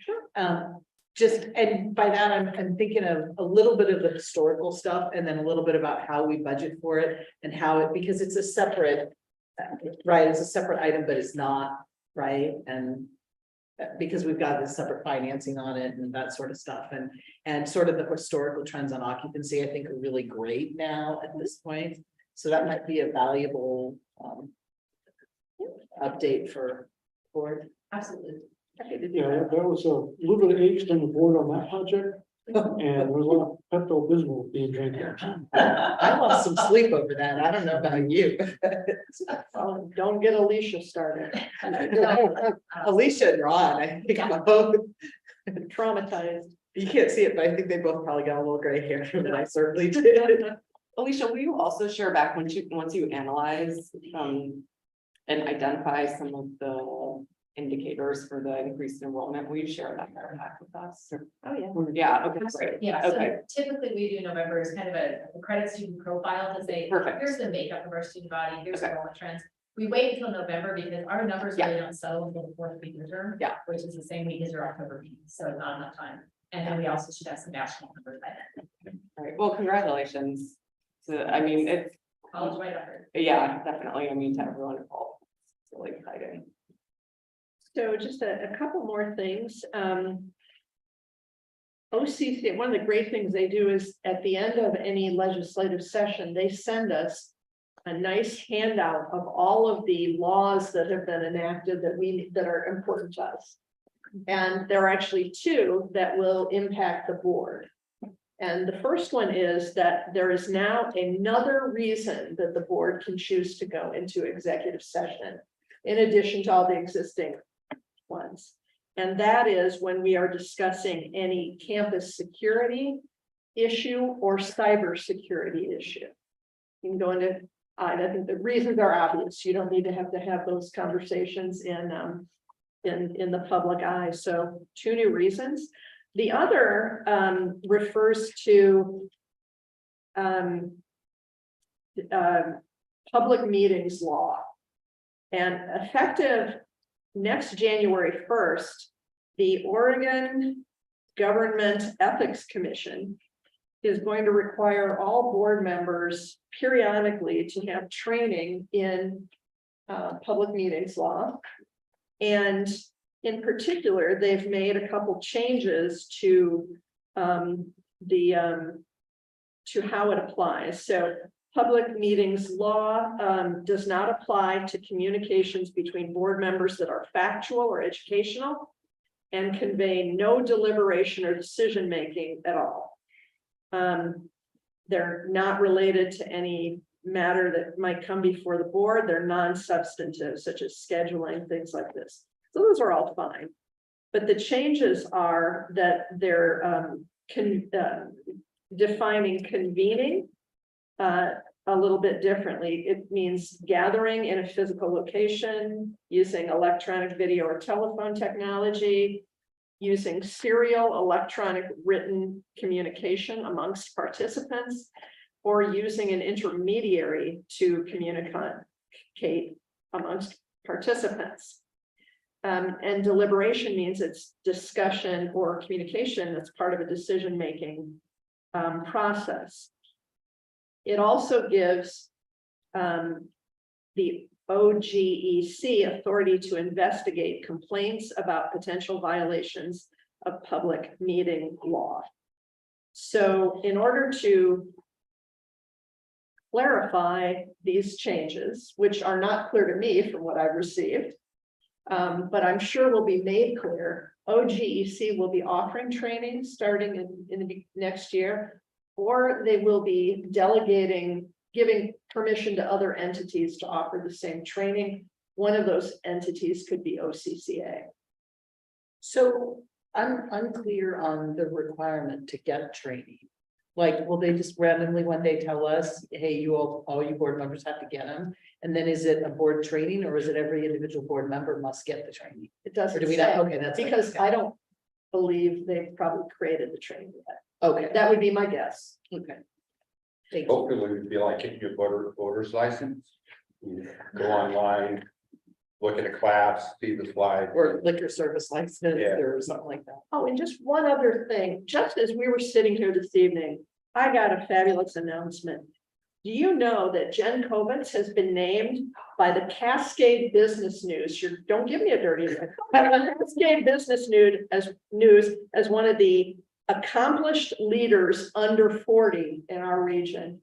Just, and by that, I'm thinking of a little bit of the historical stuff and then a little bit about how we budget for it and how it, because it's a separate, right, it's a separate item, but it's not, right? And because we've got this separate financing on it and that sort of stuff, and sort of the historical trends on occupancy, I think are really great now at this point. So that might be a valuable update for board. Absolutely. Happy to do Yeah, that. that was a little bit of angst on the board on that project, and there was a lot of Pepto-Bismol being drank. I lost some sleep over that. I don't know about you. Don't get Alicia started. Alicia and Ron, I think I'm both, Traumatized. you can't see it, but I think they both probably got a little gray hair, and I certainly did. Alicia, will you also share back once you analyze, and identify some of the indicators for the increased enrollment, will you share that back with us? Oh, yeah. Yeah, okay, great. Yeah, Okay. so typically we do November is kind of a credit student profile to say, Perfect. here's the makeup of our student body, here's Okay. enrollment trends. We wait until November because our numbers Yeah. really don't settle until the fourth week of the term. Yeah. Which is the same week as your October meeting, so not enough time. And then we also should have some national numbers by then. All right, well, congratulations. So, I mean, it's, College right effort. yeah, definitely, I mean, to everyone involved, it's really exciting. So just a couple more things. OCC, one of the great things they do is at the end of any legislative session, they send us a nice handout of all of the laws that have been enacted that are important to us. And there are actually two that will impact the board. And the first one is that there is now another reason that the board can choose to go into executive session, in addition to all the existing ones. And that is when we are discussing any campus security issue or cybersecurity issue. You can go into, I think the reasons are obvious. You don't need to have those conversations in the public eye. So two new reasons. The other refers to public meetings law. And effective next January 1st, the Oregon Government Ethics Commission is going to require all board members periodically to have training in public meetings law. And in particular, they've made a couple changes to to how it applies. So public meetings law does not apply to communications between board members that are factual or educational and convey no deliberation or decision-making at all. They're not related to any matter that might come before the board. They're non-substantive, such as scheduling, things like this. So those are all fine. But the changes are that they're defining convening a little bit differently. It means gathering in a physical location, using electronic video or telephone technology, using serial electronic written communication amongst participants, or using an intermediary to communicate amongst participants. And deliberation means it's discussion or communication that's part of a decision-making process. It also gives the OGEC authority to investigate complaints about potential violations of public meeting law. So in order to clarify these changes, which are not clear to me from what I've received, but I'm sure will be made clear, OGEC will be offering training starting in the next year, or they will be delegating, giving permission to other entities to offer the same training. One of those entities could be OCCA. So I'm unclear on the requirement to get training. Like, will they just randomly one day tell us, hey, all you board members have to get them? And then is it a board training or is it every individual board member must get the training? It Or doesn't do we not? say, Okay, that's. because I don't believe they've probably created the training yet. Okay, That would be my guess. okay. Thank you. Hopefully it'd be like getting your voter's license. You go online, look at a class, see the slide. Or liquor service license Yeah. or something like that. Oh, and just one other thing, just as we were sitting here this evening, I got a fabulous announcement. Do you know that Jen Kovitz has been named by the Cascade Business News? Don't give me a dirty look. By the Cascade Business News as one of the accomplished leaders under 40 in our region.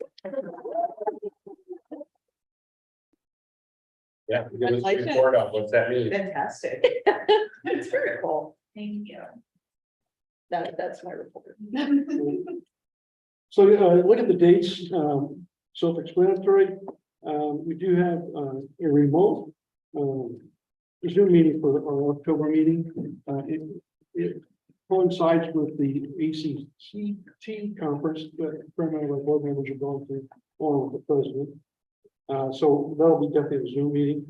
Yeah, give us like a it. report on what's that mean? Fantastic. It's very cool. Thank you. That's my report. So, look at the dates, self-explanatory. We do have, a remote, Zoom meeting for our October meeting. It coincides with the ACCT conference that some of our board members are going to, along with the president. So that'll be definitely a Zoom meeting.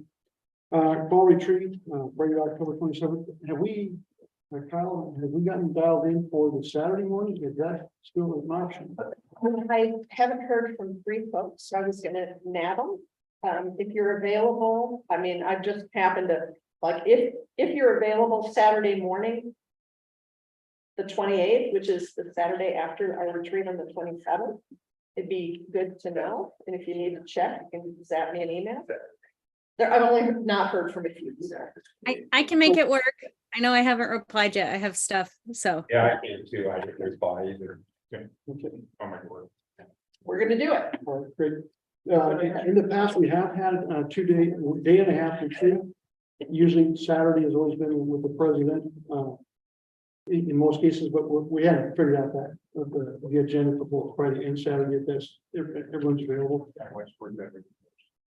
Fall retreat, Friday, October 27th. Have we, Kyle, have we gotten dialed in for the Saturday morning? Is that still an option? I haven't heard from 3 folks, so I was gonna nab them. If you're available, I mean, I just happened to, like, if you're available Saturday morning, the 28th, which is the Saturday after our retreat on the 27th, it'd be good to know. And if you need to check, you can zap me an email. I've only not heard from a few. So. I can make it work. I know I haven't replied yet. I have stuff, so. Yeah, I can too. I didn't reply either. Okay. Oh my word. We're gonna do it. All right, great. In the past, we have had a 2-day and a half retreat. Usually Saturday has always been with the president. In most cases, but we haven't figured out that the agenda for both Friday and Saturday, if that's, if everyone's available.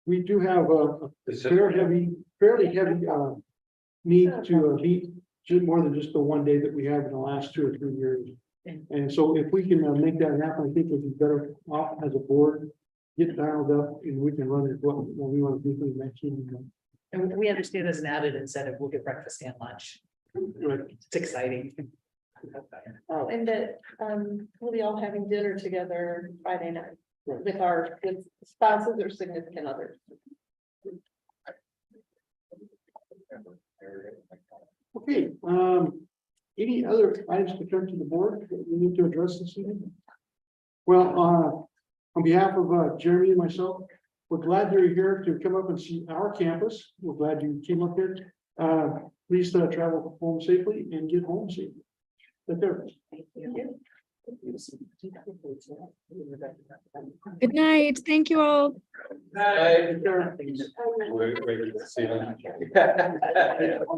We do have a fairly heavy need to meet more than just the one day that we have in the last 2 or 3 years. And so if we can make that happen, I think we'd be better off as a board, get dialed up and we can run it what we want to do for the next meeting. And we understand as an added incentive, we'll get breakfast and lunch. Right. It's exciting. Oh, and that, we'll be all having dinner together Friday night with spouses or significant others. Okay, any other items to come to the board that we need to address this evening? Well, on behalf of Jeremy and myself, we're glad you're here to come up and see our campus. We're glad you came up here. Please travel home safely and get home safely. Take care. Good night. Thank you all. Wait, see you.